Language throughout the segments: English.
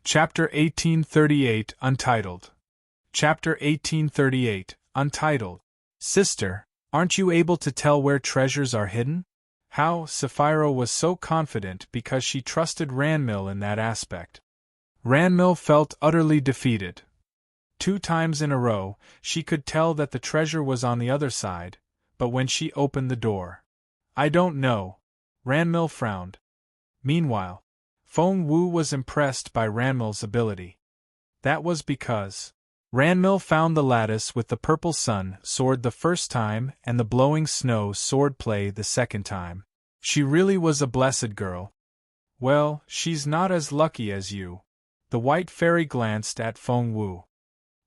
Chapter 1838, Untitled. Chapter 1838, Untitled. Sister, aren't you able to tell where treasures are hidden? How Sapphira was so confident because she trusted Ranmil in that aspect. Ranmil felt utterly defeated. 2 times in a row, she could tell that the treasure was on the other side, but when she opened the door, I don't know. Ranmil frowned. Meanwhile, Feng Wu was impressed by Ranmil's ability. That was because Ranmil found the lattice with the purple sun sword the first time and the blowing snow sword play the second time. She really was a blessed girl. Well, she's not as lucky as you. The white fairy glanced at Feng Wu.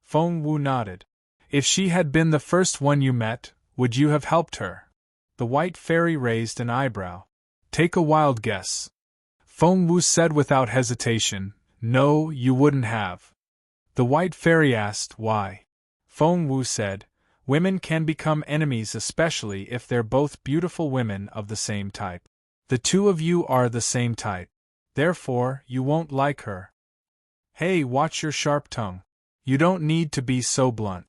Feng Wu nodded. If she had been the first one you met, would you have helped her? The white fairy raised an eyebrow. Take a wild guess. Feng Wu said without hesitation, no, you wouldn't have. The white fairy asked why. Feng Wu said, women can become enemies especially if they're both beautiful women of the same type. The 2 of you are the same type. Therefore, you won't like her. Hey, watch your sharp tongue. You don't need to be so blunt.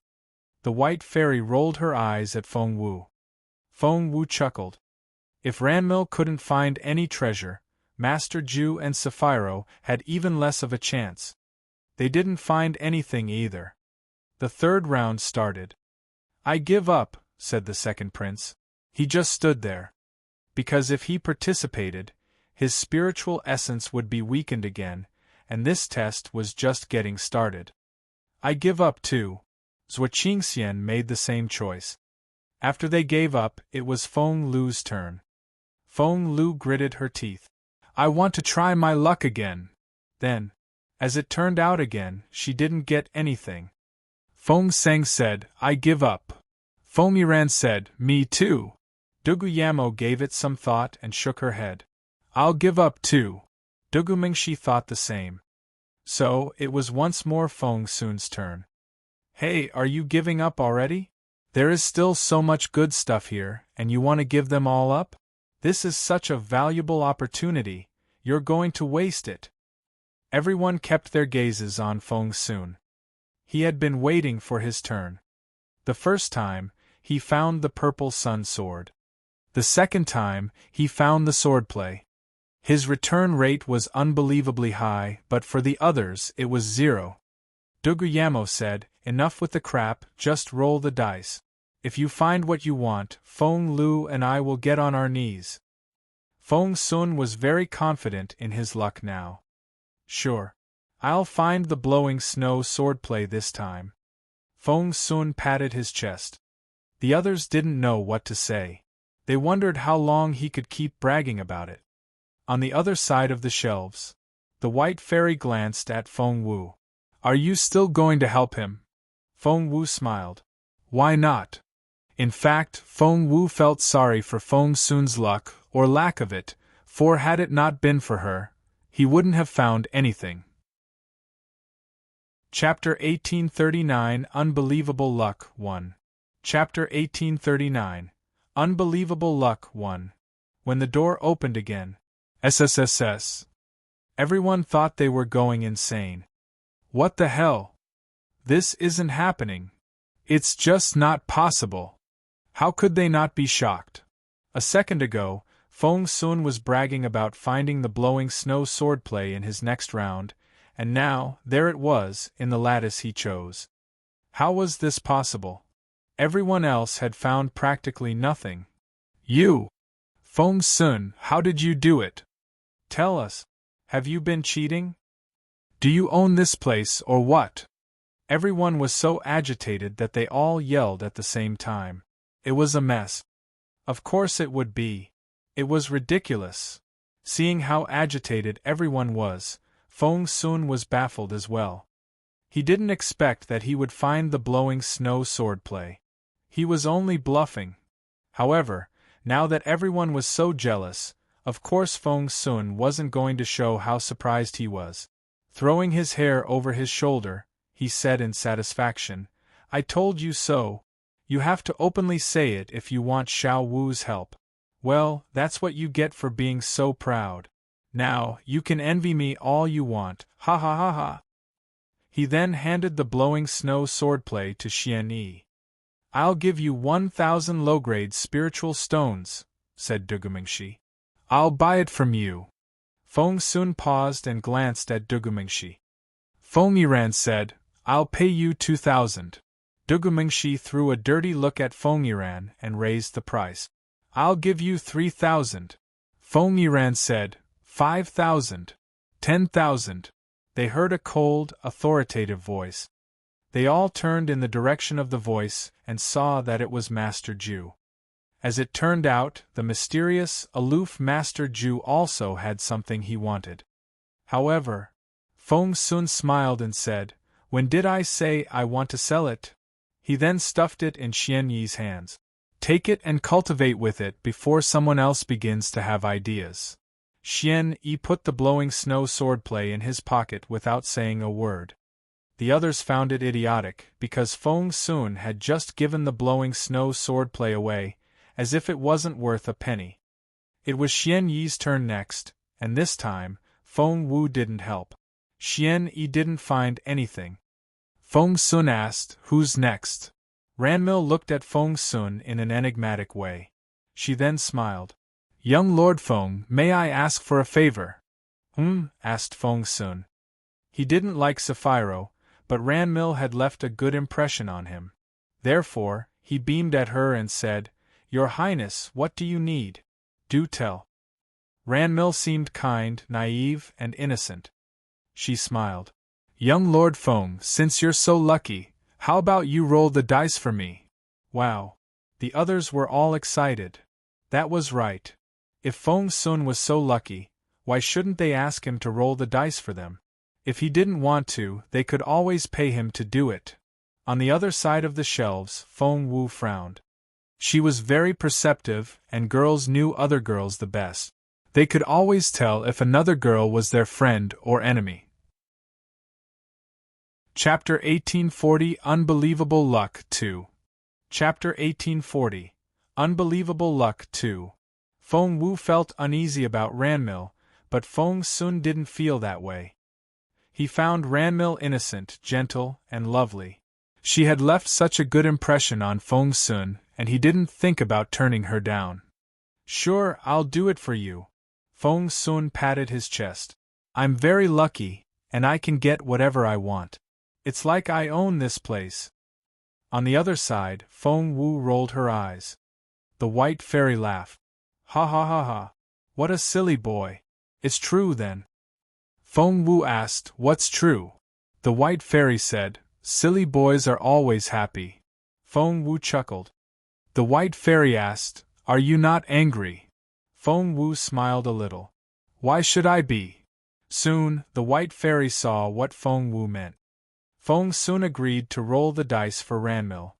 The white fairy rolled her eyes at Feng Wu. Feng Wu chuckled. If Ranmil couldn't find any treasure, Master Ju and Sapphira had even less of a chance. They didn't find anything either. The 3rd round started. I give up, said the second prince. He just stood there. Because if he participated, his spiritual essence would be weakened again, and this test was just getting started. I give up too. Zhuo Qingxian made the same choice. After they gave up, it was Feng Lu's turn. Feng Lu gritted her teeth. I want to try my luck again. Then, as it turned out again, she didn't get anything. Feng Seng said, I give up. Feng Yiran said, me too. Dugu Yamo gave it some thought and shook her head. I'll give up too. Dugu Mingshi thought the same. So, it was once more Feng Sun's turn. Hey, are you giving up already? There is still so much good stuff here, and you want to give them all up? This is such a valuable opportunity, you're going to waste it. Everyone kept their gazes on Feng Sun. He had been waiting for his turn. The first time, he found the purple sun sword. The second time, he found the swordplay. His return rate was unbelievably high, but for the others it was 0. Dugu Yamo said, enough with the crap, just roll the dice. If you find what you want, Feng Lu and I will get on our knees. Feng Sun was very confident in his luck now. Sure. I'll find the blowing snow swordplay this time. Feng Sun patted his chest. The others didn't know what to say. They wondered how long he could keep bragging about it. On the other side of the shelves, the white fairy glanced at Feng Wu. Are you still going to help him? Feng Wu smiled. Why not? In fact, Feng Wu felt sorry for Feng Sun's luck, or lack of it, for had it not been for her, he wouldn't have found anything. Chapter 1839, Unbelievable Luck 1. Chapter 1839, Unbelievable Luck 1. When the door opened again, SSSS. Everyone thought they were going insane. What the hell? This isn't happening. It's just not possible. How could they not be shocked? A second ago, Feng Sun was bragging about finding the blowing snow swordplay in his next round, and now, there it was, in the lattice he chose. How was this possible? Everyone else had found practically nothing. You! Feng Sun, how did you do it? Tell us. Have you been cheating? Do you own this place or what? Everyone was so agitated that they all yelled at the same time. It was a mess. Of course it would be. It was ridiculous. Seeing how agitated everyone was, Feng Sun was baffled as well. He didn't expect that he would find the blowing snow swordplay. He was only bluffing. However, now that everyone was so jealous, of course Feng Sun wasn't going to show how surprised he was. Throwing his hair over his shoulder, he said in satisfaction, I told you so. You have to openly say it if you want Xiao Wu's help. Well, that's what you get for being so proud. Now, you can envy me all you want, ha ha ha ha. He then handed the blowing snow swordplay to Xian Yi. I'll give you 1,000 low-grade spiritual stones, said Dugumingshi. I'll buy it from you. Feng Sun paused and glanced at Dugumingshi. Feng Yiran said, I'll pay you 2,000. Dugumingshi threw a dirty look at Feng Yiran and raised the price. I'll give you 3,000. Feng Yiran said, 5,000. 10,000. They heard a cold, authoritative voice. They all turned in the direction of the voice and saw that it was Master Ju. As it turned out, the mysterious, aloof Master Ju also had something he wanted. However, Feng Sun smiled and said, When did I say I want to sell it? He then stuffed it in Xian Yi's hands. Take it and cultivate with it before someone else begins to have ideas. Xian Yi put the blowing snow swordplay in his pocket without saying a word. The others found it idiotic, because Feng Sun had just given the blowing snow swordplay away, as if it wasn't worth a penny. It was Xian Yi's turn next, and this time, Feng Wu didn't help. Xian Yi didn't find anything. Feng Sun asked, Who's next? Ranmil looked at Feng Sun in an enigmatic way. She then smiled. Young Lord Feng, may I ask for a favor? Asked Feng Sun. He didn't like Sapphiro, but Ranmil had left a good impression on him. Therefore, he beamed at her and said, Your Highness, what do you need? Do tell. Ranmil seemed kind, naive, and innocent. She smiled. Young Lord Feng, since you're so lucky, how about you roll the dice for me? Wow. The others were all excited. That was right. If Feng Sun was so lucky, why shouldn't they ask him to roll the dice for them? If he didn't want to, they could always pay him to do it. On the other side of the shelves, Feng Wu frowned. She was very perceptive, and girls knew other girls the best. They could always tell if another girl was their friend or enemy. Chapter 1840 Unbelievable Luck 2. Chapter 1840 Unbelievable Luck 2. Feng Wu felt uneasy about Ranmil, but Feng Sun didn't feel that way. He found Ranmil innocent, gentle, and lovely. She had left such a good impression on Feng Sun, and he didn't think about turning her down. Sure, I'll do it for you. Feng Sun patted his chest. I'm very lucky, and I can get whatever I want. It's like I own this place. On the other side, Feng Wu rolled her eyes. The white fairy laughed. Ha ha ha ha. What a silly boy. It's true then. Feng Wu asked, What's true? The white fairy said, Silly boys are always happy. Feng Wu chuckled. The white fairy asked, Are you not angry? Feng Wu smiled a little. Why should I be? Soon, the white fairy saw what Feng Wu meant. Feng Sun agreed to roll the dice for Ranmil.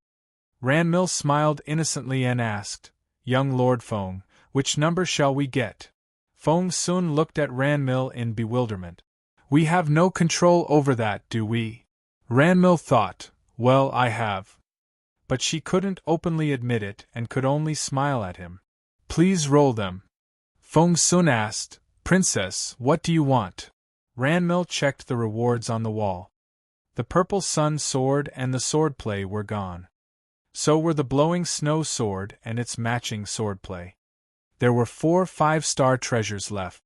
Ranmil smiled innocently and asked, Young Lord Feng, which number shall we get? Feng Sun looked at Ranmil in bewilderment. We have no control over that, do we? Ranmil thought, Well, I have. But she couldn't openly admit it and could only smile at him. Please roll them. Feng Sun asked, Princess, what do you want? Ranmil checked the rewards on the wall. The purple sun sword and the swordplay were gone. So were the blowing snow sword and its matching swordplay. There were 4 5-star treasures left.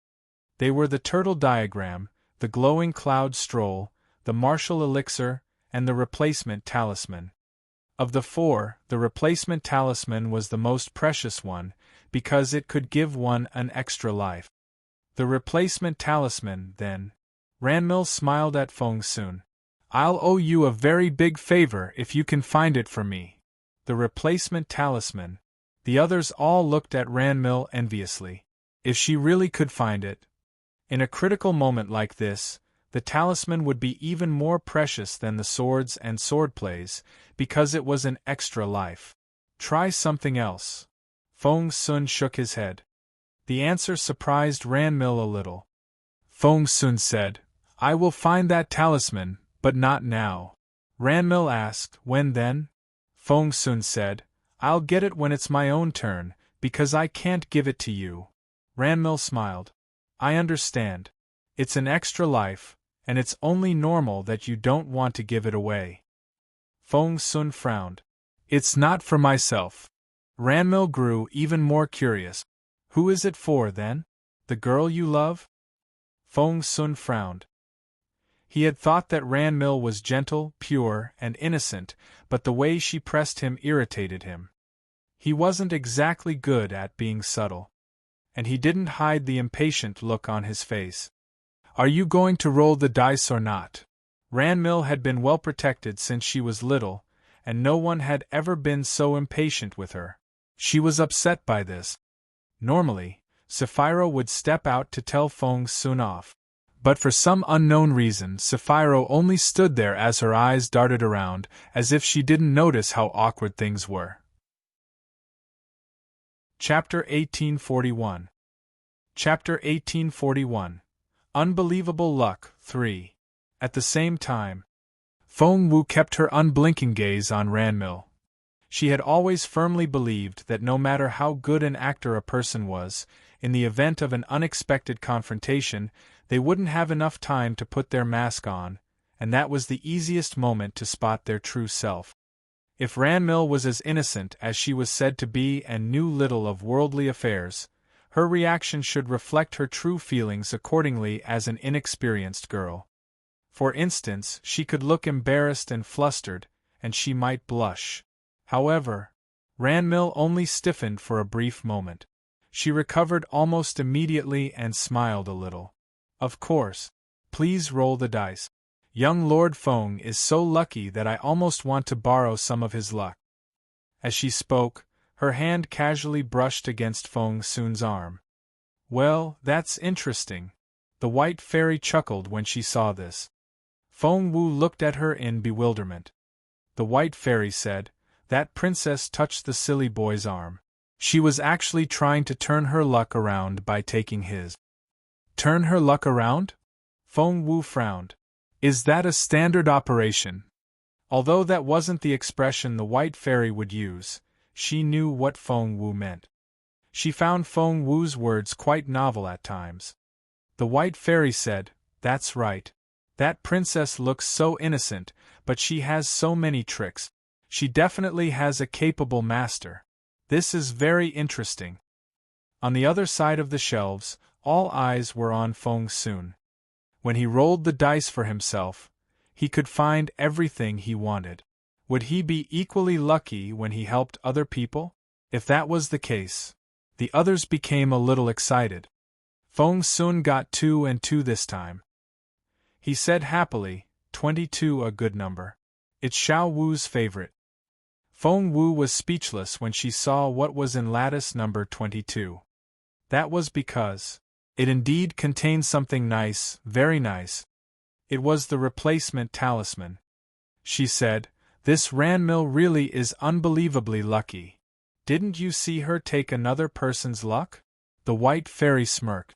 They were the turtle diagram, the glowing cloud stroll, the martial elixir, and the replacement talisman. Of the 4, the replacement talisman was the most precious one, because it could give one an extra life. The replacement talisman, then. Ranmil smiled at Feng Sun. I'll owe you a very big favor if you can find it for me. The replacement talisman. The others all looked at Ranmil enviously. If she really could find it. In a critical moment like this, the talisman would be even more precious than the swords and swordplays, because it was an extra life. Try something else. Feng Sun shook his head. The answer surprised Ranmil a little. Feng Sun said, I will find that talisman, but not now. Ranmil asked, When then? Feng Sun said, I'll get it when it's my own turn, because I can't give it to you. Ranmil smiled. I understand. It's an extra life, and it's only normal that you don't want to give it away. Feng Sun frowned. It's not for myself. Ranmil grew even more curious. Who is it for, then? The girl you love? Feng Sun frowned. He had thought that Ranmil was gentle, pure, and innocent, but the way she pressed him irritated him. He wasn't exactly good at being subtle. And he didn't hide the impatient look on his face. Are you going to roll the dice or not? Ranmil had been well protected since she was little, and no one had ever been so impatient with her. She was upset by this. Normally, Sapphira would step out to tell Feng Sun off. But for some unknown reason, Sapphira only stood there as her eyes darted around, as if she didn't notice how awkward things were. Chapter 1841. Chapter 1841. Unbelievable Luck 3. At the same time, Feng Wu kept her unblinking gaze on Ranmil. She had always firmly believed that no matter how good an actor a person was, in the event of an unexpected confrontation, they wouldn't have enough time to put their mask on, and that was the easiest moment to spot their true self. If Ranmil was as innocent as she was said to be and knew little of worldly affairs, her reaction should reflect her true feelings accordingly as an inexperienced girl. For instance, she could look embarrassed and flustered, and she might blush. However, Ranmil only stiffened for a brief moment. She recovered almost immediately and smiled a little. Of course. Please roll the dice. Young Lord Feng is so lucky that I almost want to borrow some of his luck. As she spoke, her hand casually brushed against Feng Sun's arm. Well, that's interesting. The white fairy chuckled when she saw this. Feng Wu looked at her in bewilderment. The white fairy said, "That princess touched the silly boy's arm. She was actually trying to turn her luck around by taking his." Turn her luck around? Feng Wu frowned. Is that a standard operation? Although that wasn't the expression the white fairy would use, she knew what Feng Wu meant. She found Feng Wu's words quite novel at times. The white fairy said, "That's right. That princess looks so innocent, but she has so many tricks. She definitely has a capable master. This is very interesting." On the other side of the shelves, all eyes were on Feng Sun. When he rolled the dice for himself, he could find everything he wanted. Would he be equally lucky when he helped other people? If that was the case, the others became a little excited. Feng Sun got 2 and 2 this time. He said happily, 22 a good number. It's Xiao Wu's favorite. Feng Wu was speechless when she saw what was in lattice number 22. That was because it indeed contained something nice, very nice. It was the replacement talisman. She said, "This Ranmil really is unbelievably lucky. Didn't you see her take another person's luck?" The white fairy smirked.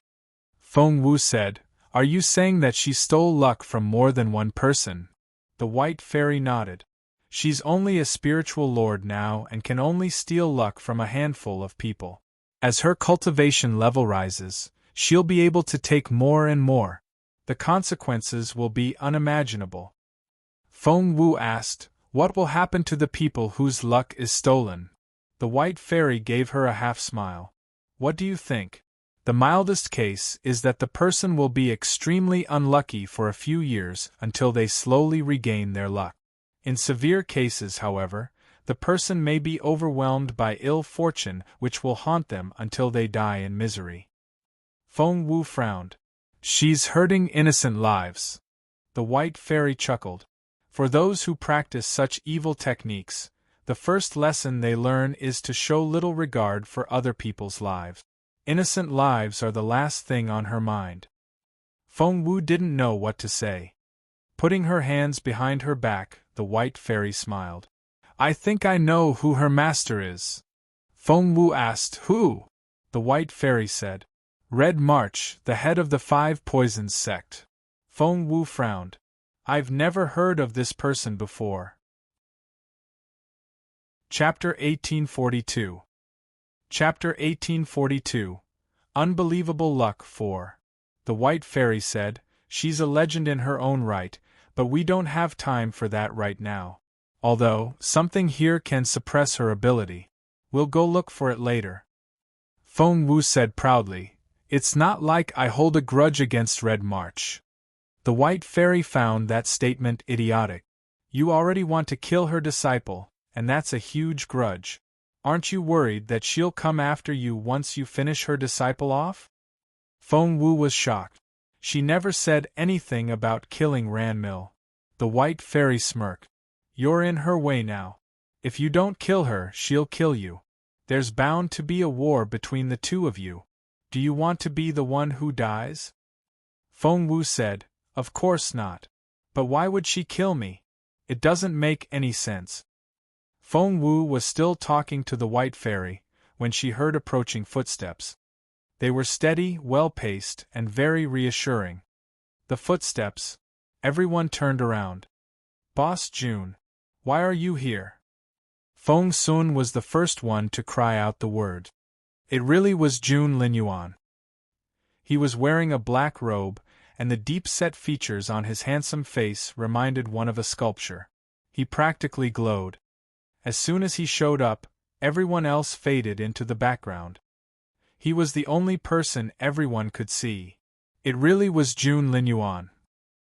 Feng Wu said, "Are you saying that she stole luck from more than one person?" The white fairy nodded. "She's only a spiritual lord now and can only steal luck from a handful of people. As her cultivation level rises, she'll be able to take more and more. The consequences will be unimaginable." Feng Wu asked, "What will happen to the people whose luck is stolen?" The white fairy gave her a half-smile. "What do you think? The mildest case is that the person will be extremely unlucky for a few years until they slowly regain their luck. In severe cases, however, the person may be overwhelmed by ill fortune which will haunt them until they die in misery." Feng Wu frowned. "She's hurting innocent lives." The white fairy chuckled. "For those who practice such evil techniques, the first lesson they learn is to show little regard for other people's lives. Innocent lives are the last thing on her mind." Feng Wu didn't know what to say. Putting her hands behind her back, the white fairy smiled. "I think I know who her master is." Feng Wu asked, "Who?" The white fairy said, "Red March, the head of the 5 Poisons sect." Feng Wu frowned. "I've never heard of this person before." Chapter 1842. Chapter 1842. Unbelievable Luck 4. the White Fairy said. She's a legend in her own right, but we don't have time for that right now. Although, something here can suppress her ability. We'll go look for it later. Feng Wu said proudly, It's not like I hold a grudge against Red March. The White Fairy found that statement idiotic. You already want to kill her disciple, and that's a huge grudge. Aren't you worried that she'll come after you once you finish her disciple off? Feng Wu was shocked. She never said anything about killing Ranmil. The White Fairy smirked. You're in her way now. If you don't kill her, she'll kill you. There's bound to be a war between the two of you. Do you want to be the one who dies? Feng Wu said, Of course not. But why would she kill me? It doesn't make any sense. Feng Wu was still talking to the White Fairy when she heard approaching footsteps. They were steady, well-paced, and very reassuring. The footsteps. Everyone turned around. Boss Jun, why are you here? Feng Sun was the first one to cry out the word. It really was Jun Linyuan. He was wearing a black robe, and the deep-set features on his handsome face reminded one of a sculpture. He practically glowed. As soon as he showed up, everyone else faded into the background. He was the only person everyone could see. It really was Jun Linyuan.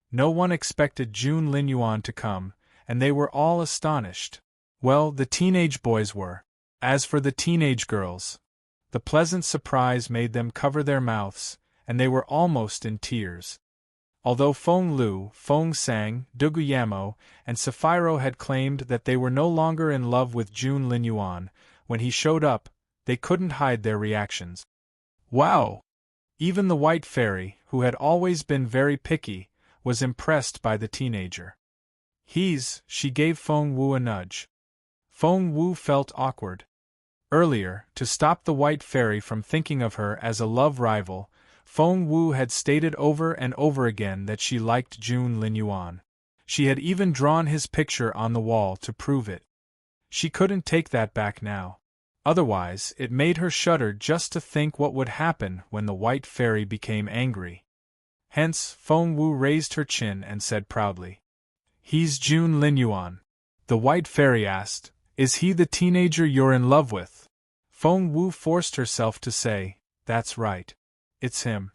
No one expected Jun Linyuan to come, and they were all astonished. Well, the teenage boys were. As for the teenage girls, the pleasant surprise made them cover their mouths, and they were almost in tears. Although Feng Lu, Feng Sang, Duguyamo, and Sapphiro had claimed that they were no longer in love with Jun Linyuan, when he showed up, they couldn't hide their reactions. Wow! Even the White Fairy, who had always been very picky, was impressed by the teenager. She gave Feng Wu a nudge. Feng Wu felt awkward. Earlier, to stop the White Fairy from thinking of her as a love rival, Feng Wu had stated over and over again that she liked Jun Linyuan. She had even drawn his picture on the wall to prove it. She couldn't take that back now. Otherwise, it made her shudder just to think what would happen when the White Fairy became angry. Hence, Feng Wu raised her chin and said proudly, He's Jun Linyuan. The White Fairy asked, Is he the teenager you're in love with? Feng Wu forced herself to say, That's right. It's him.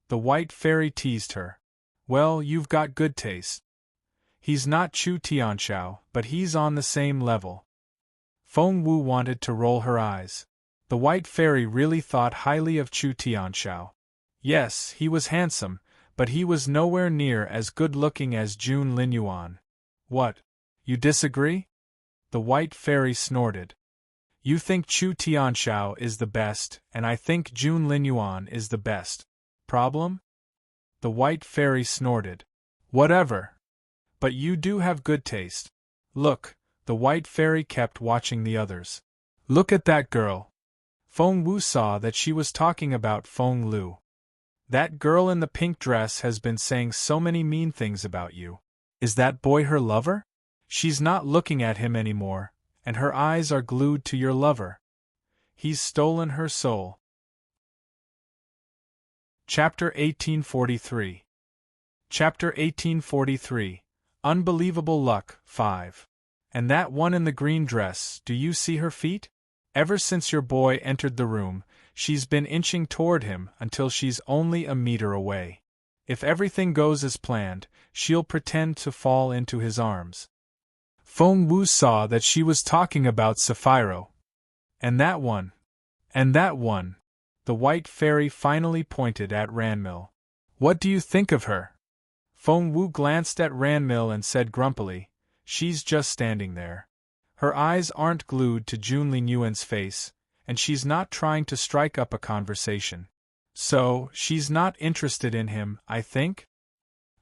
The White Fairy teased her. Well, you've got good taste. He's not Chu Tianxiao, but he's on the same level. Feng Wu wanted to roll her eyes. The White Fairy really thought highly of Chu Tianxiao. Yes, he was handsome, but he was nowhere near as good-looking as Jun Linyuan. What? You disagree? The White Fairy snorted. You think Chu Tianxiao is the best, and I think Jun Linyuan is the best. Problem? The White Fairy snorted. Whatever. But you do have good taste. Look, the White Fairy kept watching the others. Look at that girl. Feng Wu saw that she was talking about Feng Lu. That girl in the pink dress has been saying so many mean things about you. Is that boy her lover? She's not looking at him anymore, and her eyes are glued to your lover. He's stolen her soul. Chapter 1843. Chapter 1843. Unbelievable Luck, 5. And that one in the green dress, do you see her feet? Ever since your boy entered the room, she's been inching toward him until she's only a meter away. If everything goes as planned, she'll pretend to fall into his arms. Feng Wu saw that she was talking about Sapphiro. And that one. And that one. The White Fairy finally pointed at Ranmil. What do you think of her? Feng Wu glanced at Ranmil and said grumpily, She's just standing there. Her eyes aren't glued to Jun Linyuan's face, and she's not trying to strike up a conversation. So, she's not interested in him, I think?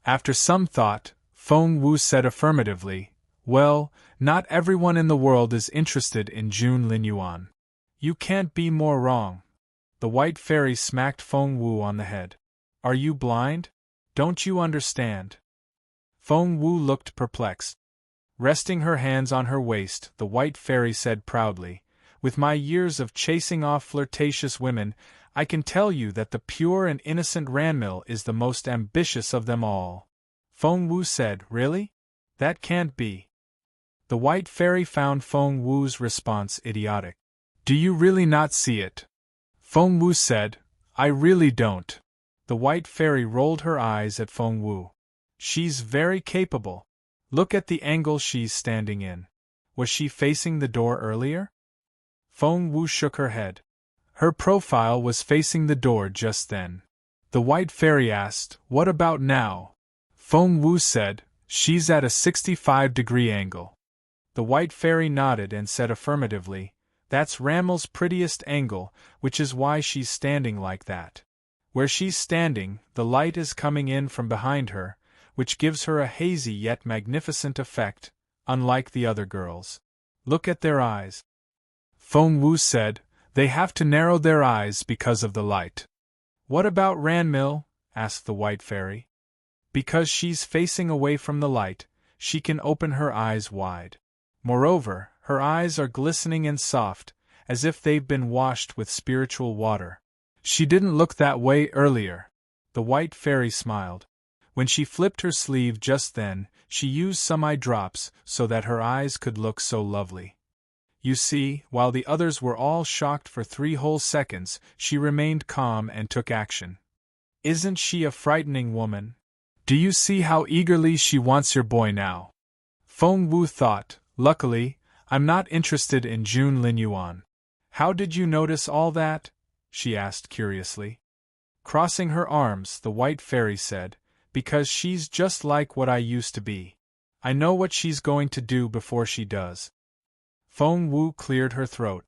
After some thought, Feng Wu said affirmatively, Well, not everyone in the world is interested in Jun Linyuan. You can't be more wrong. The White Fairy smacked Feng Wu on the head. Are you blind? Don't you understand? Feng Wu looked perplexed. Resting her hands on her waist, the White Fairy said proudly, With my years of chasing off flirtatious women, I can tell you that the pure and innocent Ranmil is the most ambitious of them all. Feng Wu said, Really? That can't be. The White Fairy found Feng Wu's response idiotic. Do you really not see it? Feng Wu said, I really don't. The White Fairy rolled her eyes at Feng Wu. She's very capable. Look at the angle she's standing in. Was she facing the door earlier? Feng Wu shook her head. Her profile was facing the door just then. The White Fairy asked, What about now? Feng Wu said, She's at a 65-degree angle. The White Fairy nodded and said affirmatively, That's Ranmil's prettiest angle, which is why she's standing like that. Where she's standing, the light is coming in from behind her, which gives her a hazy yet magnificent effect, unlike the other girls. Look at their eyes. Feng Wu said, They have to narrow their eyes because of the light. What about Ranmil? Asked the White Fairy. Because she's facing away from the light, she can open her eyes wide. Moreover, her eyes are glistening and soft, as if they've been washed with spiritual water. She didn't look that way earlier. The White Fairy smiled. When she flipped her sleeve just then, she used some eye drops so that her eyes could look so lovely. You see, while the others were all shocked for 3 whole seconds, she remained calm and took action. Isn't she a frightening woman? Do you see how eagerly she wants your boy now? Feng Wu thought, Luckily, I'm not interested in Jun Linyuan. How did you notice all that? She asked curiously. Crossing her arms, the White Fairy said, Because she's just like what I used to be. I know what she's going to do before she does. Feng Wu cleared her throat.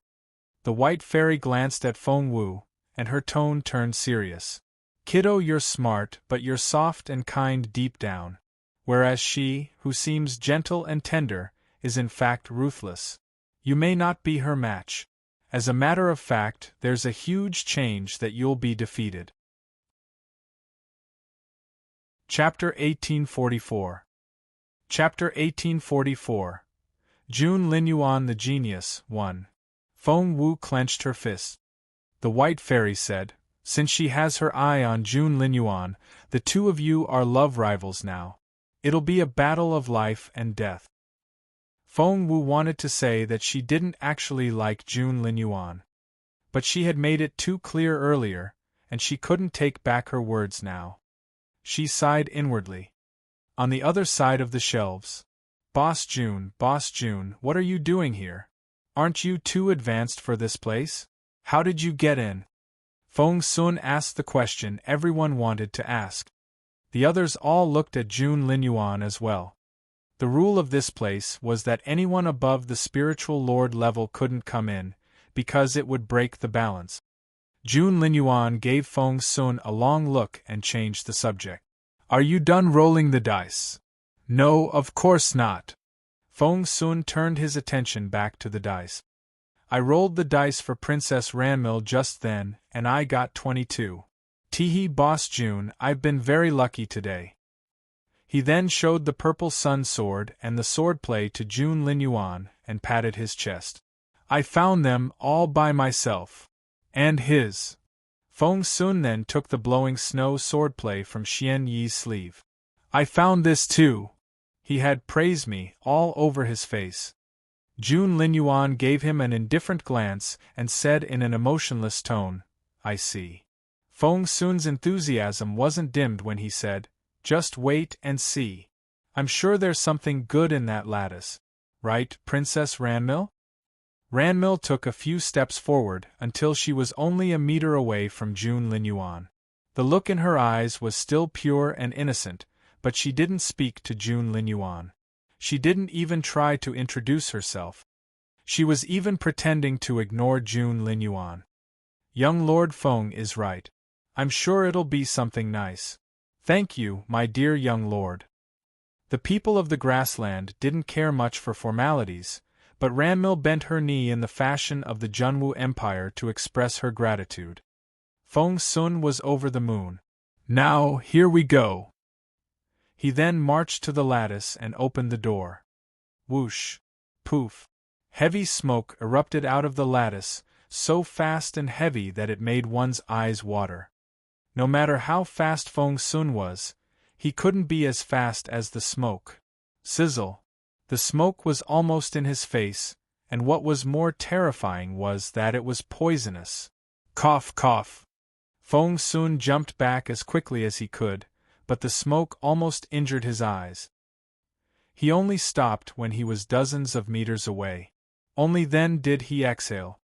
The White Fairy glanced at Feng Wu, and her tone turned serious. Kiddo, you're smart, but you're soft and kind deep down. Whereas she, who seems gentle and tender, is in fact ruthless. You may not be her match. As a matter of fact, there's a huge change that you'll be defeated. Chapter 1844. Chapter 1844. Jun Linyuan the Genius, 1. Feng Wu clenched her fist. The White Fairy said, Since she has her eye on Jun Linyuan, the two of you are love rivals now. It'll be a battle of life and death. Feng Wu wanted to say that she didn't actually like Jun Linyuan. But she had made it too clear earlier, and she couldn't take back her words now. She sighed inwardly. On the other side of the shelves. Boss Jun, what are you doing here? Aren't you too advanced for this place? How did you get in? Feng Sun asked the question everyone wanted to ask. The others all looked at Jun Linyuan as well. The rule of this place was that anyone above the spiritual lord level couldn't come in, because it would break the balance. Jun Linyuan gave Feng Sun a long look and changed the subject. Are you done rolling the dice? No, of course not. Feng Sun turned his attention back to the dice. I rolled the dice for Princess Ranmil just then, and I got 22. Teehee, Boss Jun, I've been very lucky today. He then showed the purple sun sword and the swordplay to Jun Linyuan and patted his chest. I found them all by myself. And his. Feng Sun then took the blowing snow swordplay from Xian Yi's sleeve. I found this too. He had praised me all over his face. Jun Linyuan gave him an indifferent glance and said in an emotionless tone, I see. Feng Sun's enthusiasm wasn't dimmed when he said, Just wait and see. I'm sure there's something good in that lattice. Right, Princess Ranmil? Ranmil took a few steps forward until she was only a meter away from Jun Linyuan. The look in her eyes was still pure and innocent, but she didn't speak to Jun Linyuan. She didn't even try to introduce herself. She was even pretending to ignore Jun Linyuan. Young Lord Feng is right. I'm sure it'll be something nice. Thank you, my dear young lord. The people of the grassland didn't care much for formalities, but Ranmil bent her knee in the fashion of the Junwu Empire to express her gratitude. Feng Sun was over the moon. Now, here we go. He then marched to the lattice and opened the door. Whoosh! Poof! Heavy smoke erupted out of the lattice, so fast and heavy that it made one's eyes water. No matter how fast Feng Sun was, he couldn't be as fast as the smoke. Sizzle! The smoke was almost in his face, and what was more terrifying was that it was poisonous. Cough, cough! Feng Sun jumped back as quickly as he could, but the smoke almost injured his eyes. He only stopped when he was dozens of meters away. Only then did he exhale.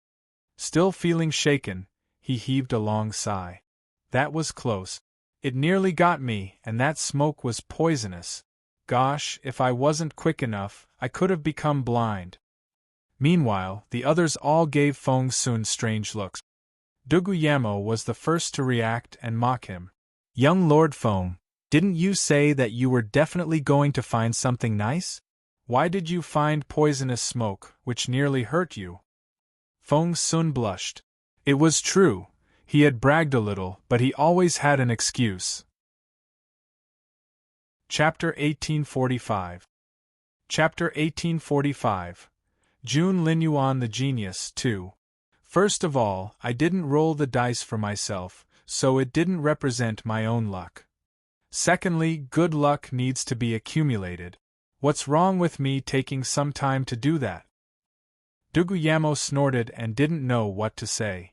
Still feeling shaken, he heaved a long sigh. That was close. It nearly got me, and that smoke was poisonous. Gosh, if I wasn't quick enough, I could have become blind. Meanwhile, the others all gave Feng Sun strange looks. Duguyamo was the first to react and mock him. Young Lord Feng, didn't you say that you were definitely going to find something nice? Why did you find poisonous smoke, which nearly hurt you? Feng Sun blushed. It was true. He had bragged a little, but he always had an excuse. Chapter 1845. Chapter 1845. Jun Linyuan the Genius, 2. First of all, I didn't roll the dice for myself, so it didn't represent my own luck. Secondly, good luck needs to be accumulated. What's wrong with me taking some time to do that? Duguyamo snorted and didn't know what to say.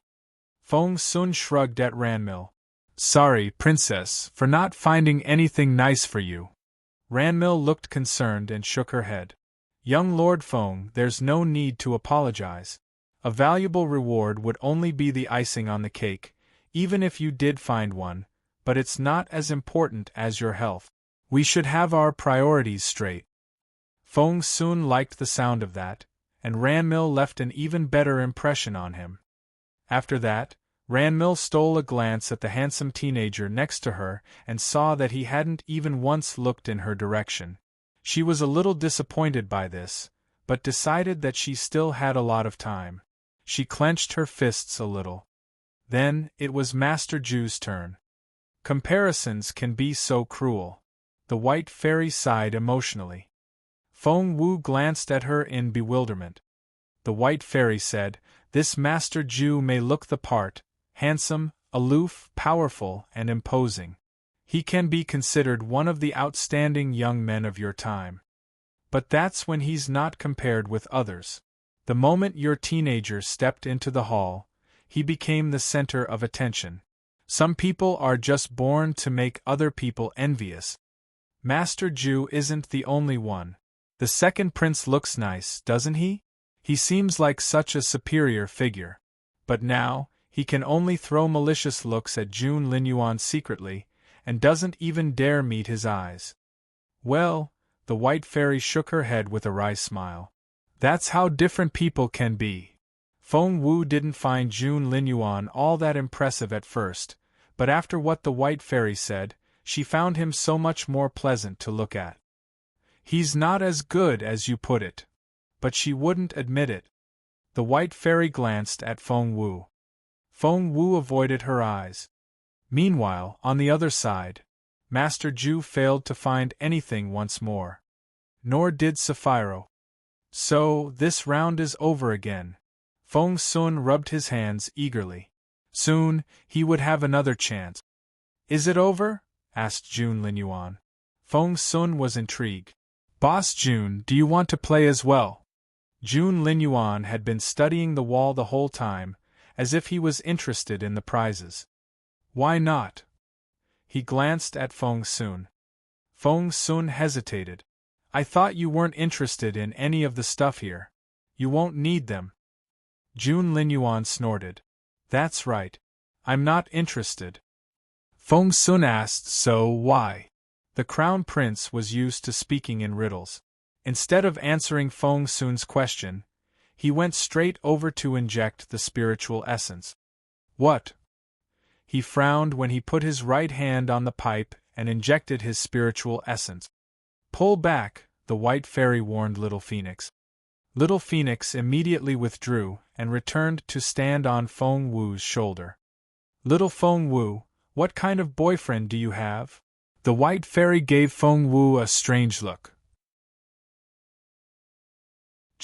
Feng Sun shrugged at Ranmil. Sorry, Princess, for not finding anything nice for you. Ranmil looked concerned and shook her head. Young Lord Feng, there's no need to apologize. A valuable reward would only be the icing on the cake, even if you did find one, but it's not as important as your health. We should have our priorities straight. Feng Sun liked the sound of that, and Ranmil left an even better impression on him. After that, Ranmil stole a glance at the handsome teenager next to her and saw that he hadn't even once looked in her direction. She was a little disappointed by this, but decided that she still had a lot of time. She clenched her fists a little. Then, it was Master Ju's turn. Comparisons can be so cruel. The White Fairy sighed emotionally. Feng Wu glanced at her in bewilderment. The White Fairy said, This Master Ju may look the part, handsome, aloof, powerful, and imposing. He can be considered one of the outstanding young men of your time. But that's when he's not compared with others. The moment your teenager stepped into the hall, he became the center of attention. Some people are just born to make other people envious. Master Ju isn't the only one. The second prince looks nice, doesn't he? He seems like such a superior figure. But now, he can only throw malicious looks at Jun Linyuan secretly, and doesn't even dare meet his eyes. Well, the White Fairy shook her head with a wry smile. That's how different people can be. Feng Wu didn't find Jun Linyuan all that impressive at first, but after what the White Fairy said, she found him so much more pleasant to look at. He's not as good as you put it. But she wouldn't admit it. The White Fairy glanced at Feng Wu. Feng Wu avoided her eyes. Meanwhile, on the other side, Master Ju failed to find anything once more. Nor did Sapphiro. So, this round is over again. Feng Sun rubbed his hands eagerly. Soon, he would have another chance. Is it over? Asked Jun Linyuan. Feng Sun was intrigued. Boss Jun, do you want to play as well? Jun Linyuan had been studying the wall the whole time, as if he was interested in the prizes. Why not? He glanced at Feng Sun. Feng Sun hesitated. I thought you weren't interested in any of the stuff here. You won't need them. Jun Linyuan snorted. That's right. I'm not interested. Feng Sun asked, so why? The Crown Prince was used to speaking in riddles. Instead of answering Feng Sun's question, he went straight over to inject the spiritual essence. What? He frowned when he put his right hand on the pipe and injected his spiritual essence. Pull back, the White Fairy warned Little Phoenix. Little Phoenix immediately withdrew and returned to stand on Feng Wu's shoulder. Little Feng Wu, what kind of boyfriend do you have? The White Fairy gave Feng Wu a strange look.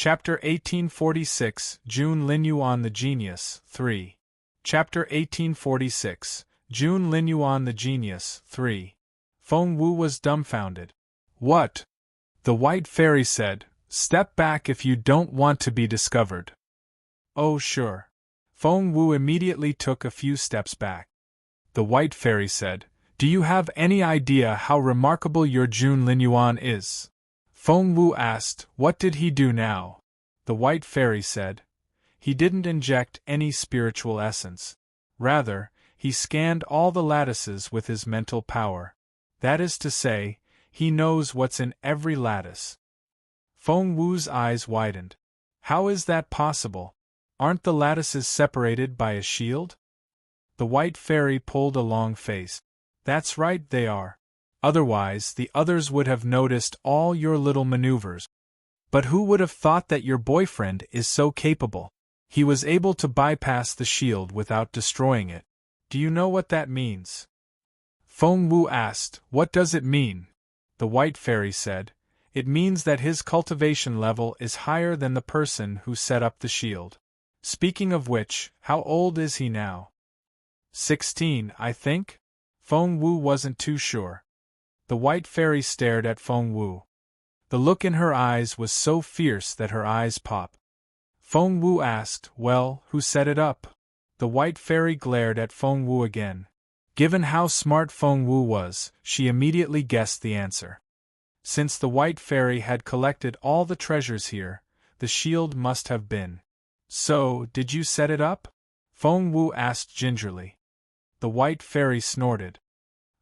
Chapter 1846, June Linyuan the Genius, 3. Chapter 1846, June Linyuan the Genius, 3. Feng Wu was dumbfounded. What? The White Fairy said, "Step back if you don't want to be discovered." Oh sure. Feng Wu immediately took a few steps back. The White Fairy said, "Do you have any idea how remarkable your June Linyuan is?" Feng Wu asked, "What did he do now?" The White Fairy said, "He didn't inject any spiritual essence. Rather, he scanned all the lattices with his mental power. That is to say, he knows what's in every lattice." Feng Wu's eyes widened. "How is that possible? Aren't the lattices separated by a shield?" The White Fairy pulled a long face. "That's right, they are. Otherwise, the others would have noticed all your little maneuvers. But who would have thought that your boyfriend is so capable? He was able to bypass the shield without destroying it. Do you know what that means?" Feng Wu asked, "What does it mean?" The White Fairy said, "It means that his cultivation level is higher than the person who set up the shield. Speaking of which, how old is he now?" 16, I think? Feng Wu wasn't too sure. The White Fairy stared at Feng Wu. The look in her eyes was so fierce that her eyes popped. Feng Wu asked, "Well, who set it up?" The White Fairy glared at Feng Wu again. Given how smart Feng Wu was, she immediately guessed the answer. Since the White Fairy had collected all the treasures here, the shield must have been. "So, did you set it up?" Feng Wu asked gingerly. The White Fairy snorted.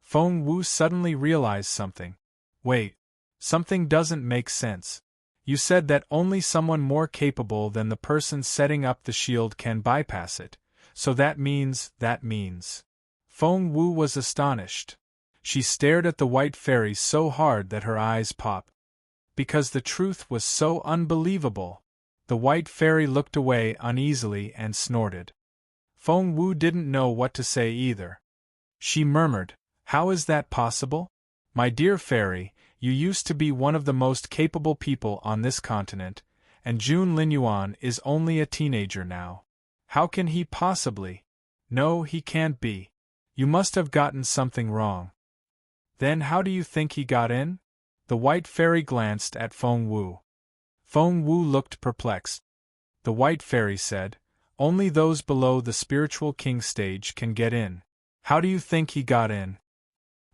Feng Wu suddenly realized something. "Wait. Something doesn't make sense. You said that only someone more capable than the person setting up the shield can bypass it, so that means. Feng Wu was astonished. She stared at the White Fairy so hard that her eyes popped. Because the truth was so unbelievable. The White Fairy looked away uneasily and snorted. Feng Wu didn't know what to say either. She murmured, "How is that possible? My dear Fairy, you used to be one of the most capable people on this continent, and June Linyuan is only a teenager now. How can he possibly? No, he can't be. You must have gotten something wrong." "Then how do you think he got in?" The White Fairy glanced at Feng Wu. Feng Wu looked perplexed. The White Fairy said, "Only those below the spiritual king stage can get in. How do you think he got in?"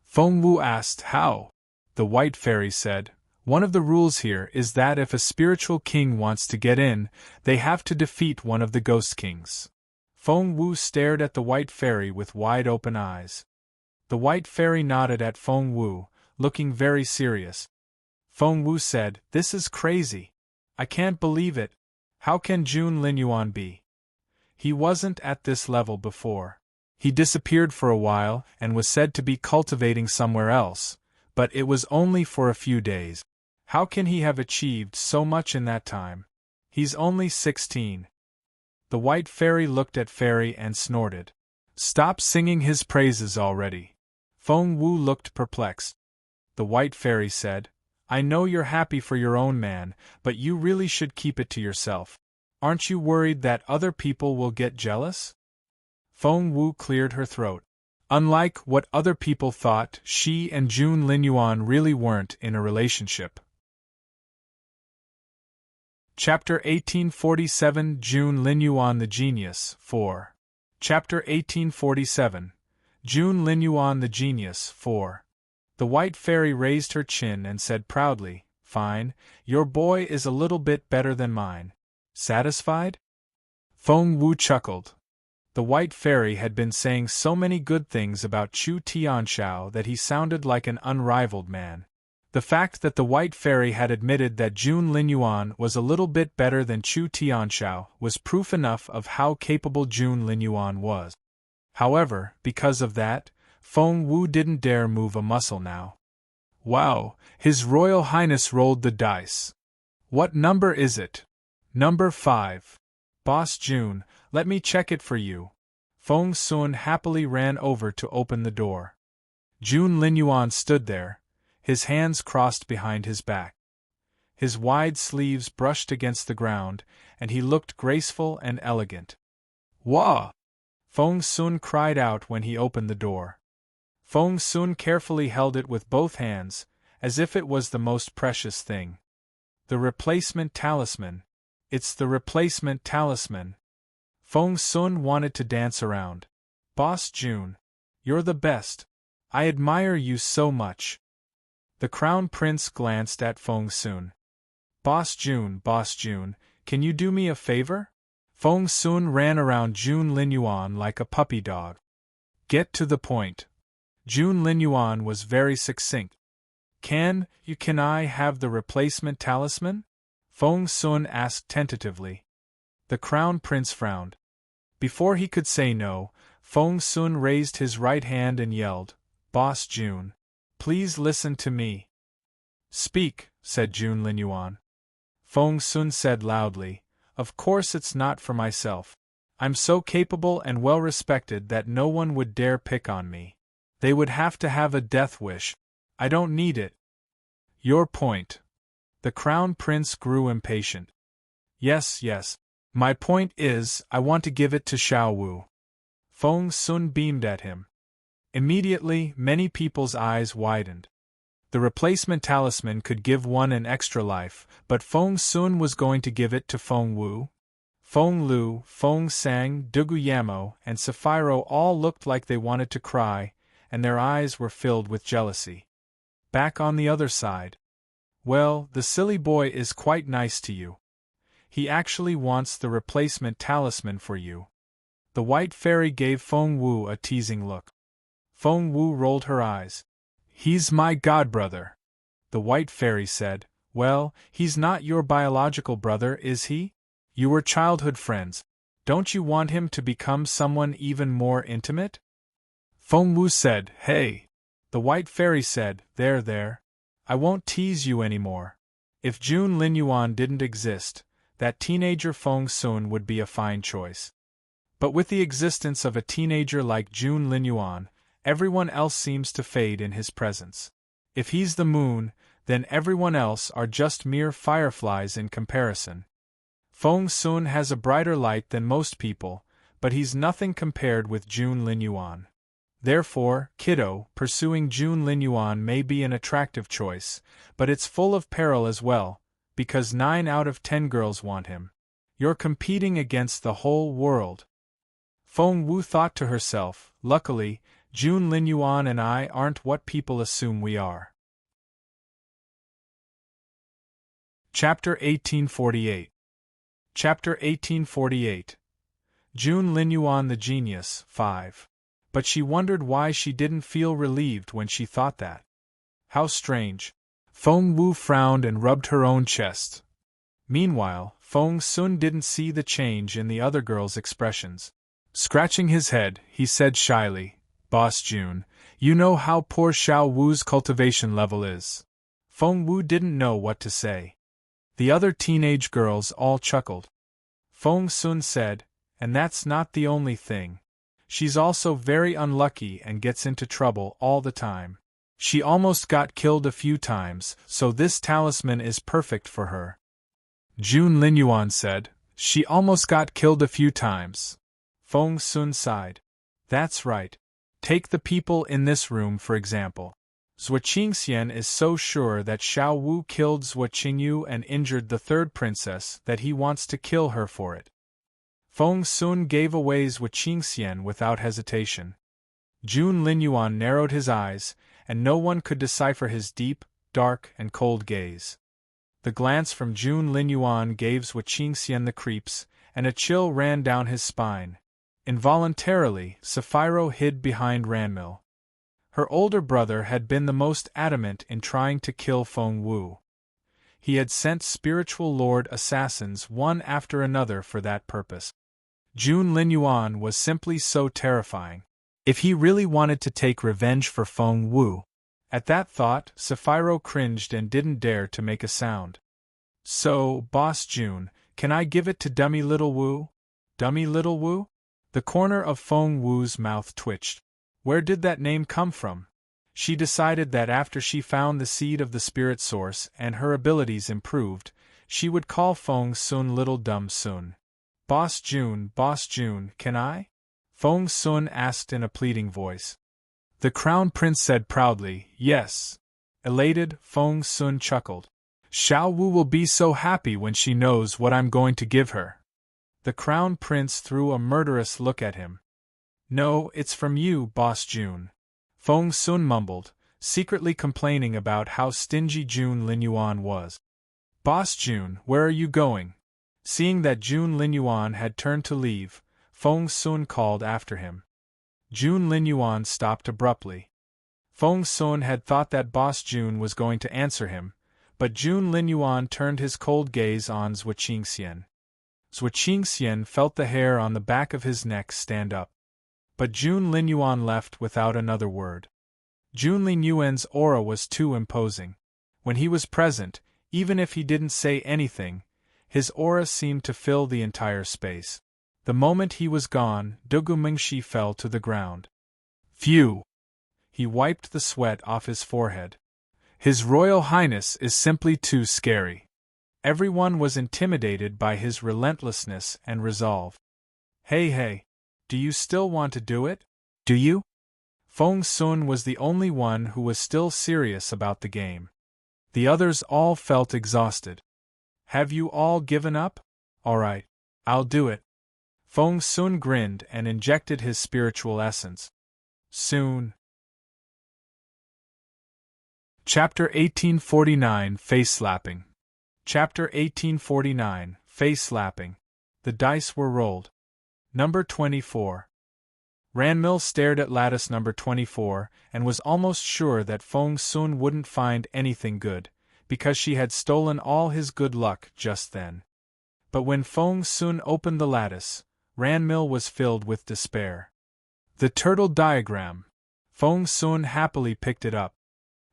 Feng Wu asked, "How?" The White Fairy said, "One of the rules here is that if a spiritual king wants to get in, they have to defeat one of the ghost kings." Feng Wu stared at the White Fairy with wide-open eyes. The White Fairy nodded at Feng Wu, looking very serious. Feng Wu said, "This is crazy. I can't believe it. How can June Linyuan be? He wasn't at this level before. He disappeared for a while and was said to be cultivating somewhere else, but it was only for a few days. How can he have achieved so much in that time? He's only 16. The White Fairy looked at Fairy and snorted. "Stop singing his praises already." Feng Wu looked perplexed. The White Fairy said, "I know you're happy for your own man, but you really should keep it to yourself. Aren't you worried that other people will get jealous?" Feng Wu cleared her throat. Unlike what other people thought, she and June Linyuan really weren't in a relationship. Chapter 1847, June Linyuan the Genius, 4. Chapter 1847, June Linyuan the Genius, 4. The White Fairy raised her chin and said proudly, "Fine, your boy is a little bit better than mine. Satisfied?" Feng Wu chuckled. The White Fairy had been saying so many good things about Chu Tianshao that he sounded like an unrivaled man. The fact that the White Fairy had admitted that June Linyuan was a little bit better than Chu Tianshao was proof enough of how capable June Linyuan was. However, because of that, Feng Wu didn't dare move a muscle now. Wow, His Royal Highness rolled the dice. "What number is it?" "Number 5. Boss June, let me check it for you." Feng Sun happily ran over to open the door. June Linyuan stood there, his hands crossed behind his back. His wide sleeves brushed against the ground, and he looked graceful and elegant. "Wah!" Feng Sun cried out when he opened the door. Feng Sun carefully held it with both hands, as if it was the most precious thing. "The replacement talisman. It's the replacement talisman." Feng Sun wanted to dance around. "Boss Jun, you're the best. I admire you so much." The Crown Prince glanced at Feng Sun. Boss Jun, can you do me a favor?" Feng Sun ran around Jun Linyuan like a puppy dog. "Get to the point." Jun Linyuan was very succinct. Can I have the replacement talisman?" Feng Sun asked tentatively. The Crown Prince frowned. Before he could say no, Feng Sun raised his right hand and yelled, "Boss Jun, please listen to me." "Speak," said Jun Linyuan. Feng Sun said loudly, "Of course it's not for myself. I'm so capable and well respected that no one would dare pick on me. They would have to have a death wish. I don't need it." "Your point." The Crown Prince grew impatient. Yes. My point is, I want to give it to Xiao Wu." Feng Sun beamed at him. Immediately, many people's eyes widened. The replacement talisman could give one an extra life, but Feng Sun was going to give it to Feng Wu? Feng Lu, Feng Sang, Dugu Yamo, and Sapphiro all looked like they wanted to cry, and their eyes were filled with jealousy. Back on the other side. "Well, the silly boy is quite nice to you. He actually wants the replacement talisman for you." The White Fairy gave Feng Wu a teasing look. Feng Wu rolled her eyes. "He's my godbrother." The White Fairy said, "Well, he's not your biological brother, is he? You were childhood friends. Don't you want him to become someone even more intimate?" Feng Wu said, "Hey." The White Fairy said, There. I won't tease you anymore. If Jun Linyuan didn't exist, that teenager Feng Sun would be a fine choice. But with the existence of a teenager like Jun Linyuan, everyone else seems to fade in his presence. If he's the moon, then everyone else are just mere fireflies in comparison. Feng Sun has a brighter light than most people, but he's nothing compared with Jun Linyuan. Therefore, kiddo, pursuing Jun Linyuan may be an attractive choice, but it's full of peril as well, because 9 out of 10 girls want him. You're competing against the whole world. Feng Wu thought to herself, luckily, Jun Linyuan and I aren't what people assume we are. Chapter 1848. Chapter 1848. Jun Linyuan the Genius, 5. But she wondered why she didn't feel relieved when she thought that. How strange. Feng Wu frowned and rubbed her own chest. Meanwhile, Feng Sun didn't see the change in the other girl's expressions. Scratching his head, he said shyly, "Boss Jun, you know how poor Xiao Wu's cultivation level is." Feng Wu didn't know what to say. The other teenage girls all chuckled. Feng Sun said, "And that's not the only thing. She's also very unlucky and gets into trouble all the time. She almost got killed a few times, so this talisman is perfect for her." Jun Linyuan said, "She almost got killed a few times." Feng Sun sighed. "That's right. Take the people in this room for example. Zhuo Qingxian is so sure that Xiao Wu killed Zhuo Qingyu and injured the third princess that he wants to kill her for it." Feng Sun gave away Zhuo Qingxian without hesitation. Jun Linyuan narrowed his eyes, and no one could decipher his deep, dark, and cold gaze. The glance from Jun Linyuan gave Zhuo Qingxian the creeps, and a chill ran down his spine. Involuntarily, Sapphiro hid behind Ranmil. Her older brother had been the most adamant in trying to kill Feng Wu. He had sent spiritual lord assassins one after another for that purpose. Jun Linyuan was simply so terrifying. If he really wanted to take revenge for Feng Wu. At that thought, Sapphiro cringed and didn't dare to make a sound. "So, Boss Jun, can I give it to Dummy Little Wu?" "Dummy Little Wu?" The corner of Feng Wu's mouth twitched. Where did that name come from? She decided that after she found the seed of the spirit source and her abilities improved, she would call Feng Sun Little Dumb Sun. Boss Jun, can I? Feng Sun asked in a pleading voice. The Crown Prince said proudly, yes. Elated, Feng Sun chuckled. Xiao Wu will be so happy when she knows what I'm going to give her. The Crown Prince threw a murderous look at him. No, it's from you, Boss Jun. Feng Sun mumbled, secretly complaining about how stingy Jun Linyuan was. Boss Jun, where are you going? Seeing that Jun Linyuan had turned to leave, Feng Sun called after him. Jun Linyuan stopped abruptly. Feng Sun had thought that Boss Jun was going to answer him, but Jun Linyuan turned his cold gaze on Zhuo Qingxian. Zhuo Qingxian felt the hair on the back of his neck stand up. But Jun Linyuan left without another word. Jun Linyuan's aura was too imposing. When he was present, even if he didn't say anything, his aura seemed to fill the entire space. The moment he was gone, Dugu Mingxi fell to the ground. Phew! He wiped the sweat off his forehead. His Royal Highness is simply too scary. Everyone was intimidated by his relentlessness and resolve. Hey, do you still want to do it? Do you? Feng Sun was the only one who was still serious about the game. The others all felt exhausted. Have you all given up? Alright, I'll do it. Feng Sun grinned and injected his spiritual essence. Soon. Chapter 1849 Face Slapping. Chapter 1849 Face Slapping. The dice were rolled. Number 24. Ranmil stared at lattice number 24 and was almost sure that Feng Sun wouldn't find anything good, because she had stolen all his good luck just then. But when Feng Sun opened the lattice, Ranmil was filled with despair. The turtle diagram. Feng Sun happily picked it up.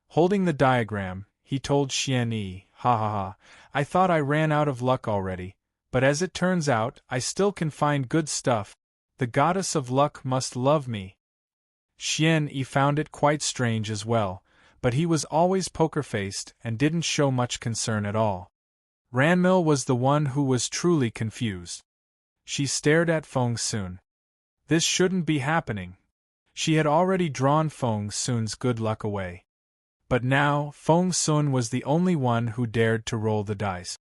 Holding the diagram, he told Xian Yi, ha, I thought I ran out of luck already, but as it turns out, I still can find good stuff. The goddess of luck must love me. Xian Yi found it quite strange as well, but he was always poker-faced and didn't show much concern at all. Ranmil was the one who was truly confused. She stared at Feng Sun. This shouldn't be happening. She had already drawn Feng Sun's good luck away. But now, Feng Sun was the only one who dared to roll the dice.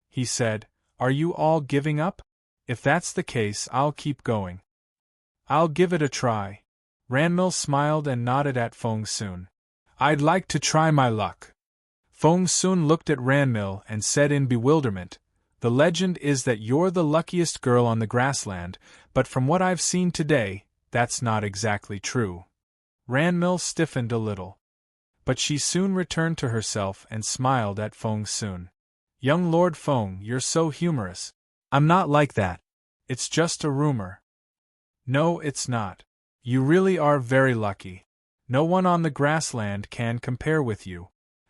He said, Are you all giving up? If that's the case, I'll keep going. I'll give it a try. Ranmil smiled and nodded at Feng Sun. I'd like to try my luck. Feng Sun looked at Ranmil and said in bewilderment, The legend is that you're the luckiest girl on the grassland, but from what I've seen today, that's not exactly true. Ranmil stiffened a little. But she soon returned to herself and smiled at Feng Sun. Young Lord Feng, you're so humorous. I'm not like that. It's just a rumor. No, it's not. You really are very lucky. No one on the grassland can compare with you.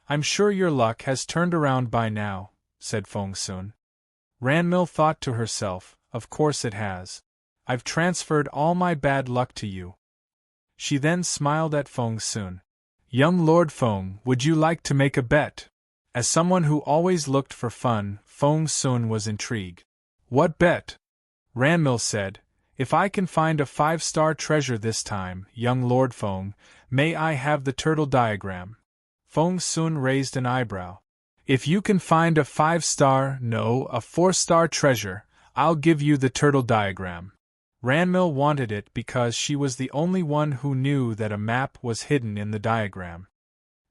I'm sure your luck has turned around by now, said Feng Sun. Ranmil thought to herself, Of course it has. I've transferred all my bad luck to you. She then smiled at Feng Sun. Young Lord Feng, would you like to make a bet? As someone who always looked for fun, Feng Sun was intrigued. What bet? Ranmil said, If I can find a 5-star treasure this time, young Lord Feng, may I have the turtle diagram? Feng Sun raised an eyebrow. If you can find a 5-star, no, a 4-star treasure, I'll give you the turtle diagram. Ranmil wanted it because she was the only one who knew that a map was hidden in the diagram.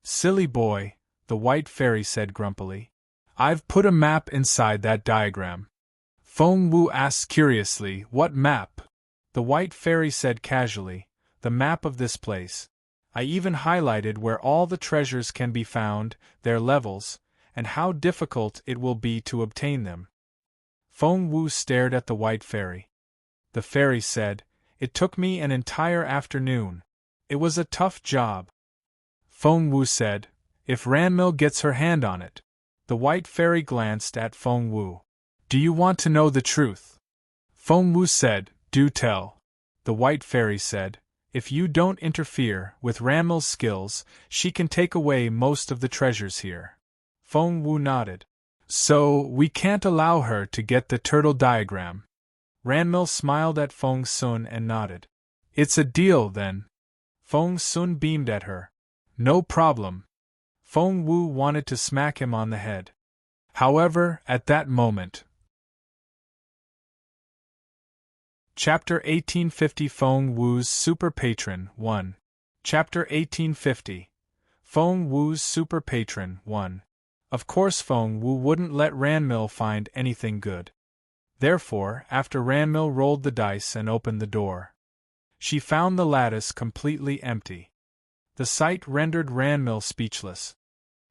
Silly boy, the white fairy said grumpily. I've put a map inside that diagram. Feng Wu asked curiously, What map? The white fairy said casually, The map of this place. I even highlighted where all the treasures can be found, their levels, and how difficult it will be to obtain them. Feng Wu stared at the white fairy. The fairy said, It took me an entire afternoon. It was a tough job. Feng Wu said, If Ranmil gets her hand on it. The white fairy glanced at Feng Wu. Do you want to know the truth? Feng Wu said, Do tell. The white fairy said, If you don't interfere with Ranmil's skills, she can take away most of the treasures here. Feng Wu nodded. So, we can't allow her to get the turtle diagram. Ranmil smiled at Feng Sun and nodded. It's a deal, then. Feng Sun beamed at her. No problem. Feng Wu wanted to smack him on the head. However, at that moment. Chapter 1850 Feng Wu's Super Patron 1. Chapter 1850. Feng Wu's Super Patron 1. Of course Feng Wu wouldn't let Ranmil find anything good. Therefore, after Ranmil rolled the dice and opened the door, she found the lattice completely empty. The sight rendered Ranmil speechless.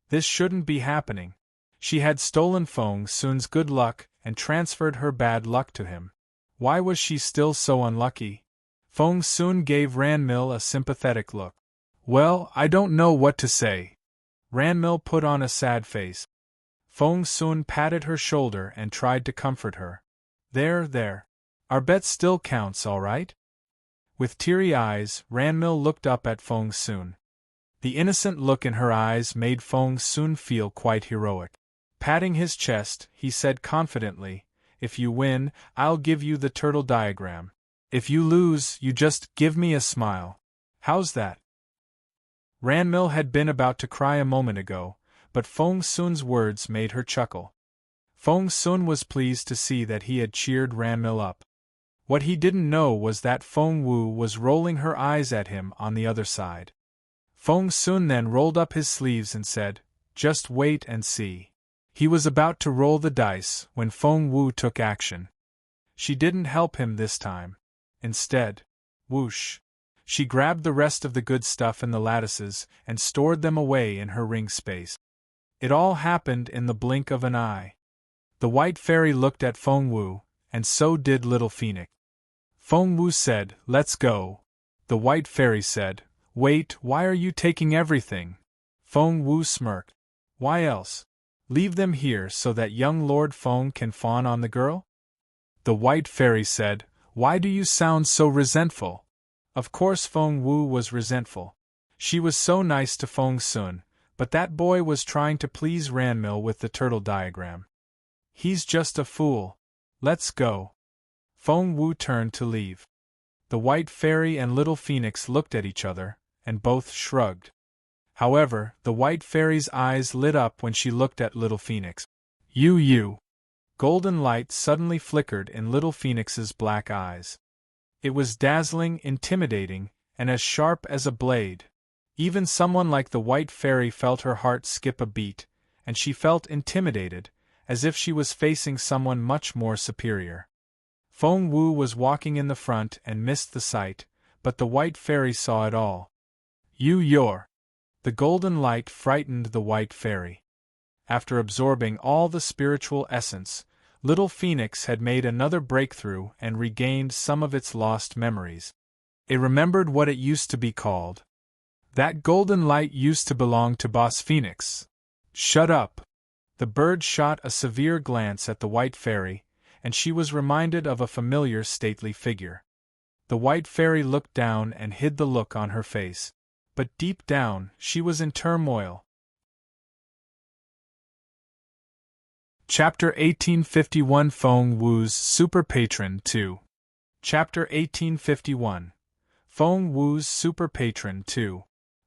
This shouldn't be happening. She had stolen Feng Sun's good luck and transferred her bad luck to him. Why was she still so unlucky? Feng Sun gave Ranmil a sympathetic look. Well, I don't know what to say. Ranmil put on a sad face. Feng Sun patted her shoulder and tried to comfort her. There. Our bet still counts, all right? With teary eyes, Ranmil looked up at Feng Sun. The innocent look in her eyes made Feng Sun feel quite heroic. Patting his chest, he said confidently, If you win, I'll give you the turtle diagram. If you lose, you just give me a smile. How's that? Ranmil had been about to cry a moment ago, but Feng Sun's words made her chuckle. Feng Sun was pleased to see that he had cheered Ranmil up. What he didn't know was that Feng Wu was rolling her eyes at him on the other side. Feng Sun then rolled up his sleeves and said, Just wait and see. He was about to roll the dice when Feng Wu took action. She didn't help him this time. Instead, whoosh, she grabbed the rest of the good stuff in the lattices and stored them away in her ring space. It all happened in the blink of an eye. The white fairy looked at Feng Wu, and so did little Phoenix. Feng Wu said, Let's go. The white fairy said, Wait, why are you taking everything? Feng Wu smirked. Why else? Leave them here so that young Lord Feng can fawn on the girl? The white fairy said, Why do you sound so resentful? Of course Feng Wu was resentful. She was so nice to Feng Sun, but that boy was trying to please Ranmil with the turtle diagram. He's just a fool. Let's go. Feng Wu turned to leave. The white fairy and little Phoenix looked at each other, and both shrugged. However, the white fairy's eyes lit up when she looked at little Phoenix. You. Golden light suddenly flickered in little Phoenix's black eyes. It was dazzling, intimidating, and as sharp as a blade. Even someone like the white fairy felt her heart skip a beat, and she felt intimidated, as if she was facing someone much more superior. Feng Wu was walking in the front and missed the sight, but the white fairy saw it all. You're. The golden light frightened the white fairy. After absorbing all the spiritual essence, little Phoenix had made another breakthrough and regained some of its lost memories. It remembered what it used to be called. That golden light used to belong to Boss Phoenix. Shut up! The bird shot a severe glance at the white fairy, and she was reminded of a familiar stately figure. The white fairy looked down and hid the look on her face. But deep down, she was in turmoil. Chapter 1851 Feng Wu's Super Patron 2. Chapter 1851. Feng Wu's Super Patron 2.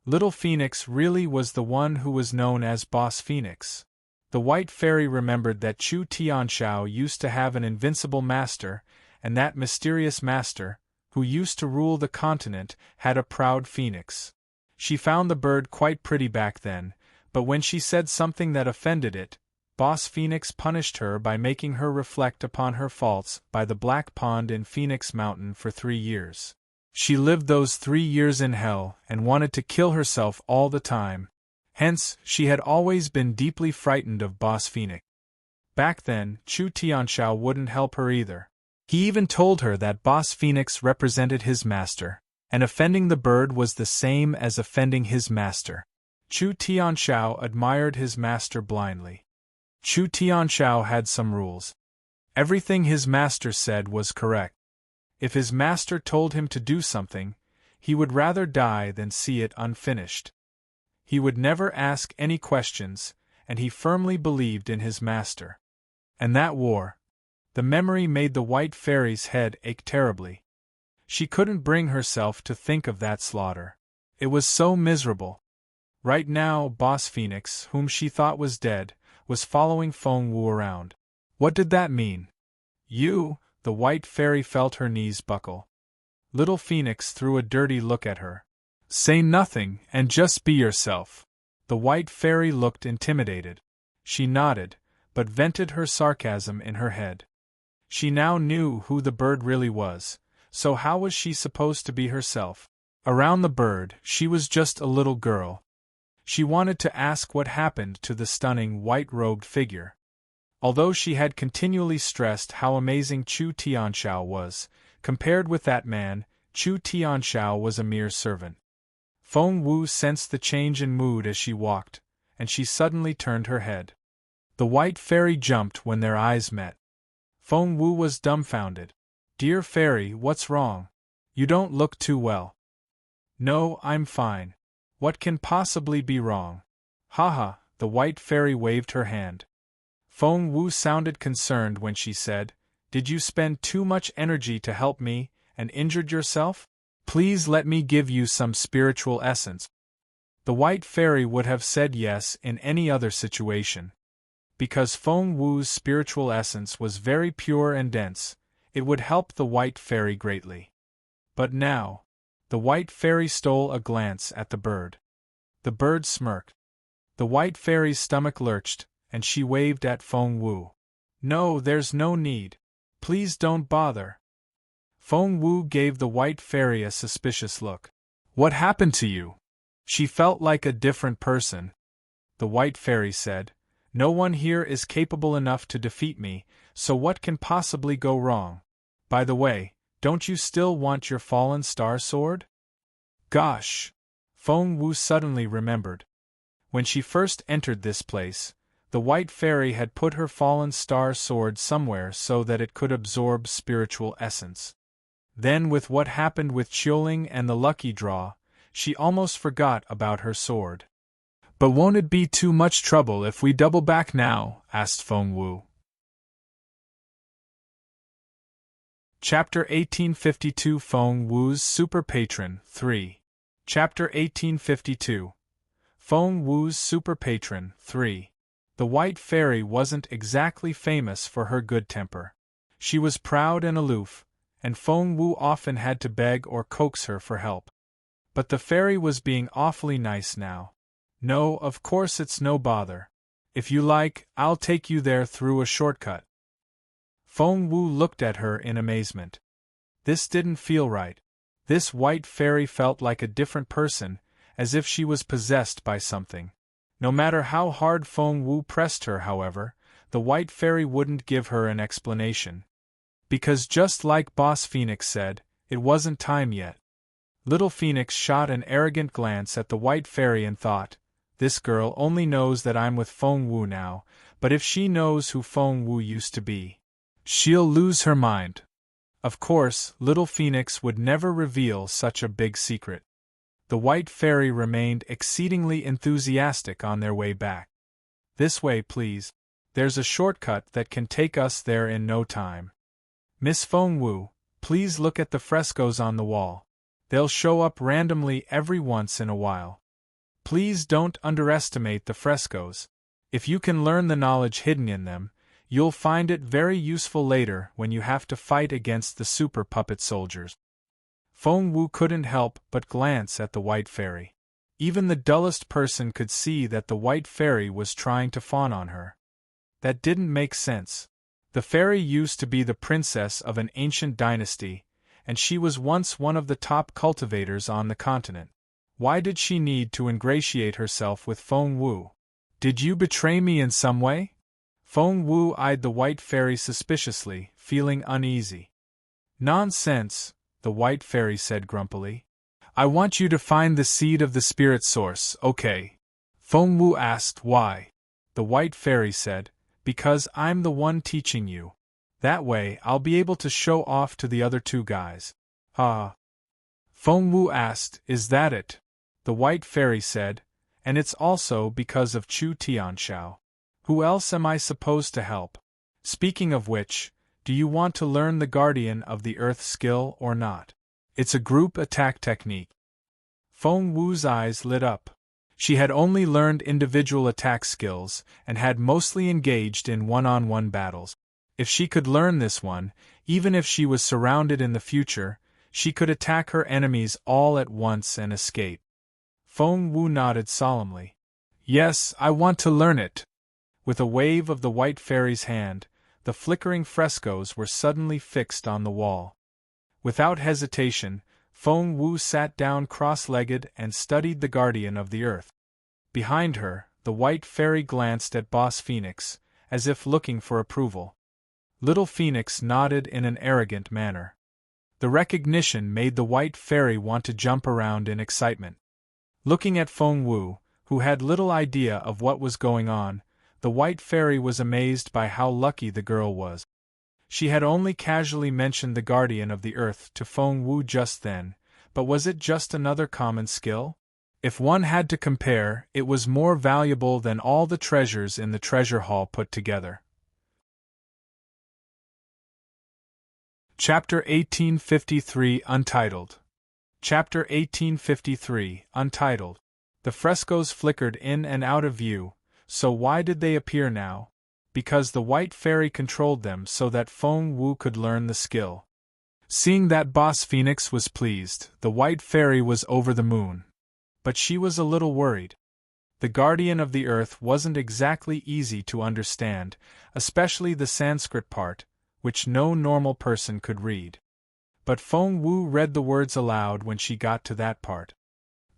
Little Phoenix really was the one who was known as Boss Phoenix. The white fairy remembered that Chu Tianshao used to have an invincible master, and that mysterious master, who used to rule the continent, had a proud phoenix. She found the bird quite pretty back then, but when she said something that offended it, Boss Phoenix punished her by making her reflect upon her faults by the Black Pond in Phoenix Mountain for 3 years. She lived those 3 years in hell and wanted to kill herself all the time. Hence, she had always been deeply frightened of Boss Phoenix. Back then, Chu Tianshao wouldn't help her either. He even told her that Boss Phoenix represented his master, and offending the bird was the same as offending his master. Chu Tianshao admired his master blindly. Chu Tianshao had some rules. Everything his master said was correct. If his master told him to do something, He would rather die than see it unfinished. He would never ask any questions, and he firmly believed in his master. And that war. The memory made the White Fairy's head ache terribly. She couldn't bring herself to think of that slaughter. It was so miserable. Right now, Boss Phoenix, whom she thought was dead, was following Feng Wu around. What did that mean? You, the White Fairy felt her knees buckle. Little Phoenix threw a dirty look at her. Say nothing, and just be yourself. The White Fairy looked intimidated. She nodded, but vented her sarcasm in her head. She now knew who the bird really was, so how was she supposed to be herself? Around the bird, she was just a little girl. She wanted to ask what happened to the stunning white-robed figure. Although she had continually stressed how amazing Chu Tianxiao was, compared with that man, Chu Tianxiao was a mere servant. Feng Wu sensed the change in mood as she walked, and she suddenly turned her head. The White Fairy jumped when their eyes met. Feng Wu was dumbfounded. Dear Fairy, what's wrong? You don't look too well. No, I'm fine. What can possibly be wrong? Haha, the White Fairy waved her hand. Feng Wu sounded concerned when she said, Did you spend too much energy to help me, and injured yourself? Please let me give you some spiritual essence. The White Fairy would have said yes in any other situation. Because Feng Wu's spiritual essence was very pure and dense, it would help the White Fairy greatly. But now, the White Fairy stole a glance at the bird. The bird smirked. The White Fairy's stomach lurched, and she waved at Feng Wu. No, there's no need. Please don't bother. Feng Wu gave the White Fairy a suspicious look. What happened to you? She felt like a different person. The White Fairy said, No one here is capable enough to defeat me, so what can possibly go wrong? By the way, don't you still want your fallen star sword? Gosh! Feng Wu suddenly remembered. When she first entered this place, the White Fairy had put her fallen star sword somewhere so that it could absorb spiritual essence. Then with what happened with Qiuling and the lucky draw, she almost forgot about her sword. But won't it be too much trouble if we double back now? Asked Feng Wu. Chapter 1852 Feng Wu's Super Patron 3. Chapter 1852 Feng Wu's Super Patron 3. The White Fairy wasn't exactly famous for her good temper. She was proud and aloof, and Feng Wu often had to beg or coax her for help. But the fairy was being awfully nice now. No, of course it's no bother. If you like, I'll take you there through a shortcut. Feng Wu looked at her in amazement. This didn't feel right. This White Fairy felt like a different person, as if she was possessed by something. No matter how hard Feng Wu pressed her, however, the White Fairy wouldn't give her an explanation. Because just like Boss Phoenix said, it wasn't time yet. Little Phoenix shot an arrogant glance at the White Fairy and thought, This girl only knows that I'm with Feng Wu now, but if she knows who Feng Wu used to be, she'll lose her mind. Of course, Little Phoenix would never reveal such a big secret. The White Fairy remained exceedingly enthusiastic on their way back. This way, please. There's a shortcut that can take us there in no time. Miss Feng Wu, please look at the frescoes on the wall. They'll show up randomly every once in a while. Please don't underestimate the frescoes. If you can learn the knowledge hidden in them, you'll find it very useful later when you have to fight against the super puppet soldiers. Feng Wu couldn't help but glance at the White Fairy. Even the dullest person could see that the White Fairy was trying to fawn on her. That didn't make sense. The fairy used to be the princess of an ancient dynasty, and she was once one of the top cultivators on the continent. Why did she need to ingratiate herself with Feng Wu? Did you betray me in some way? Feng Wu eyed the White Fairy suspiciously, feeling uneasy. Nonsense, the White Fairy said grumpily. I want you to find the seed of the spirit source, okay? Feng Wu asked why. The White Fairy said, Because I'm the one teaching you. That way I'll be able to show off to the other two guys. Feng Wu asked, "Is that it?" The White Fairy said, "And it's also because of Chu Tianxiao. Who else am I supposed to help? Speaking of which, do you want to learn the Guardian of the Earth skill or not? It's a group attack technique." Feng Wu's eyes lit up. She had only learned individual attack skills and had mostly engaged in one-on-one battles. If she could learn this one, even if she was surrounded in the future, she could attack her enemies all at once and escape. Feng Wu nodded solemnly. "Yes, I want to learn it." With a wave of the White Fairy's hand, the flickering frescoes were suddenly fixed on the wall. Without hesitation, Feng Wu sat down cross-legged and studied the Guardian of the Earth. Behind her, the White Fairy glanced at Boss Phoenix, as if looking for approval. Little Phoenix nodded in an arrogant manner. The recognition made the White Fairy want to jump around in excitement. Looking at Feng Wu, who had little idea of what was going on, the White Fairy was amazed by how lucky the girl was. She had only casually mentioned the Guardian of the Earth to Feng Wu just then, but was it just another common skill? If one had to compare, it was more valuable than all the treasures in the treasure hall put together. Chapter 1853 Untitled. Chapter 1853 Untitled. The frescoes flickered in and out of view, so why did they appear now? Because the White Fairy controlled them so that Feng Wu could learn the skill. Seeing that Boss Phoenix was pleased, the White Fairy was over the moon. But she was a little worried. The Guardian of the Earth wasn't exactly easy to understand, especially the Sanskrit part, which no normal person could read. But Feng Wu read the words aloud when she got to that part.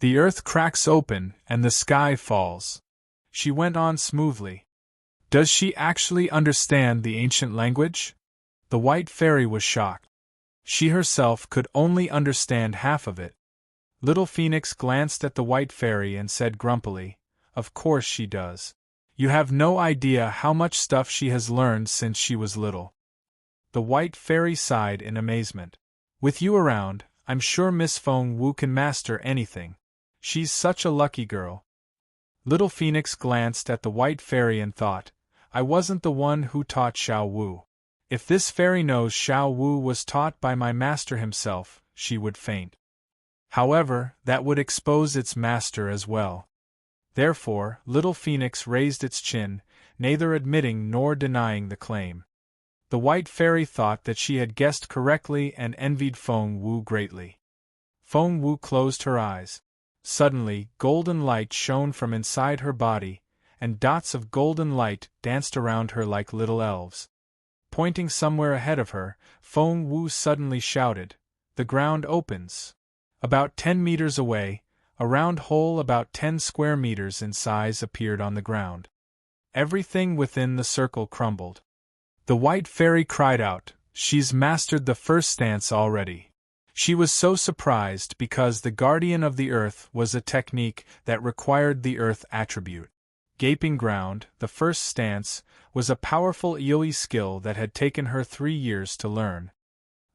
"The earth cracks open and the sky falls." She went on smoothly. "Does she actually understand the ancient language?" The White Fairy was shocked. She herself could only understand half of it. Little Phoenix glanced at the White Fairy and said grumpily, "Of course she does. You have no idea how much stuff she has learned since she was little." The White Fairy sighed in amazement. "With you around, I'm sure Miss Feng Wu can master anything. She's such a lucky girl." Little Phoenix glanced at the White Fairy and thought, "I wasn't the one who taught Xiao Wu. If this fairy knows Xiao Wu was taught by my master himself, she would faint. However, that would expose its master as well." Therefore, Little Phoenix raised its chin, neither admitting nor denying the claim. The White Fairy thought that she had guessed correctly and envied Feng Wu greatly. Feng Wu closed her eyes. Suddenly, golden light shone from inside her body, and dots of golden light danced around her like little elves. Pointing somewhere ahead of her, Feng Wu suddenly shouted, "The ground opens!" About 10 meters away, a round hole about 10 square meters in size appeared on the ground. Everything within the circle crumbled. The White Fairy cried out, "She's mastered the first stance already." She was so surprised because the Guardian of the Earth was a technique that required the Earth attribute. Gaping Ground, the first stance, was a powerful Yui skill that had taken her 3 years to learn.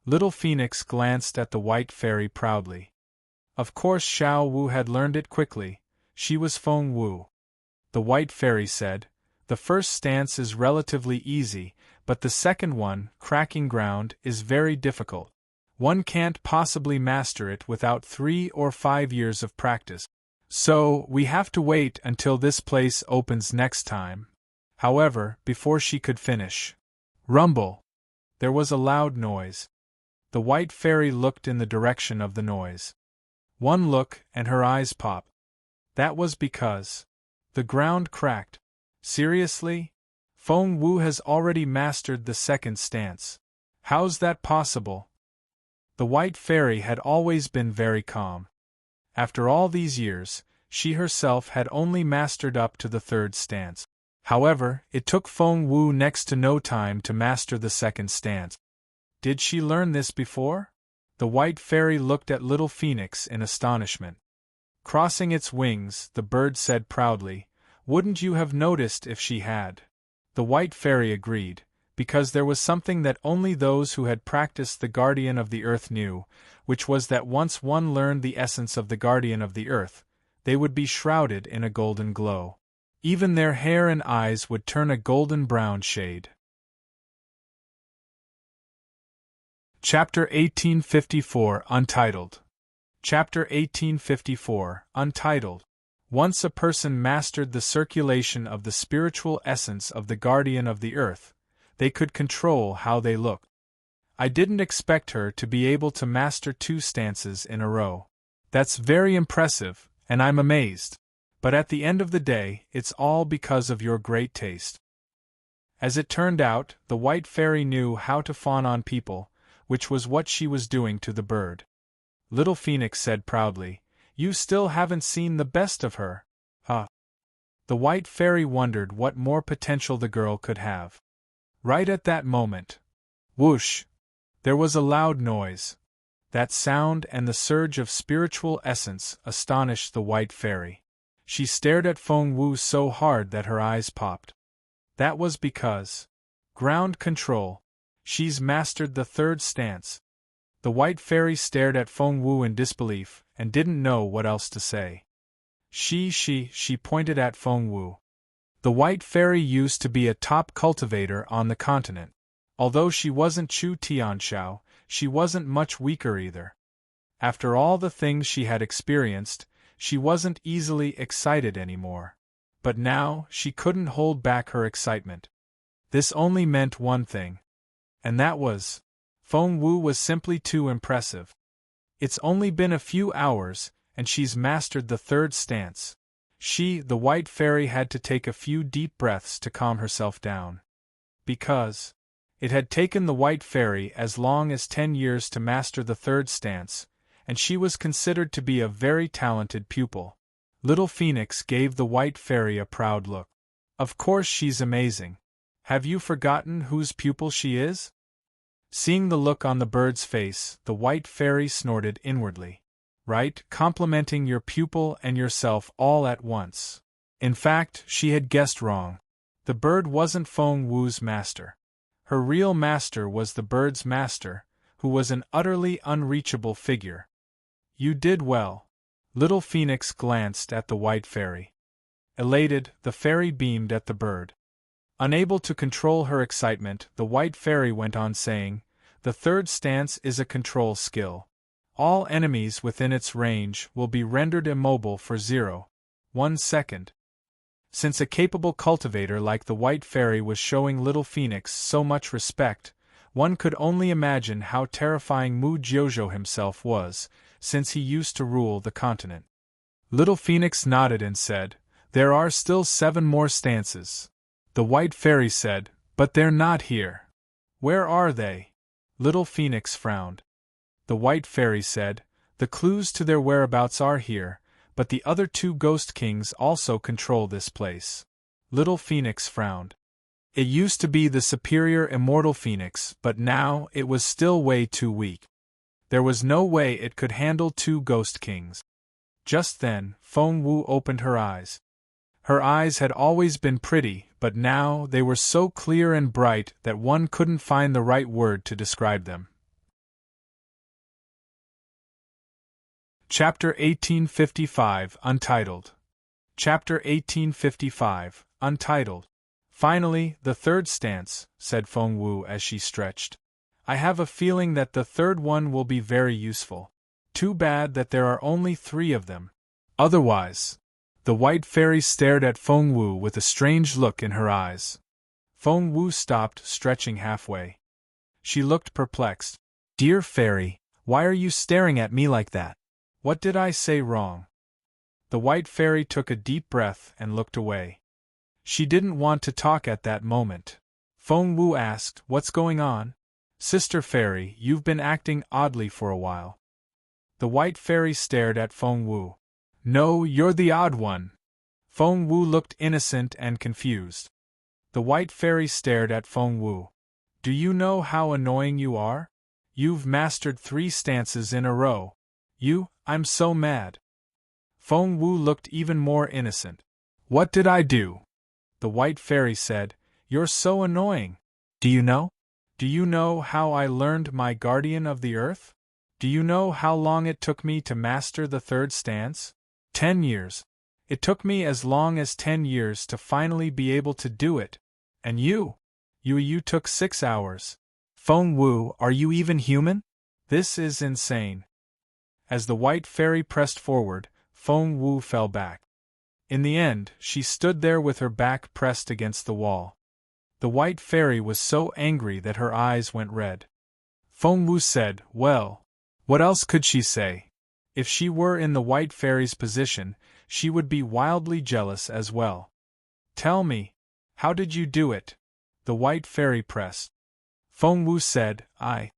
Little Phoenix glanced at the White Fairy proudly. Of course Xiao Wu had learned it quickly. She was Feng Wu. The White Fairy said, "The first stance is relatively easy, but the second one, Cracking Ground, is very difficult. One can't possibly master it without 3 or 5 years of practice. So, we have to wait until this place opens next time." However, before she could finish, rumble! There was a loud noise. The White Fairy looked in the direction of the noise. One look, and her eyes popped. That was because the ground cracked. Seriously? Feng Wu has already mastered the second stance. How's that possible? The White Fairy had always been very calm. After all these years, she herself had only mastered up to the third stance. However, it took Feng Wu next to no time to master the second stance. Did she learn this before? The White Fairy looked at Little Phoenix in astonishment. Crossing its wings, the bird said proudly, "Wouldn't you have noticed if she had?" The White Fairy agreed, because there was something that only those who had practiced the Guardian of the Earth knew, which was that once one learned the essence of the Guardian of the Earth, they would be shrouded in a golden glow. Even their hair and eyes would turn a golden brown shade. Chapter 1854, Untitled. Chapter 1854, Untitled. Once a person mastered the circulation of the spiritual essence of the Guardian of the Earth, they could control how they looked. I didn't expect her to be able to master 2 stances in a row. That's very impressive, and I'm amazed. But at the end of the day, it's all because of your great taste. As it turned out, the White Fairy knew how to fawn on people, which was what she was doing to the bird. Little Phoenix said proudly, "You still haven't seen the best of her." Huh. The White Fairy wondered what more potential the girl could have. Right at that moment, whoosh! There was a loud noise. That sound and the surge of spiritual essence astonished the White Fairy. She stared at Feng Wu so hard that her eyes popped. That was because ground control. She's mastered the 3rd stance. The White Fairy stared at Feng Wu in disbelief and didn't know what else to say. She pointed at Feng Wu. The White Fairy used to be a top cultivator on the continent. Although she wasn't Chu Tianxiao, she wasn't much weaker either. After all the things she had experienced, she wasn't easily excited anymore. But now, she couldn't hold back her excitement. This only meant one thing. And that was, Feng Wu was simply too impressive. It's only been a few hours, and she's mastered the 3rd stance. The White Fairy, had to take a few deep breaths to calm herself down. Because it had taken the White Fairy as long as 10 years to master the 3rd stance, and she was considered to be a very talented pupil. Little Phoenix gave the White Fairy a proud look. Of course she's amazing. Have you forgotten whose pupil she is? Seeing the look on the bird's face, the White Fairy snorted inwardly. Right, complimenting your pupil and yourself all at once. In fact, she had guessed wrong. The bird wasn't Feng Wu's master. Her real master was the bird's master, who was an utterly unreachable figure. You did well. Little Phoenix glanced at the White Fairy. Elated, the fairy beamed at the bird. Unable to control her excitement, the White Fairy went on saying, "The 3rd stance is a control skill. All enemies within its range will be rendered immobile for 0.1 second. Since a capable cultivator like the White Fairy was showing Little Phoenix so much respect, one could only imagine how terrifying Mu Jiuzhou himself was, since he used to rule the continent. Little Phoenix nodded and said, "There are still 7 more stances." The White Fairy said, "But they're not here." "Where are they?" Little Phoenix frowned. The White Fairy said, "The clues to their whereabouts are here, but the other 2 Ghost Kings also control this place." Little Phoenix frowned. It used to be the superior Immortal Phoenix, but now it was still way too weak. There was no way it could handle 2 Ghost Kings. Just then, Feng Wu opened her eyes. Her eyes had always been pretty, but now they were so clear and bright that one couldn't find the right word to describe them. Chapter 1855, Untitled. Chapter 1855, Untitled. "Finally, the 3rd stance," said Feng Wu as she stretched. "I have a feeling that the 3rd one will be very useful. Too bad that there are only 3 of them. Otherwise..." The White Fairy stared at Feng Wu with a strange look in her eyes. Feng Wu stopped, stretching halfway. She looked perplexed. "Dear Fairy, why are you staring at me like that? What did I say wrong?" The White Fairy took a deep breath and looked away. She didn't want to talk at that moment. Feng Wu asked, "What's going on? Sister Fairy, you've been acting oddly for a while." The White Fairy stared at Feng Wu. "No, you're the odd one." Feng Wu looked innocent and confused. The White Fairy stared at Feng Wu. "Do you know how annoying you are? You've mastered 3 stances in a row. I'm so mad." Feng Wu looked even more innocent. "What did I do?" The White Fairy said, "You're so annoying. Do you know? Do you know how I learned my guardian of the earth? Do you know how long it took me to master the third stance? 10 years. It took me as long as 10 years to finally be able to do it. And you? You took 6 hours. Feng Wu, are you even human? This is insane. As the white fairy pressed forward, Feng Wu fell back. In the end, she stood there with her back pressed against the wall. The white fairy was so angry that her eyes went red. Feng Wu said, "Well, what else could she say? If she were in the white fairy's position, she would be wildly jealous as well." "Tell me, how did you do it?" the white fairy pressed. Feng Wu said, I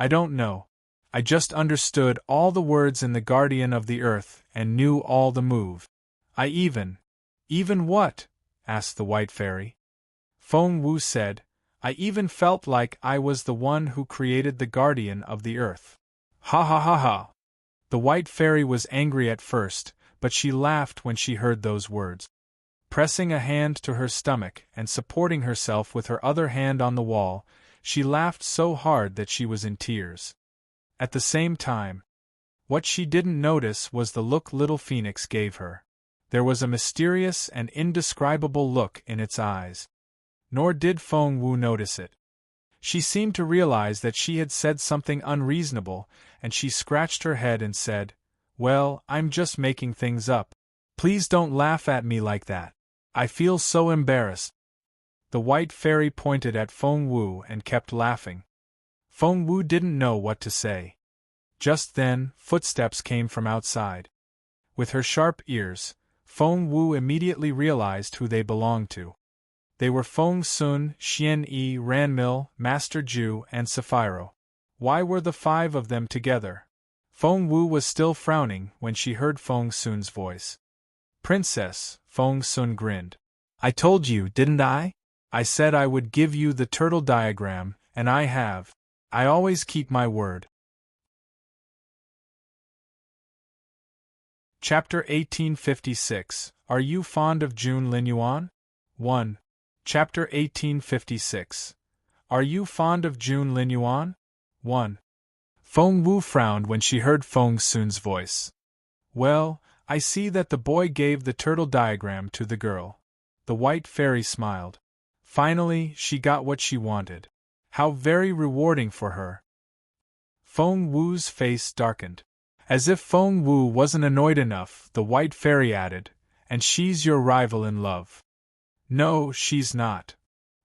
don't know. I just understood all the words in the Guardian of the Earth and knew all the moves. I even what? Asked the white fairy. Feng Wu said, I even felt like I was the one who created the Guardian of the Earth. Ha ha ha ha. The white fairy was angry at first, but she laughed when she heard those words. Pressing a hand to her stomach and supporting herself with her other hand on the wall, she laughed so hard that she was in tears. At the same time, what she didn't notice was the look little Phoenix gave her. There was a mysterious and indescribable look in its eyes. Nor did Feng Wu notice it. She seemed to realize that she had said something unreasonable, and she scratched her head and said, "Well, I'm just making things up. Please don't laugh at me like that. I feel so embarrassed." The white fairy pointed at Feng Wu and kept laughing. Feng Wu didn't know what to say. Just then, footsteps came from outside. With her sharp ears, Feng Wu immediately realized who they belonged to. They were Feng Sun, Xian Yi, Ranmil, Master Ju, and Sapphiro. Why were the 5 of them together? Feng Wu was still frowning when she heard Feng Sun's voice. "Princess," Feng Sun grinned. "I told you, didn't I? I said I would give you the turtle diagram, and I have. I always keep my word." Chapter 1856. Are you fond of Jun Linyuan? 1. Chapter 1856. Are you fond of Jun Linyuan? 1. Feng Wu frowned when she heard Feng Sun's voice. "Well, I see that the boy gave the turtle diagram to the girl." The white fairy smiled. Finally, she got what she wanted. How very rewarding for her. Feng Wu's face darkened. As if Feng Wu wasn't annoyed enough, the white fairy added, "And she's your rival in love." "No, she's not."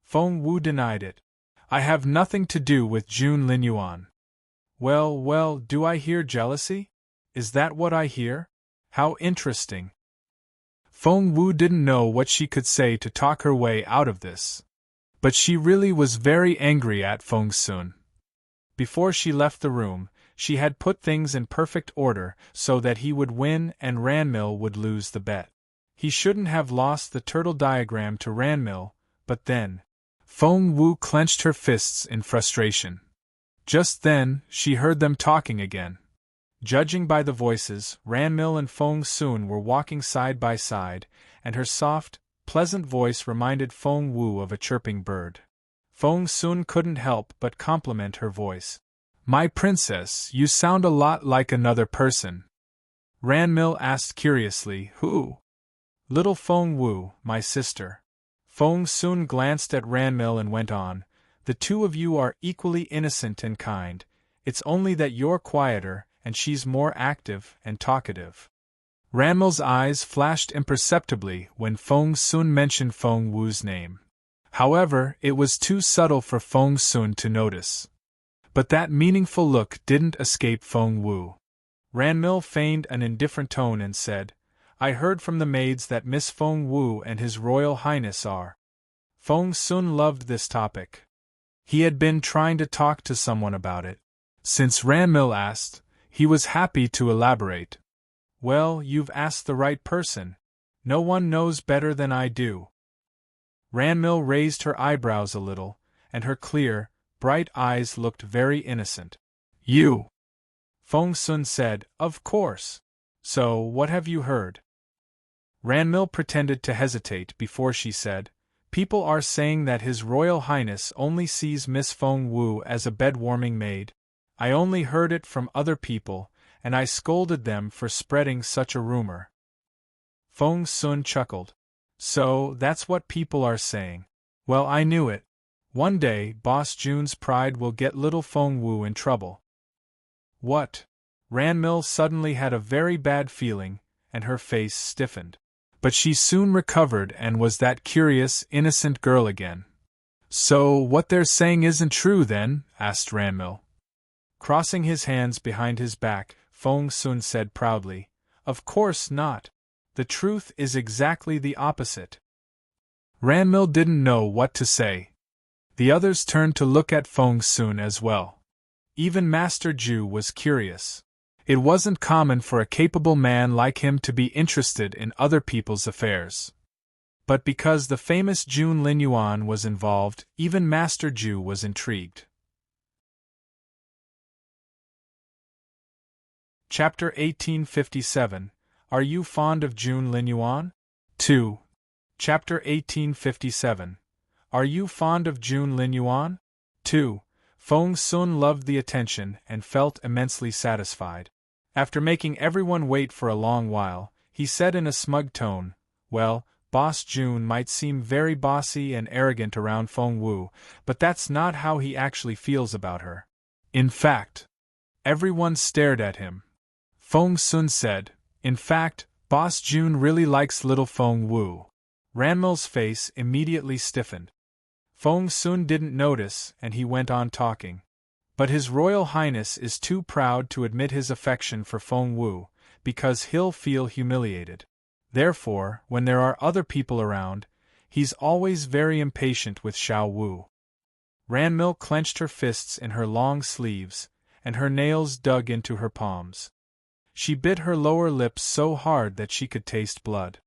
Feng Wu denied it. "I have nothing to do with Jun Linyuan." Well, do I hear jealousy? Is that what I hear? How interesting." Feng Wu didn't know what she could say to talk her way out of this. But she really was very angry at Feng Sun. Before she left the room, she had put things in perfect order so that he would win and Ranmil would lose the bet. He shouldn't have lost the turtle diagram to Ranmil, but then... Feng Wu clenched her fists in frustration. Just then, she heard them talking again. Judging by the voices, Ranmil and Feng Sun were walking side by side, and her soft, pleasant voice reminded Feng Wu of a chirping bird. Feng Sun couldn't help but compliment her voice. "My princess, you sound a lot like another person." Ranmil asked curiously, "Who?" "Little Feng Wu, my sister." Feng Sun glanced at Ranmil and went on, "The 2 of you are equally innocent and kind. It's only that you're quieter, and she's more active and talkative." Ranmil's eyes flashed imperceptibly when Feng Sun mentioned Feng Wu's name. However, it was too subtle for Feng Sun to notice. But that meaningful look didn't escape Feng Wu. Ranmil feigned an indifferent tone and said, "I heard from the maids that Miss Feng Wu and His Royal Highness are." Feng Sun loved this topic. He had been trying to talk to someone about it. Since Ranmil asked, he was happy to elaborate. "Well, you've asked the right person. No one knows better than I do." Ranmil raised her eyebrows a little, and her clear, bright eyes looked very innocent. "You?" Feng Sun said, "Of course. So, what have you heard?" Ranmil pretended to hesitate before she said, People are saying that His Royal Highness only sees Miss Feng Wu as a bed-warming maid. I only heard it from other people, and I scolded them for spreading such a rumor." Feng Sun chuckled. "So, that's what people are saying. Well, I knew it. One day, Boss June's pride will get little Feng Wu in trouble." "What?" Ranmil suddenly had a very bad feeling, and her face stiffened. But she soon recovered and was that curious, innocent girl again. "So, what they're saying isn't true, then?" asked Ranmil. Crossing his hands behind his back, Feng Sun said proudly, "Of course not. The truth is exactly the opposite." Ranmil didn't know what to say. The others turned to look at Feng Sun as well. Even Master Ju was curious. It wasn't common for a capable man like him to be interested in other people's affairs. But because the famous Jun Linyuan was involved, even Master Ju was intrigued. Chapter 1857. Are you fond of Jun Linyuan? 2. Chapter 1857. Are you fond of Jun Linyuan? 2. Feng Sun loved the attention and felt immensely satisfied. After making everyone wait for a long while, he said in a smug tone, "Well, Boss Jun might seem very bossy and arrogant around Feng Wu, but that's not how he actually feels about her." In fact, everyone stared at him. Feng Sun said, "In fact, Boss Jun really likes little Feng Wu." Ranmil's face immediately stiffened. Feng Sun didn't notice, and he went on talking. "But His Royal Highness is too proud to admit his affection for Feng Wu, because he'll feel humiliated. Therefore, when there are other people around, he's always very impatient with Xiao Wu." Ranmil clenched her fists in her long sleeves, and her nails dug into her palms. She bit her lower lip so hard that she could taste blood.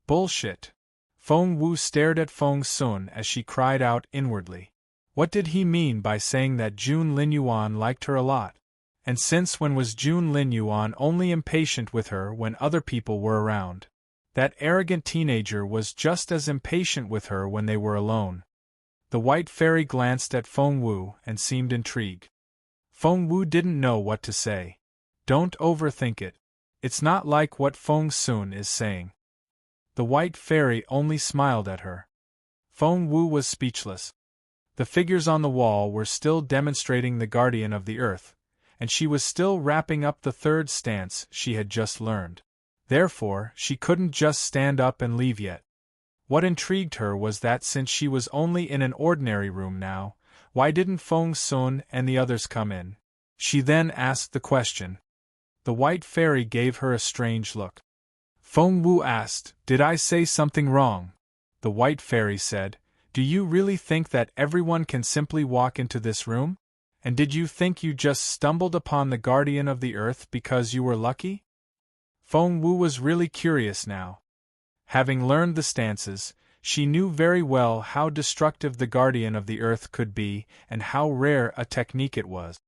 "Bullshit!" Feng Wu stared at Feng Sun as she cried out inwardly. What did he mean by saying that Jun Linyuan liked her a lot? And since when was Jun Linyuan only impatient with her when other people were around? That arrogant teenager was just as impatient with her when they were alone. The White Fairy glanced at Feng Wu and seemed intrigued. Feng Wu didn't know what to say. "Don't overthink it. It's not like what Feng Sun is saying." The White Fairy only smiled at her. Feng Wu was speechless. The figures on the wall were still demonstrating the Guardian of the Earth, and she was still wrapping up the third stance she had just learned. Therefore, she couldn't just stand up and leave yet. What intrigued her was that since she was only in an ordinary room now, why didn't Feng Sun and the others come in? She then asked the question. The White Fairy gave her a strange look. Feng Wu asked, "Did I say something wrong?" The White Fairy said, "Do you really think that everyone can simply walk into this room? And did you think you just stumbled upon the Guardian of the Earth because you were lucky?" Feng Wu was really curious now. Having learned the stances, she knew very well how destructive the Guardian of the Earth could be and how rare a technique it was.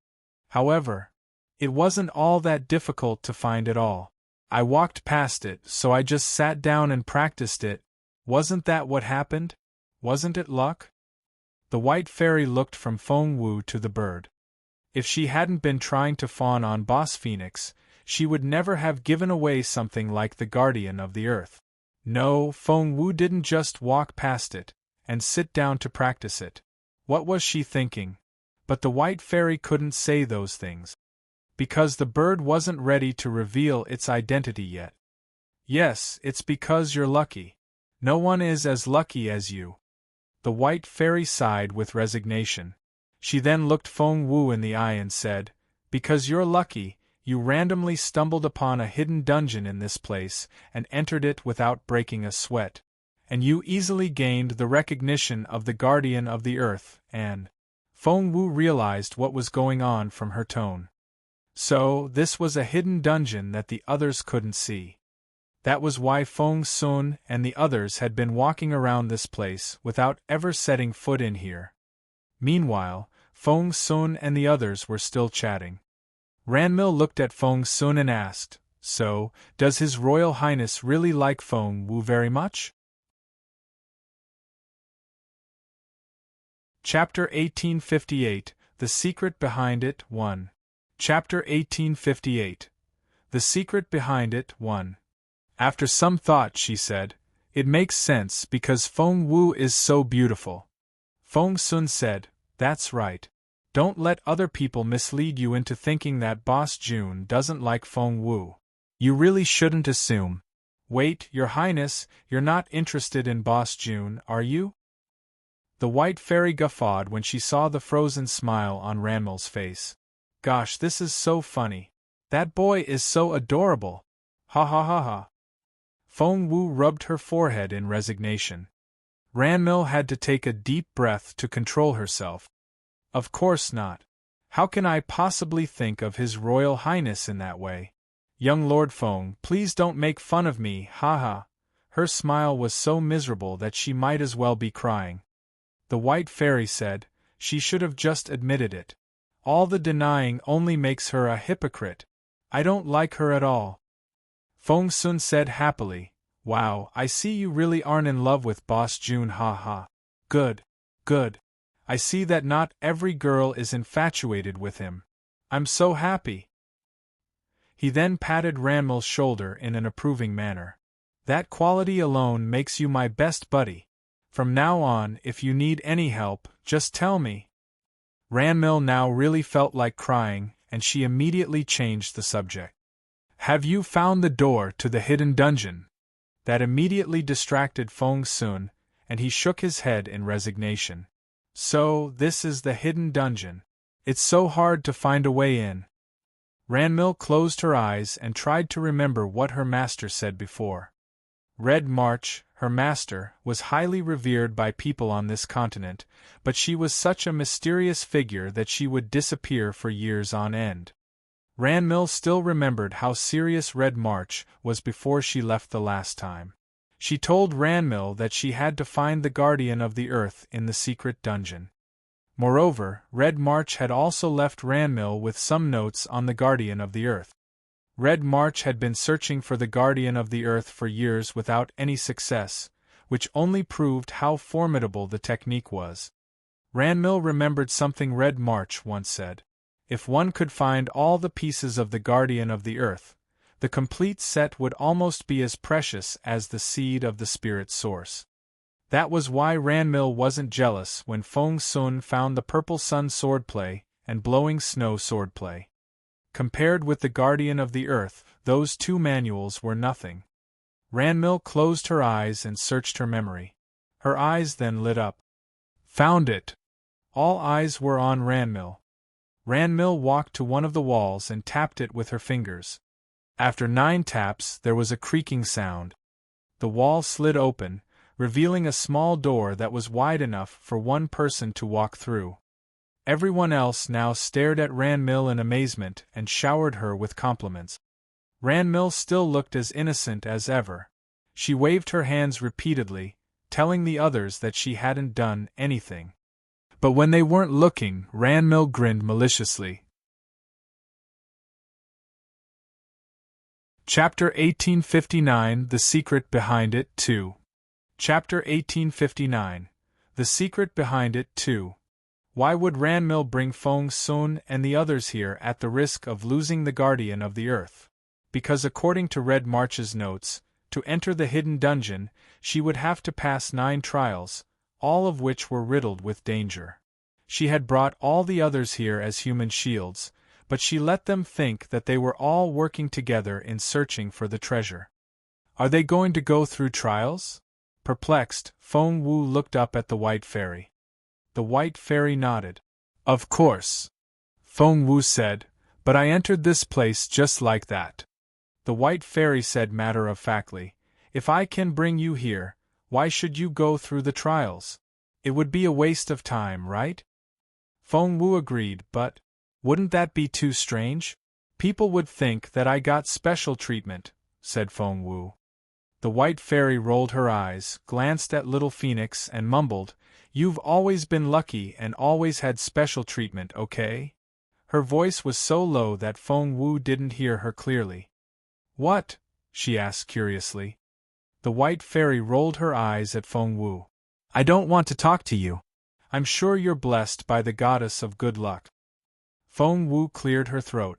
However, it wasn't all that difficult to find it all. "I walked past it, so I just sat down and practiced it. Wasn't that what happened? Wasn't it luck?" The White Fairy looked from Feng Wu to the bird. If she hadn't been trying to fawn on Boss Phoenix, she would never have given away something like the Guardian of the Earth. No, Feng Wu didn't just walk past it and sit down to practice it. What was she thinking? But the White Fairy couldn't say those things. Because the bird wasn't ready to reveal its identity yet. "Yes, it's because you're lucky. No one is as lucky as you." The White Fairy sighed with resignation. She then looked Feng Wu in the eye and said, "Because you're lucky, you randomly stumbled upon a hidden dungeon in this place and entered it without breaking a sweat. And you easily gained the recognition of the Guardian of the Earth and—" Feng Wu realized what was going on from her tone. So, this was a hidden dungeon that the others couldn't see. That was why Feng Sun and the others had been walking around this place without ever setting foot in here. Meanwhile, Feng Sun and the others were still chatting. Ranmil looked at Feng Sun and asked, "So, does His Royal Highness really like Feng Wu very much?" Chapter 1858, The Secret Behind It, 1. Chapter 1858. The Secret Behind It, 1. After some thought, she said, "It makes sense because Feng Wu is so beautiful." Feng Sun said, "That's right. Don't let other people mislead you into thinking that Boss June doesn't like Feng Wu. You really shouldn't assume. Wait, Your Highness, you're not interested in Boss June, are you?" The White Fairy guffawed when she saw the frozen smile on Ranmil's face. "Gosh, this is so funny. That boy is so adorable. Ha ha ha ha." Feng Wu rubbed her forehead in resignation. Ranmil had to take a deep breath to control herself. "Of course not. How can I possibly think of His Royal Highness in that way? Young Lord Feng, please don't make fun of me, ha ha." Her smile was so miserable that she might as well be crying. The White Fairy said, "She should have just admitted it. All the denying only makes her a hypocrite. I don't like her at all." Feng Sun said happily, "Wow, I see you really aren't in love with Boss June, ha ha. Good, good. I see that not every girl is infatuated with him. I'm so happy." He then patted Ranmil's shoulder in an approving manner. "That quality alone makes you my best buddy. From now on, if you need any help, just tell me." Ranmil now really felt like crying, and she immediately changed the subject. "Have you found the door to the hidden dungeon?" That immediately distracted Feng Sun, and he shook his head in resignation. "So, this is the hidden dungeon. It's so hard to find a way in." Ranmil closed her eyes and tried to remember what her master said before. Red March, her master, was highly revered by people on this continent, but she was such a mysterious figure that she would disappear for years on end. Ranmil still remembered how serious Red March was before she left the last time. She told Ranmil that she had to find the Guardian of the Earth in the secret dungeon. Moreover, Red March had also left Ranmil with some notes on the Guardian of the Earth. Red March had been searching for the Guardian of the Earth for years without any success, which only proved how formidable the technique was. Ranmil remembered something Red March once said. If one could find all the pieces of the Guardian of the Earth, the complete set would almost be as precious as the seed of the spirit source. That was why Ranmil wasn't jealous when Feng Sun found the Purple Sun swordplay and Blowing Snow swordplay. Compared with the Guardian of the Earth, those two manuals were nothing. Ranmil closed her eyes and searched her memory. Her eyes then lit up. Found it! All eyes were on Ranmil. Ranmil walked to one of the walls and tapped it with her fingers. After 9 taps, there was a creaking sound. The wall slid open, revealing a small door that was wide enough for one person to walk through. Everyone else now stared at Ranmil in amazement and showered her with compliments. Ranmil still looked as innocent as ever. She waved her hands repeatedly, telling the others that she hadn't done anything. But when they weren't looking, Ranmil grinned maliciously. Chapter 1859, The Secret Behind It, 2. Chapter 1859, The Secret Behind It, 2. Why would Ranmil bring Feng Sun and the others here at the risk of losing the Guardian of the Earth? Because according to Red March's notes, to enter the hidden dungeon, she would have to pass 9 trials, all of which were riddled with danger. She had brought all the others here as human shields, but she let them think that they were all working together in searching for the treasure. Are they going to go through trials? Perplexed, Feng Wu looked up at the White Fairy. The White Fairy nodded. Of course. Feng Wu said, but I entered this place just like that. The White Fairy said matter-of-factly, if I can bring you here, why should you go through the trials? It would be a waste of time, right? Feng Wu agreed, but wouldn't that be too strange? People would think that I got special treatment, said Feng Wu. The White Fairy rolled her eyes, glanced at Little Phoenix and mumbled, You've always been lucky and always had special treatment, okay? Her voice was so low that Feng Wu didn't hear her clearly. What? She asked curiously. The White Fairy rolled her eyes at Feng Wu. I don't want to talk to you. I'm sure you're blessed by the goddess of good luck. Feng Wu cleared her throat.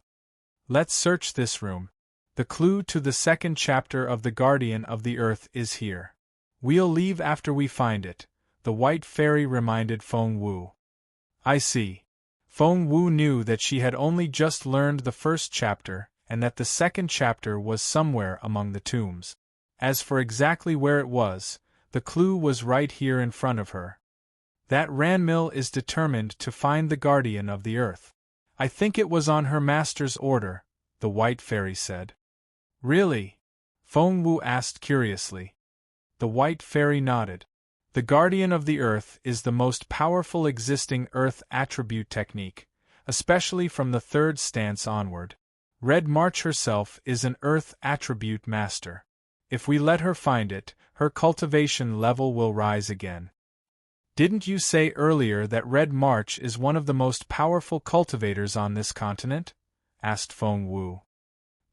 Let's search this room. The clue to the second chapter of The Guardian of the Earth is here. We'll leave after we find it, the White Fairy reminded Feng Wu. I see. Feng Wu knew that she had only just learned the first chapter, and that the second chapter was somewhere among the tombs. As for exactly where it was, the clue was right here in front of her. That Ranmil is determined to find the Guardian of the Earth. I think it was on her master's order, the White Fairy said. Really? Feng Wu asked curiously. The White Fairy nodded. The Guardian of the Earth is the most powerful existing Earth attribute technique, especially from the third stance onward. Red March herself is an Earth attribute master. If we let her find it, her cultivation level will rise again. Didn't you say earlier that Red March is one of the most powerful cultivators on this continent? Asked Feng Wu.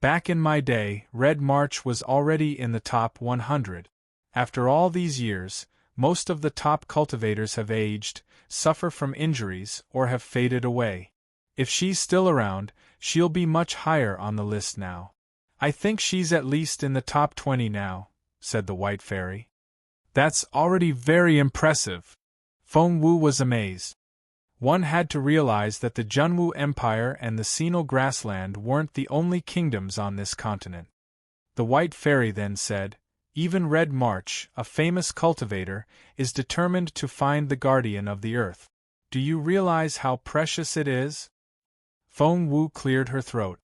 Back in my day, Red March was already in the top 100. After all these years, most of the top cultivators have aged, suffer from injuries, or have faded away. If she's still around, she'll be much higher on the list now. I think she's at least in the top 20 now, said the White Fairy. That's already very impressive. Feng Wu was amazed. One had to realize that the Junwu Empire and the Sinal Grassland weren't the only kingdoms on this continent. The White Fairy then said, even Red March, a famous cultivator, is determined to find the Guardian of the Earth. Do you realize how precious it is? Feng Wu cleared her throat.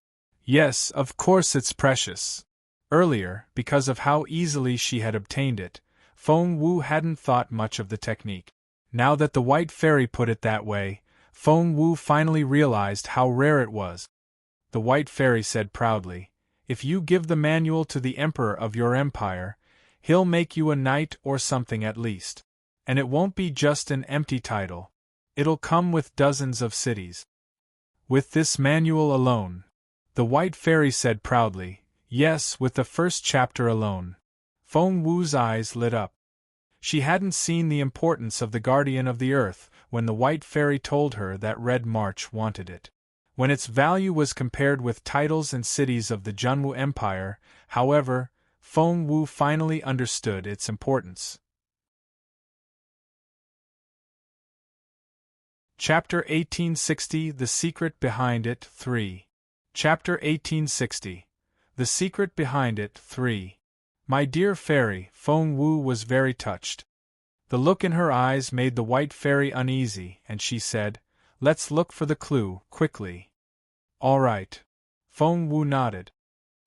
Yes, of course it's precious. Earlier, because of how easily she had obtained it, Feng Wu hadn't thought much of the technique. Now that the White Fairy put it that way, Feng Wu finally realized how rare it was. The White Fairy said proudly, if you give the manual to the Emperor of your empire, he'll make you a knight or something at least. And it won't be just an empty title. It'll come with dozens of cities. With this manual alone. The White Fairy said proudly, yes, with the first chapter alone. Feng Wu's eyes lit up. She hadn't seen the importance of the Guardian of the Earth when the White Fairy told her that Red March wanted it. When its value was compared with titles and cities of the Junwu Empire, however, Feng Wu finally understood its importance. Chapter 1860 The Secret Behind It 3. Chapter 1860 The Secret Behind It 3. My dear fairy, Feng Wu was very touched. The look in her eyes made the White Fairy uneasy, and she said, let's look for the clue, quickly. All right. Feng Wu nodded.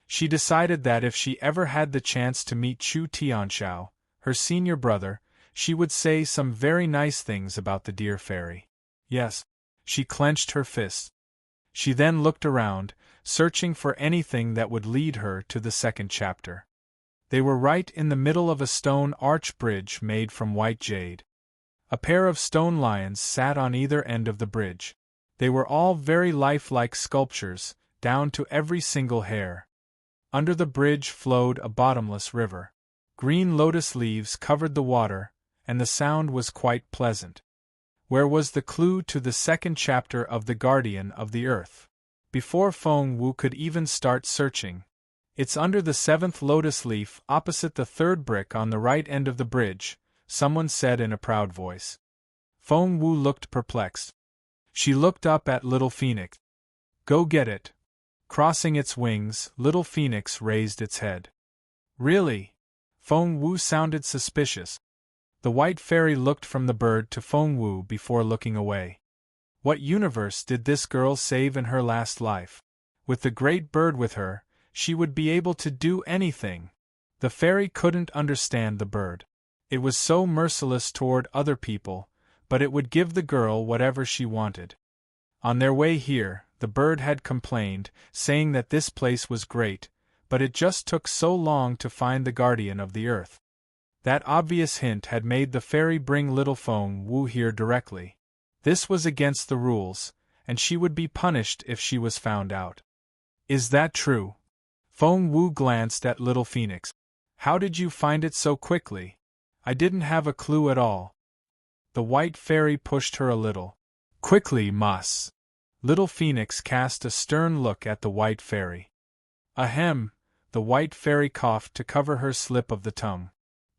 She decided that if she ever had the chance to meet Chu Tianxiao, her senior brother, she would say some very nice things about the dear fairy. Yes. She clenched her fists. She then looked around, searching for anything that would lead her to the second chapter. They were right in the middle of a stone arch bridge made from white jade. A pair of stone lions sat on either end of the bridge. They were all very lifelike sculptures, down to every single hair. Under the bridge flowed a bottomless river. Green lotus leaves covered the water, and the sound was quite pleasant. Where was the clue to the second chapter of The Guardian of the Earth? Before Feng Wu could even start searching. It's under the seventh lotus leaf opposite the third brick on the right end of the bridge, someone said in a proud voice. Feng Wu looked perplexed. She looked up at Little Phoenix. Go get it. Crossing its wings, Little Phoenix raised its head. Really? Feng Wu sounded suspicious. The White Fairy looked from the bird to Feng Wu before looking away. What universe did this girl save in her last life? With the great bird with her, she would be able to do anything. The fairy couldn't understand the bird. It was so merciless toward other people, but it would give the girl whatever she wanted. On their way here, the bird had complained, saying that this place was great, but it just took so long to find the Guardian of the Earth. That obvious hint had made the fairy bring little Feng Wu here directly. This was against the rules, and she would be punished if she was found out. Is that true? Feng Wu glanced at Little Phoenix. How did you find it so quickly? I didn't have a clue at all. The white fairy pushed her a little. Quickly, Moss! Little Phoenix cast a stern look at the white fairy. Ahem! The white fairy coughed to cover her slip of the tongue.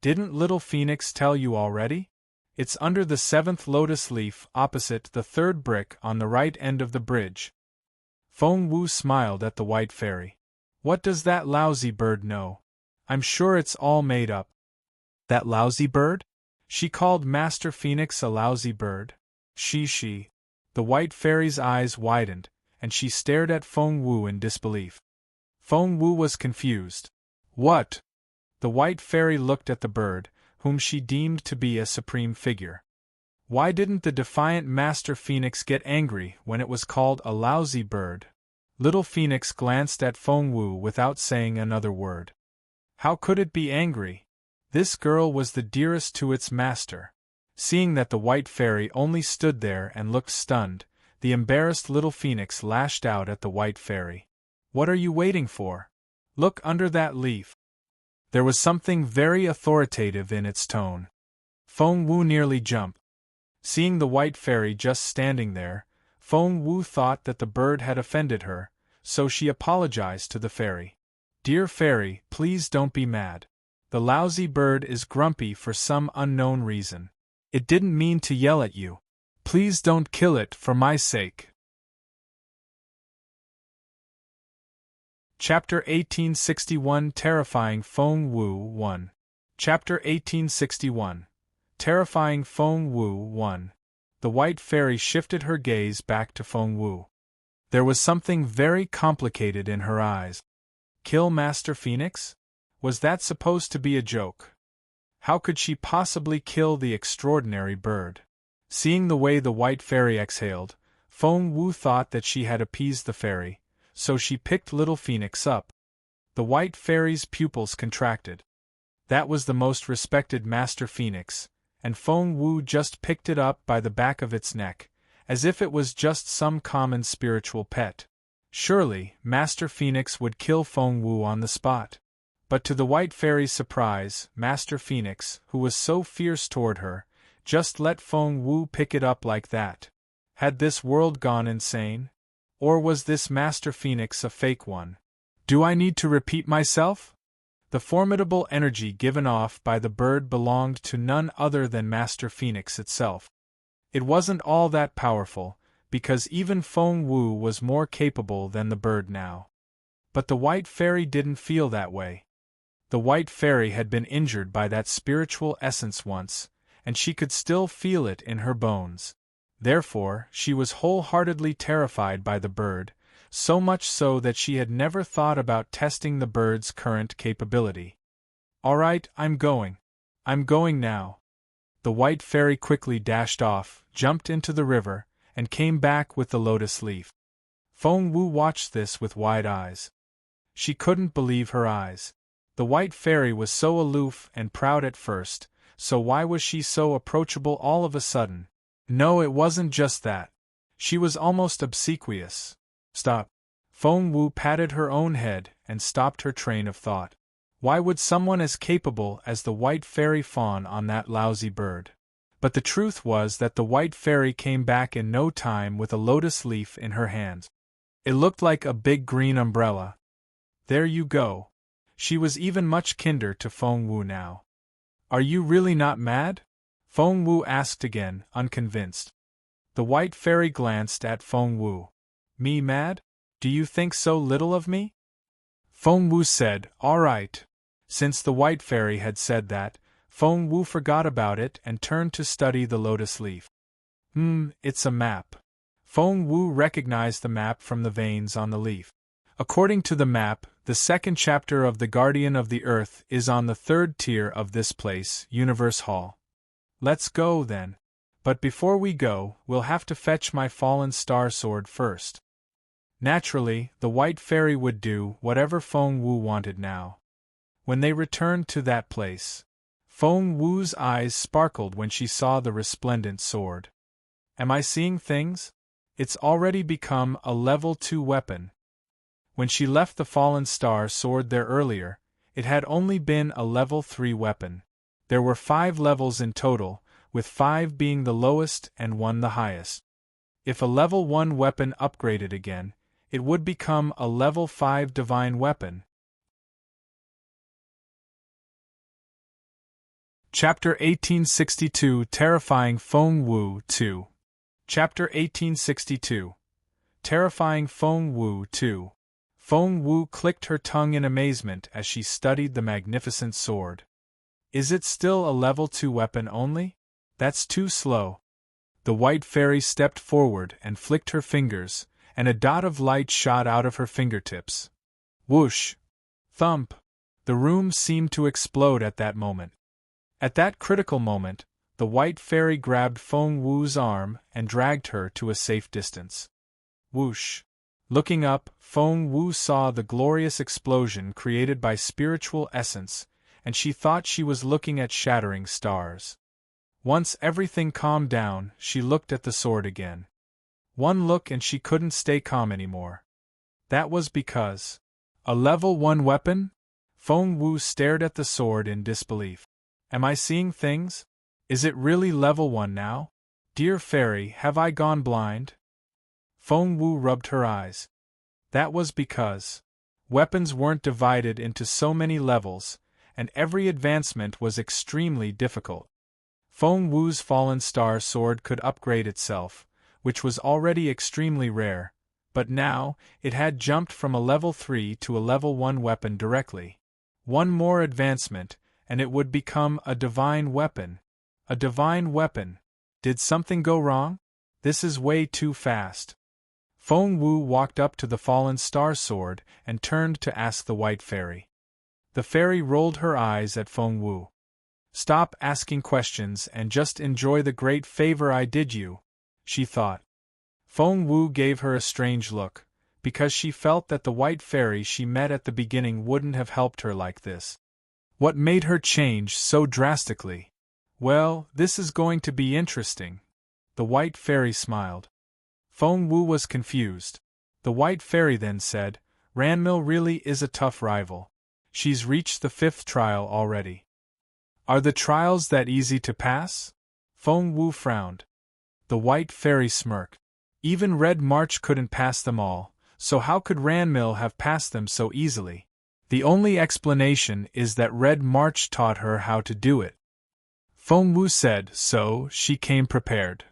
Didn't Little Phoenix tell you already? It's under the 7th lotus leaf opposite the 3rd brick on the right end of the bridge. Feng Wu smiled at the white fairy. What does that lousy bird know? I'm sure it's all made up. That lousy bird? She called Master Phoenix a lousy bird? She. The white fairy's eyes widened, and she stared at Feng Wu in disbelief. Feng Wu was confused. What? The white fairy looked at the bird, whom she deemed to be a supreme figure. Why didn't the defiant Master Phoenix get angry when it was called a lousy bird? Little Phoenix glanced at Feng Wu without saying another word. How could it be angry? This girl was the dearest to its master. Seeing that the white fairy only stood there and looked stunned, the embarrassed Little Phoenix lashed out at the white fairy. What are you waiting for? Look under that leaf. There was something very authoritative in its tone. Feng Wu nearly jumped. Seeing the white fairy just standing there, Feng Wu thought that the bird had offended her, so she apologized to the fairy. Dear fairy, please don't be mad. The lousy bird is grumpy for some unknown reason. It didn't mean to yell at you. Please don't kill it for my sake. Chapter 1861 Terrifying Feng Wu 1. Chapter 1861 Terrifying Feng Wu 1. The white fairy shifted her gaze back to Feng Wu. There was something very complicated in her eyes. Kill Master Phoenix? Was that supposed to be a joke? How could she possibly kill the extraordinary bird? Seeing the way the white fairy exhaled, Feng Wu thought that she had appeased the fairy, so she picked Little Phoenix up. The white fairy's pupils contracted. That was the most respected Master Phoenix, and Feng Wu just picked it up by the back of its neck, as if it was just some common spiritual pet. Surely, Master Phoenix would kill Feng Wu on the spot. But to the white fairy's surprise, Master Phoenix, who was so fierce toward her, just let Feng Wu pick it up like that. Had this world gone insane? Or was this Master Phoenix a fake one? Do I need to repeat myself? The formidable energy given off by the bird belonged to none other than Master Phoenix itself. It wasn't all that powerful, because even Feng Wu was more capable than the bird now. But the white fairy didn't feel that way. The white fairy had been injured by that spiritual essence once, and she could still feel it in her bones. Therefore, she was wholeheartedly terrified by the bird, so much so that she had never thought about testing the bird's current capability. All right, I'm going. I'm going now. The white fairy quickly dashed off, jumped into the river, and came back with the lotus leaf. Feng Wu watched this with wide eyes. She couldn't believe her eyes. The white fairy was so aloof and proud at first, so why was she so approachable all of a sudden? No, it wasn't just that. She was almost obsequious. Stop. Feng Wu patted her own head and stopped her train of thought. Why would someone as capable as the white fairy fawn on that lousy bird? But the truth was that the white fairy came back in no time with a lotus leaf in her hand. It looked like a big green umbrella. There you go. She was even much kinder to Feng Wu now. Are you really not mad? Feng Wu asked again, unconvinced. The white fairy glanced at Feng Wu. Me mad? Do you think so little of me? Feng Wu said, all right. Since the white fairy had said that, Feng Wu forgot about it and turned to study the lotus leaf. It's a map. Feng Wu recognized the map from the veins on the leaf. According to the map, the second chapter of The Guardian of the Earth is on the 3rd tier of this place, Universe Hall. Let's go, then. But before we go, we'll have to fetch my fallen star sword first. Naturally, the white fairy would do whatever Feng Wu wanted now. When they returned to that place, Feng Wu's eyes sparkled when she saw the resplendent sword. Am I seeing things? It's already become a level 2 weapon. When she left the fallen star sword there earlier, it had only been a level 3 weapon. There were 5 levels in total, with 5 being the lowest and 1 the highest. If a level 1 weapon upgraded again, it would become a level 5 divine weapon. Chapter 1862 Terrifying Feng Wu 2. Chapter 1862 Terrifying Feng Wu 2. Feng Wu clicked her tongue in amazement as she studied the magnificent sword. Is it still a level 2 weapon only? That's too slow. The white fairy stepped forward and flicked her fingers, and a dot of light shot out of her fingertips. Whoosh! Thump! The room seemed to explode at that moment. At that critical moment, the white fairy grabbed Feng Wu's arm and dragged her to a safe distance. Whoosh! Looking up, Feng Wu saw the glorious explosion created by spiritual essence, and she thought she was looking at shattering stars. Once everything calmed down, she looked at the sword again. One look and she couldn't stay calm anymore. That was because... a level 1 weapon? Feng Wu stared at the sword in disbelief. Am I seeing things? Is it really level 1 now? Dear fairy, have I gone blind? Feng Wu rubbed her eyes. That was because weapons weren't divided into so many levels, and every advancement was extremely difficult. Feng Wu's fallen star sword could upgrade itself, which was already extremely rare, but now it had jumped from a level 3 to a level 1 weapon directly. One more advancement, and it would become a divine weapon. A divine weapon. Did something go wrong? This is way too fast. Feng Wu walked up to the fallen star sword and turned to ask the white fairy. The fairy rolled her eyes at Feng Wu. Stop asking questions and just enjoy the great favor I did you, she thought. Feng Wu gave her a strange look, because she felt that the white fairy she met at the beginning wouldn't have helped her like this. What made her change so drastically? Well, this is going to be interesting. The white fairy smiled. Feng Wu was confused. The white fairy then said, Ranmil really is a tough rival. She's reached the 5th trial already. Are the trials that easy to pass? Feng Wu frowned. The white fairy smirked. Even Red March couldn't pass them all, so how could Ranmil have passed them so easily? The only explanation is that Red March taught her how to do it. Feng Wu said, so she came prepared.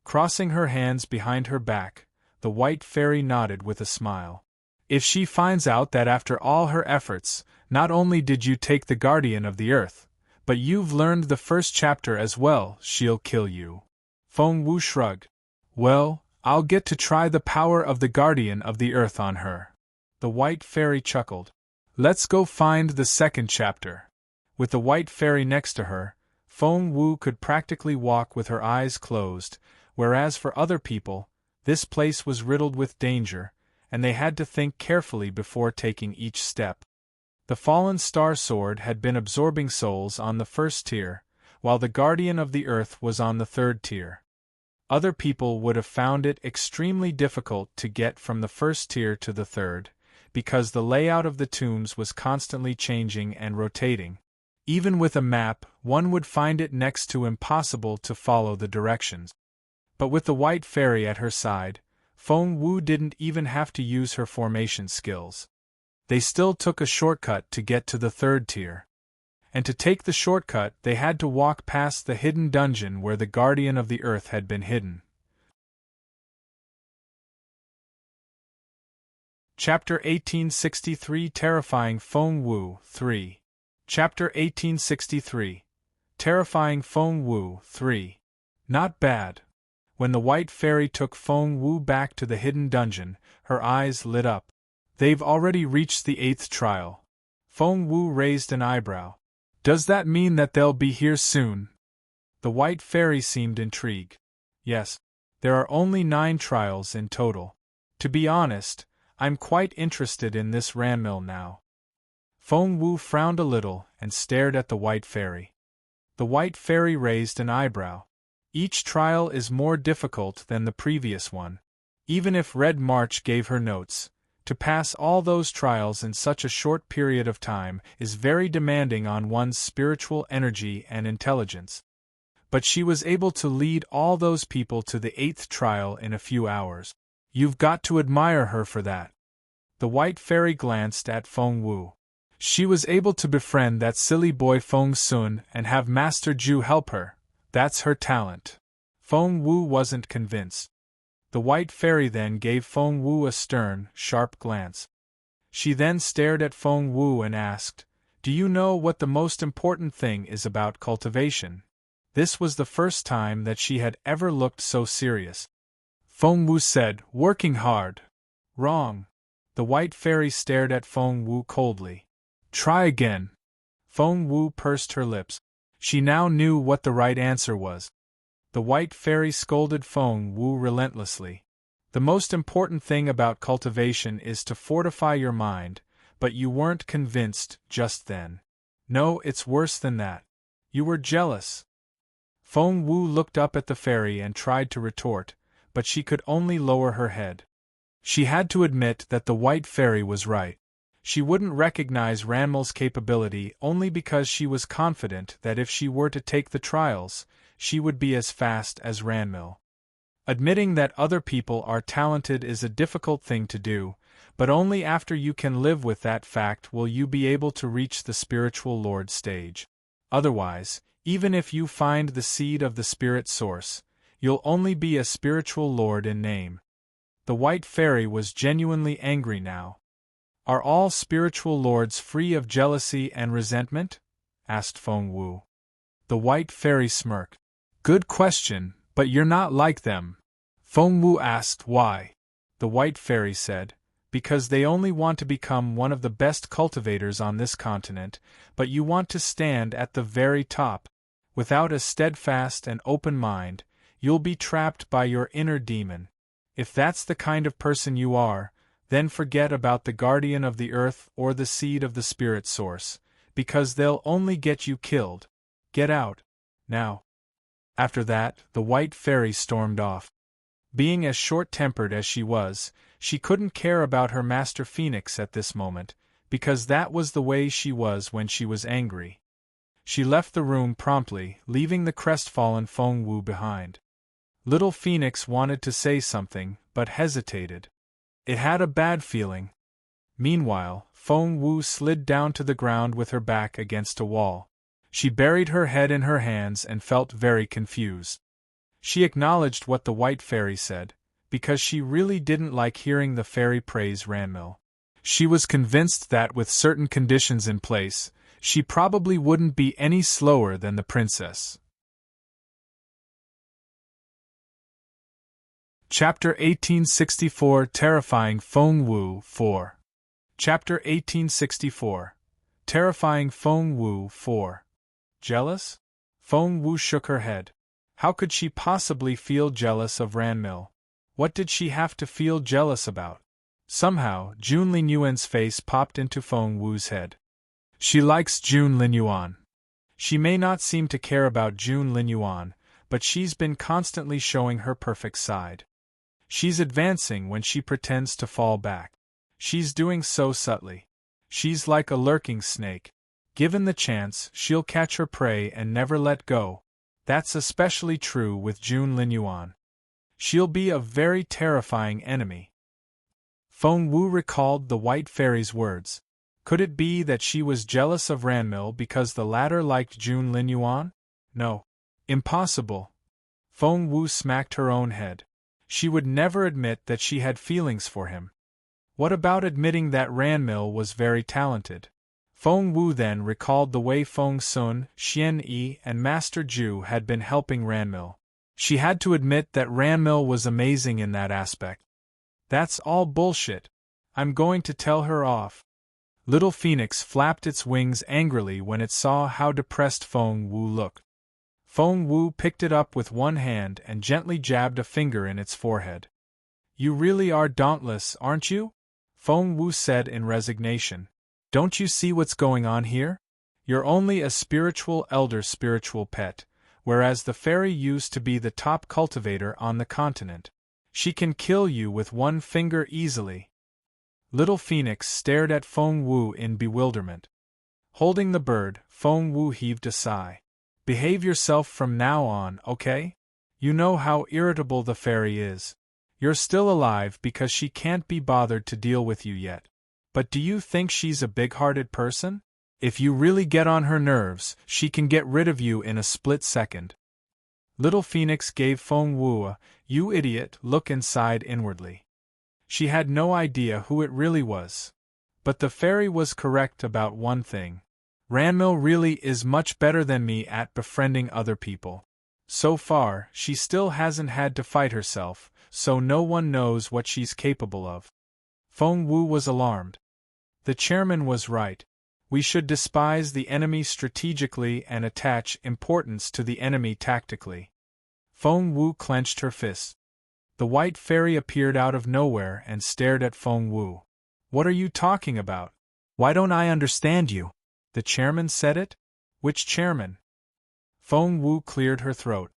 Crossing her hands behind her back, the white fairy nodded with a smile. If she finds out that after all her efforts, not only did you take the Guardian of the Earth, but you've learned the 1st chapter as well, she'll kill you. Feng Wu shrugged. Well, I'll get to try the power of the Guardian of the Earth on her. The white fairy chuckled. Let's go find the 2nd chapter. With the white fairy next to her, Feng Wu could practically walk with her eyes closed, whereas for other people, this place was riddled with danger, and they had to think carefully before taking each step. The fallen star sword had been absorbing souls on the 1st tier, while the Guardian of the Earth was on the 3rd tier. Other people would have found it extremely difficult to get from the 1st tier to the 3rd, because the layout of the tombs was constantly changing and rotating. Even with a map, one would find it next to impossible to follow the directions. But with the white fairy at her side, Feng Wu didn't even have to use her formation skills. They still took a shortcut to get to the 3rd tier. And to take the shortcut they had to walk past the hidden dungeon where the Guardian of the Earth had been hidden. Chapter 1863 Terrifying Feng Wu 3. Chapter 1863 Terrifying Feng Wu 3. Not bad. When the white fairy took Feng Wu back to the hidden dungeon, her eyes lit up. They've already reached the 8th trial. Feng Wu raised an eyebrow. Does that mean that they'll be here soon? The white fairy seemed intrigued. Yes. There are only 9 trials in total. To be honest, I'm quite interested in this Ranmil now. Feng Wu frowned a little and stared at the white fairy. The white fairy raised an eyebrow. Each trial is more difficult than the previous one. Even if Red March gave her notes, to pass all those trials in such a short period of time is very demanding on one's spiritual energy and intelligence. But she was able to lead all those people to the 8th trial in a few hours. You've got to admire her for that. The White Fairy glanced at Feng Wu. She was able to befriend that silly boy Feng Sun and have Master Ju help her. That's her talent. Feng Wu wasn't convinced. The White Fairy then gave Feng Wu a stern, sharp glance. She then stared at Feng Wu and asked, "Do you know what the most important thing is about cultivation?" This was the first time that she had ever looked so serious. Feng Wu said, "Working hard." "Wrong." The White Fairy stared at Feng Wu coldly. "Try again." Feng Wu pursed her lips. She now knew what the right answer was. The White Fairy scolded Feng Wu relentlessly. "The most important thing about cultivation is to fortify your mind, but you weren't convinced just then. No, it's worse than that. You were jealous." Feng Wu looked up at the fairy and tried to retort, but she could only lower her head. She had to admit that the White Fairy was right. She wouldn't recognize Ranmil's capability only because she was confident that if she were to take the trials, she would be as fast as Ranmil. Admitting that other people are talented is a difficult thing to do, but only after you can live with that fact will you be able to reach the spiritual lord stage. Otherwise, even if you find the seed of the spirit source, you'll only be a spiritual lord in name. The White Fairy was genuinely angry now. "Are all spiritual lords free of jealousy and resentment?" asked Feng Wu. The White Fairy smirked. "Good question, but you're not like them." Feng Wu asked why. The White Fairy said, "Because they only want to become one of the best cultivators on this continent, but you want to stand at the very top. Without a steadfast and open mind, you'll be trapped by your inner demon. If that's the kind of person you are, then forget about the guardian of the earth or the seed of the spirit source, because they'll only get you killed. Get out. Now." After that, the White Fairy stormed off. Being as short-tempered as she was, she couldn't care about her Master Phoenix at this moment, because that was the way she was when she was angry. She left the room promptly, leaving the crestfallen Feng Wu behind. Little Phoenix wanted to say something, but hesitated. It had a bad feeling. Meanwhile, Feng Wu slid down to the ground with her back against a wall. She buried her head in her hands and felt very confused. She acknowledged what the White Fairy said, because she really didn't like hearing the fairy praise Ranmil. She was convinced that with certain conditions in place, she probably wouldn't be any slower than the princess. Chapter 1864 Terrifying Feng Wu 4. Chapter 1864 Terrifying Feng Wu 4. Jealous? Feng Wu shook her head. How could she possibly feel jealous of Ranmil? What did she have to feel jealous about? Somehow, Jun Linyuan's face popped into Feng Wu's head. She likes Jun Linyuan. She may not seem to care about Jun Linyuan, but she's been constantly showing her perfect side. She's advancing when she pretends to fall back. She's doing so subtly. She's like a lurking snake. Given the chance, she'll catch her prey and never let go. That's especially true with Jun Linyuan. She'll be a very terrifying enemy. Feng Wu recalled the White Fairy's words. Could it be that she was jealous of Ranmil because the latter liked Jun Linyuan? No. Impossible. Feng Wu smacked her own head. She would never admit that she had feelings for him. What about admitting that Ranmil was very talented? Feng Wu then recalled the way Feng Sun, Xian Yi, and Master Ju had been helping Ranmil. She had to admit that Ranmil was amazing in that aspect. That's all bullshit. I'm going to tell her off. Little Phoenix flapped its wings angrily when it saw how depressed Feng Wu looked. Feng Wu picked it up with one hand and gently jabbed a finger in its forehead. You really are dauntless, aren't you? Feng Wu said in resignation. Don't you see what's going on here? You're only a spiritual elder's spiritual pet, whereas the fairy used to be the top cultivator on the continent. She can kill you with one finger easily. Little Phoenix stared at Feng Wu in bewilderment. Holding the bird, Feng Wu heaved a sigh. Behave yourself from now on, okay? You know how irritable the fairy is. You're still alive because she can't be bothered to deal with you yet. But do you think she's a big-hearted person? If you really get on her nerves, she can get rid of you in a split second. Little Phoenix gave Feng Wu a "you idiot" look and sighed inwardly. She had no idea who it really was. But the fairy was correct about one thing. Ranmil really is much better than me at befriending other people. So far, she still hasn't had to fight herself, so no one knows what she's capable of. Feng Wu was alarmed. The chairman was right. We should despise the enemy strategically and attach importance to the enemy tactically. Feng Wu clenched her fists. The white fairy appeared out of nowhere and stared at Feng Wu. What are you talking about? Why don't I understand you? The chairman said it? Which chairman? Feng Wu cleared her throat.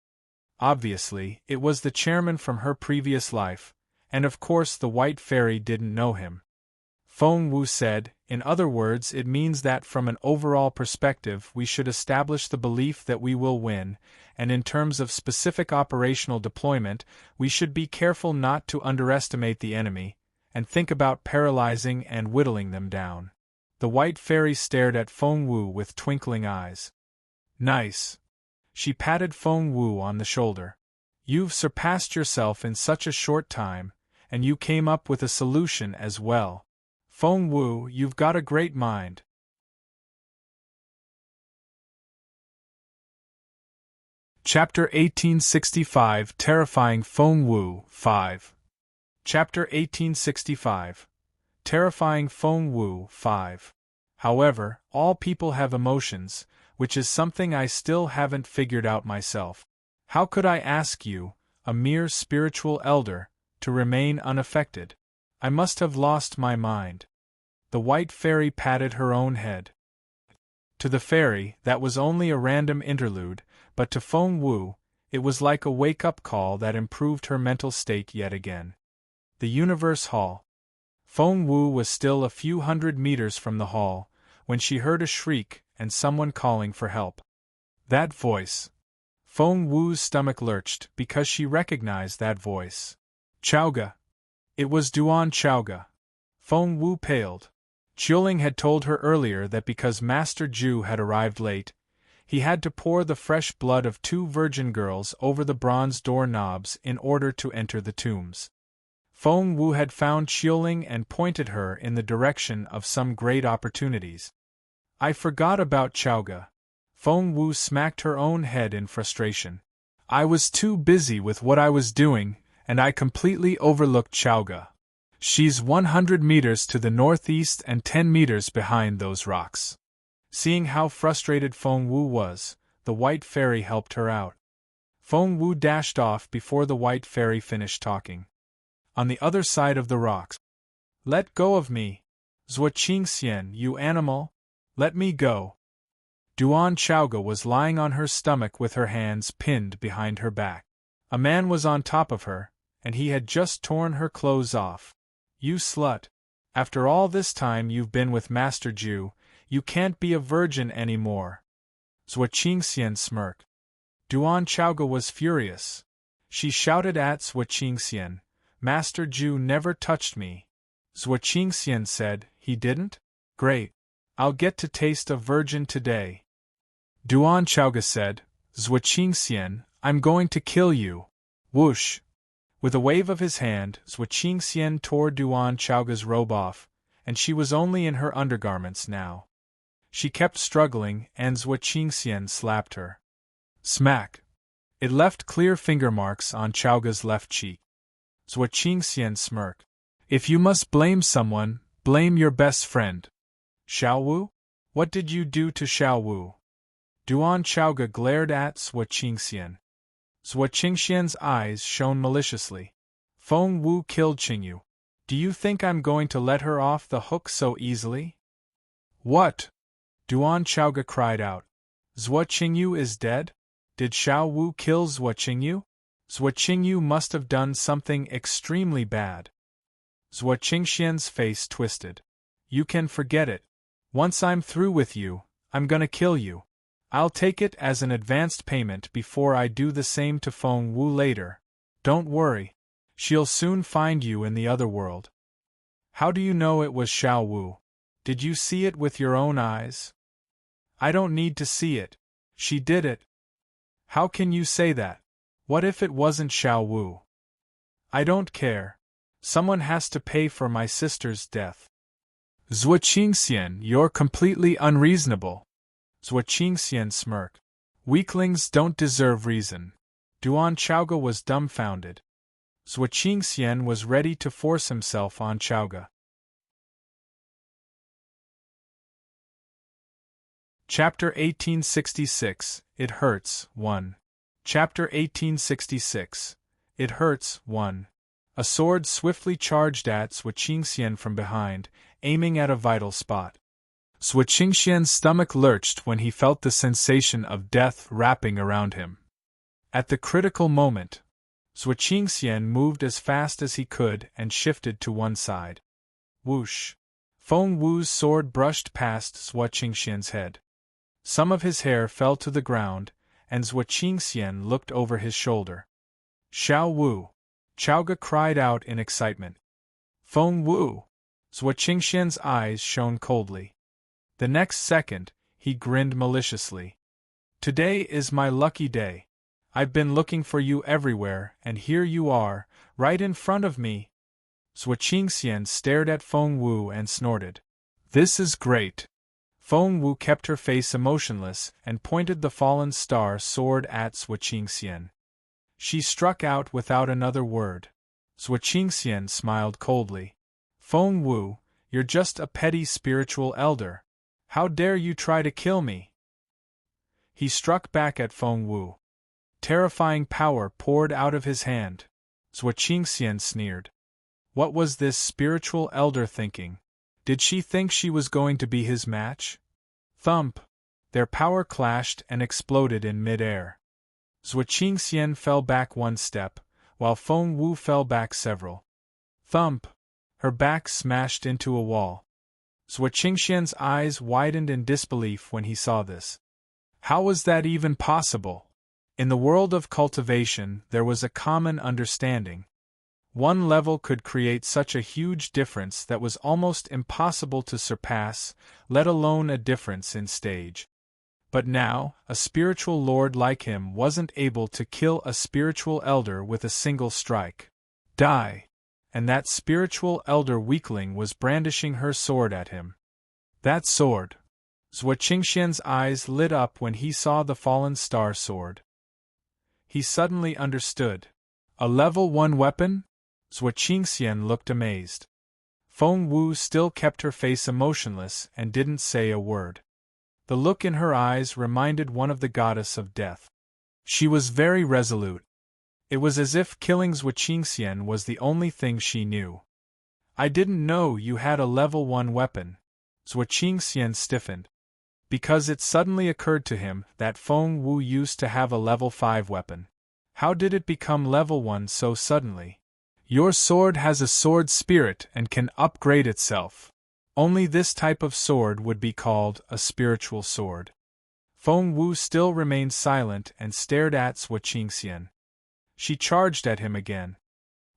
Obviously, it was the chairman from her previous life, and of course the white fairy didn't know him. Feng Wu said, in other words, it means that from an overall perspective we should establish the belief that we will win, and in terms of specific operational deployment, we should be careful not to underestimate the enemy, and think about paralyzing and whittling them down. The white fairy stared at Feng Wu with twinkling eyes. Nice. She patted Feng Wu on the shoulder. You've surpassed yourself in such a short time, and you came up with a solution as well. Feng Wu, you've got a great mind. Chapter 1865 Terrifying Feng Wu 5 Chapter 1865 Terrifying Feng Wu 5 However, all people have emotions, which is something I still haven't figured out myself. How could I ask you, a mere spiritual elder, to remain unaffected? I must have lost my mind. The white fairy patted her own head. To the fairy, that was only a random interlude, but to Feng Wu, it was like a wake-up call that improved her mental state yet again. The Universe Hall. Feng Wu was still a few hundred meters from the hall, when she heard a shriek and someone calling for help. That voice. Feng Wu's stomach lurched because she recognized that voice. Chaoga. It was Duan Chaoga. Feng Wu paled. Qiuling had told her earlier that because Master Ju had arrived late, he had to pour the fresh blood of 2 virgin girls over the bronze door knobs in order to enter the tombs. Feng Wu had found Qiuling and pointed her in the direction of some great opportunities. I forgot about Chaoga. Feng Wu smacked her own head in frustration. I was too busy with what I was doing, and I completely overlooked Chaoga. She's 100 meters to the northeast and 10 meters behind those rocks. Seeing how frustrated Feng Wu was, the white fairy helped her out. Feng Wu dashed off before the white fairy finished talking. On the other side of the rocks. Let go of me. Zhuoqingxian, you animal! Let me go. Duan Chaoga was lying on her stomach with her hands pinned behind her back. A man was on top of her, and he had just torn her clothes off. You slut! After all this time you've been with Master Ju, you can't be a virgin anymore. Zhuoqingxian smirked. Duan Chaoga was furious. She shouted at Zhuoqingxian, Master Ju never touched me. Zhuoqingxian said, he didn't? Great. I'll get to taste a virgin today. Duan Chaoga said, Zhuoqingxian, I'm going to kill you. Whoosh! With a wave of his hand, Zhuoqingxian tore Duan Chaoga's robe off, and she was only in her undergarments now. She kept struggling, and Zhuoqingxian slapped her. Smack! It left clear finger marks on Chaoga's left cheek. Zhuoqingxian smirked. If you must blame someone, blame your best friend. Xiaowu? What did you do to Xiaowu? Duan Chaoga glared at Zhuoqingxian. Zhuoqingxian's eyes shone maliciously. Feng Wu killed Qingyu. Do you think I'm going to let her off the hook so easily? What? Duan Chaoga cried out. Zhuoqingyu is dead? Did Xiaowu kill Zhuoqingyu? Zhuoqingyu must have done something extremely bad. Zhuoqingxian's face twisted. You can forget it. Once I'm through with you, I'm gonna kill you. I'll take it as an advanced payment before I do the same to Feng Wu later. Don't worry. She'll soon find you in the other world. How do you know it was Xiao Wu? Did you see it with your own eyes? I don't need to see it. She did it. How can you say that? What if it wasn't Xiao Wu? I don't care. Someone has to pay for my sister's death. Zhuo Qingxian, you're completely unreasonable. Zhuo Qingxian smirked. Weaklings don't deserve reason. Duan Chaoga was dumbfounded. Zhuo Qingxian was ready to force himself on Chaoga. Chapter 1866, It Hurts, 1. Chapter 1866, It Hurts, 1. A sword swiftly charged at Zhuo Qingxian from behind, aiming at a vital spot. Zhuo Qingxian's stomach lurched when he felt the sensation of death wrapping around him. At the critical moment, Zhuo Qingxian moved as fast as he could and shifted to one side. Whoosh! Feng Wu's sword brushed past Zhuo Qingxian's head. Some of his hair fell to the ground, and Zhuo Qingxian looked over his shoulder. Xiao Wu! Chaoga cried out in excitement. Feng Wu! Zhuo Qingxian's eyes shone coldly. The next second, he grinned maliciously. Today is my lucky day. I've been looking for you everywhere, and here you are, right in front of me. Zhuo Qingxian stared at Feng Wu and snorted. This is great. Feng Wu kept her face emotionless and pointed the fallen star sword at Zhuo Qingxian. She struck out without another word. Zhuo Qingxian smiled coldly. Feng Wu, you're just a petty spiritual elder. How dare you try to kill me? He struck back at Feng Wu. Terrifying power poured out of his hand. Zhuo Qingxian sneered. What was this spiritual elder thinking? Did she think she was going to be his match? Thump! Their power clashed and exploded in mid-air. Zhuo Qingxian fell back one step, while Feng Wu fell back several. Thump! Her back smashed into a wall. Zhuo Qingxian's eyes widened in disbelief when he saw this. How was that even possible? In the world of cultivation, there was a common understanding. One level could create such a huge difference that was almost impossible to surpass, let alone a difference in stage. But now, a spiritual lord like him wasn't able to kill a spiritual elder with a single strike. Die! And that spiritual elder weakling was brandishing her sword at him. That sword! Zhuo Qingxian's eyes lit up when he saw the fallen star sword. He suddenly understood. A level 1 weapon? Zhuo Qingxian looked amazed. Feng Wu still kept her face emotionless and didn't say a word. The look in her eyes reminded one of the goddess of death. She was very resolute. It was as if killing Zhuo Qingxian was the only thing she knew. I didn't know you had a level 1 weapon. Zhuo Qingxian stiffened. Because it suddenly occurred to him that Feng Wu used to have a level 5 weapon. How did it become level 1 so suddenly? Your sword has a sword spirit and can upgrade itself. Only this type of sword would be called a spiritual sword. Feng Wu still remained silent and stared at Zhuo Qingxian. She charged at him again.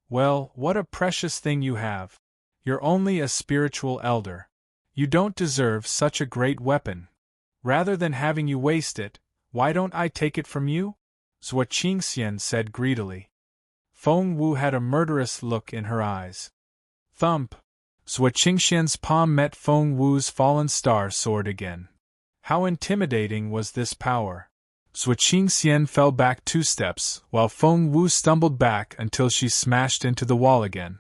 Well, what a precious thing you have. You're only a spiritual elder. You don't deserve such a great weapon. Rather than having you waste it, why don't I take it from you? Zhuo Qingxian said greedily. Feng Wu had a murderous look in her eyes. Thump! Zhuo Qingxian's palm met Feng Wu's fallen star sword again. How intimidating was this power! Zhuo Qingxian fell back 2 steps, while Feng Wu stumbled back until she smashed into the wall again.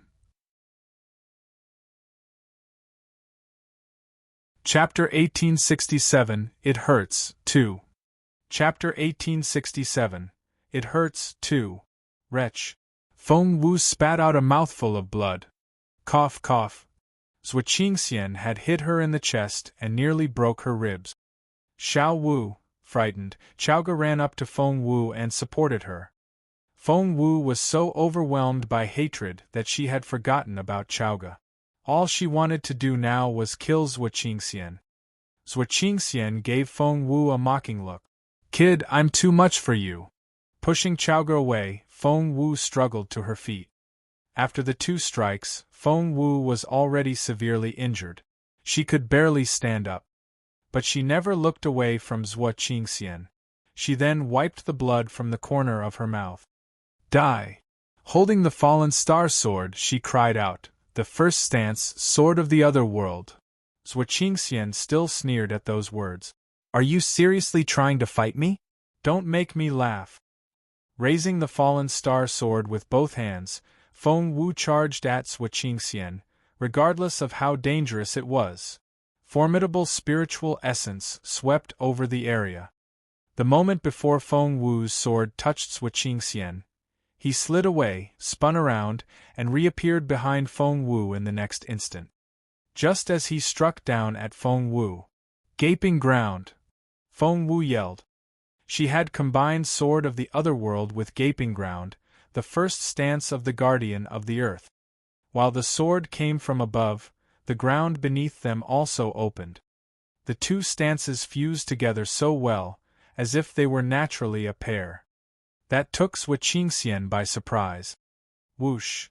Chapter 1867, It Hurts, 2. Chapter 1867, It Hurts, 2. Wretch! Feng Wu spat out a mouthful of blood. Cough, cough. Zhuo Qingxian had hit her in the chest and nearly broke her ribs. Xiao Wu, frightened, Chaoga ran up to Feng Wu and supported her. Feng Wu was so overwhelmed by hatred that she had forgotten about Chaoga. All she wanted to do now was kill Zhuo Qingxian. Zhuo Qingxian gave Feng Wu a mocking look. Kid, I'm too much for you. Pushing Chowga away, Feng Wu struggled to her feet. After the 2 strikes, Feng Wu was already severely injured. She could barely stand up. But she never looked away from Zhuo Qingxian. She then wiped the blood from the corner of her mouth. Die! Holding the fallen star sword, she cried out, the first stance, sword of the other world. Zhuo Qingxian still sneered at those words. Are you seriously trying to fight me? Don't make me laugh. Raising the fallen star sword with both hands, Feng Wu charged at Zhuo Qingxian, regardless of how dangerous it was. Formidable spiritual essence swept over the area. The moment before Feng Wu's sword touched Zhuo Qingxian, he slid away, spun around, and reappeared behind Feng Wu in the next instant. Just as he struck down at Feng Wu. Gaping ground! Feng Wu yelled. She had combined Sword of the Otherworld with Gaping Ground, the first stance of the Guardian of the Earth. While the sword came from above, the ground beneath them also opened. The 2 stances fused together so well, as if they were naturally a pair. That took Zhuo Qingxian by surprise. Whoosh!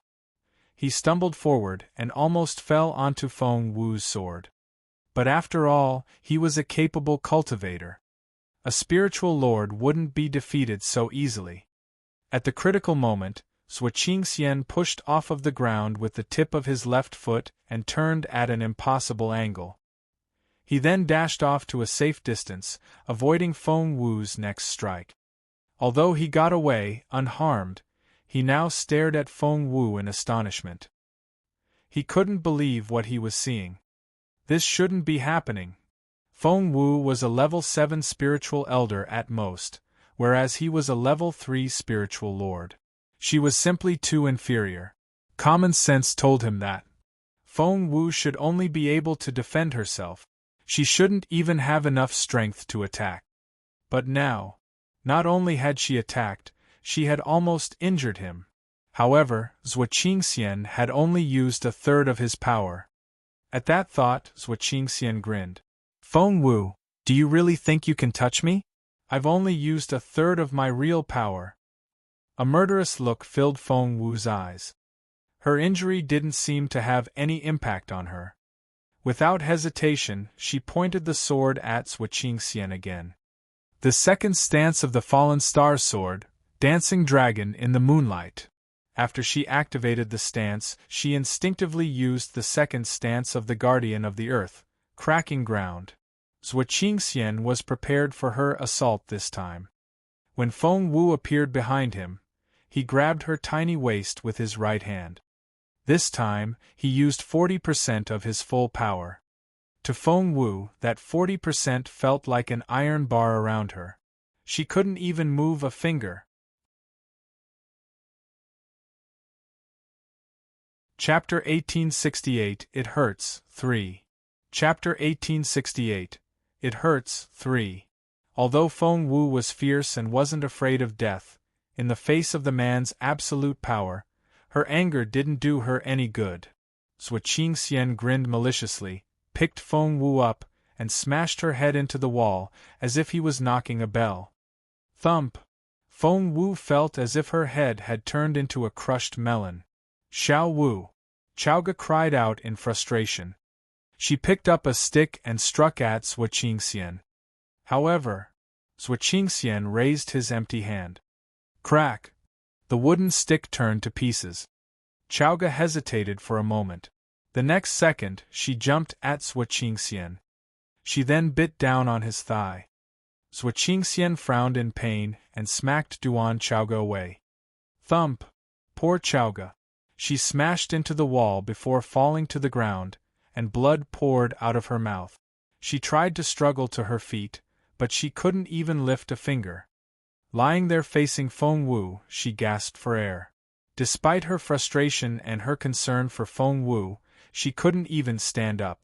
He stumbled forward and almost fell onto Feng Wu's sword. But after all, he was a capable cultivator. A spiritual lord wouldn't be defeated so easily. At the critical moment, Zhuo Qingxian pushed off of the ground with the tip of his left foot and turned at an impossible angle. He then dashed off to a safe distance, avoiding Feng Wu's next strike. Although he got away, unharmed, he now stared at Feng Wu in astonishment. He couldn't believe what he was seeing. This shouldn't be happening. Feng Wu was a level 7 spiritual elder at most, whereas he was a level 3 spiritual lord. She was simply too inferior. Common sense told him that. Feng Wu should only be able to defend herself. She shouldn't even have enough strength to attack. But now, not only had she attacked, she had almost injured him. However, Zhuo Qingxian had only used a third of his power. At that thought, Zhuo Qingxian grinned. Feng Wu, do you really think you can touch me? I've only used a third of my real power. A murderous look filled Feng Wu's eyes. Her injury didn't seem to have any impact on her. Without hesitation, she pointed the sword at Zhuo Qingxian again. The second stance of the Fallen Star Sword, Dancing Dragon in the Moonlight. After she activated the stance, she instinctively used the second stance of the Guardian of the Earth, Cracking Ground. Zhuo Qingxian was prepared for her assault this time. When Feng Wu appeared behind him, he grabbed her tiny waist with his right hand. This time, he used 40% of his full power. To Feng Wu, that 40% felt like an iron bar around her. She couldn't even move a finger. Chapter 1868, It Hurts, 3. Chapter 1868, It Hurts, 3. Although Feng Wu was fierce and wasn't afraid of death, in the face of the man's absolute power, her anger didn't do her any good. Zhuo Qingxian grinned maliciously, picked Feng Wu up, and smashed her head into the wall, as if he was knocking a bell. Thump! Feng Wu felt as if her head had turned into a crushed melon. Xiao Wu! Chowga cried out in frustration. She picked up a stick and struck at Zhuo Qingxian. However, Zhuo Qingxian raised his empty hand. Crack! The wooden stick turned to pieces. Chowga hesitated for a moment. The next second, she jumped at Zhuo Qingxian. She then bit down on his thigh. Zhuo Qingxian frowned in pain and smacked Duan Chowga away. Thump! Poor Chowga. She smashed into the wall before falling to the ground, and blood poured out of her mouth. She tried to struggle to her feet, but she couldn't even lift a finger. Lying there facing Feng Wu, she gasped for air. Despite her frustration and her concern for Feng Wu, she couldn't even stand up.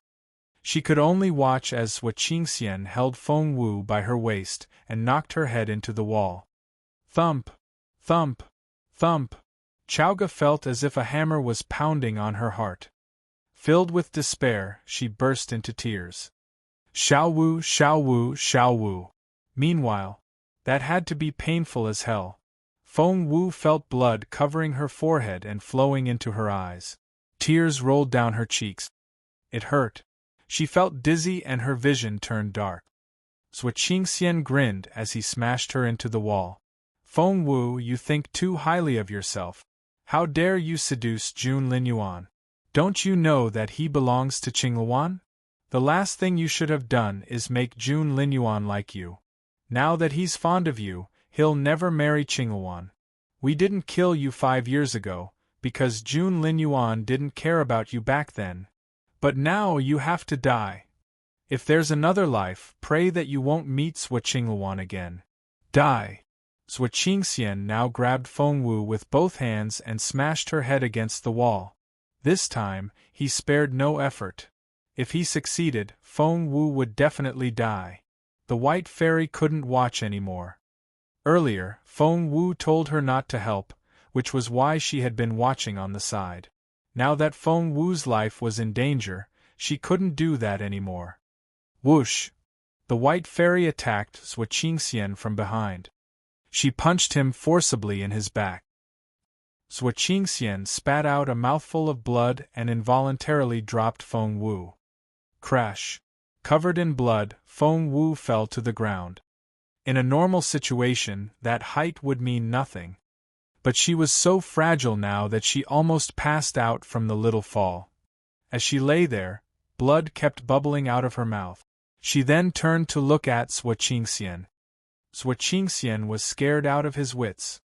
She could only watch as Zhuo Qingxian held Feng Wu by her waist and knocked her head into the wall. Thump! Thump! Thump! Chowga felt as if a hammer was pounding on her heart. Filled with despair, she burst into tears. Xiao Wu, Xiao Wu, Xiao Wu. Meanwhile, that had to be painful as hell. Feng Wu felt blood covering her forehead and flowing into her eyes. Tears rolled down her cheeks. It hurt. She felt dizzy and her vision turned dark. Sui Qingxian grinned as he smashed her into the wall. Feng Wu, you think too highly of yourself. How dare you seduce Jun Linyuan? Don't you know that he belongs to Qingluan? The last thing you should have done is make Jun Linyuan like you. Now that he's fond of you, he'll never marry Qingluan. We didn't kill you 5 years ago, because Jun Linyuan didn't care about you back then. But now you have to die. If there's another life, pray that you won't meet Sui Qingluan again. Die. Sui Qingxian now grabbed Feng Wu with both hands and smashed her head against the wall. This time, he spared no effort. If he succeeded, Feng Wu would definitely die. The White Fairy couldn't watch anymore. Earlier, Feng Wu told her not to help, which was why she had been watching on the side. Now that Feng Wu's life was in danger, she couldn't do that anymore. Whoosh! The White Fairy attacked Sui Qingxian from behind. She punched him forcibly in his back. Sui Qingxian spat out a mouthful of blood and involuntarily dropped Feng Wu. Crash! Covered in blood, Feng Wu fell to the ground. In a normal situation, that height would mean nothing. But she was so fragile now that she almost passed out from the little fall. As she lay there, blood kept bubbling out of her mouth. She then turned to look at Sui Qingxian. Sui Qingxian was scared out of his wits.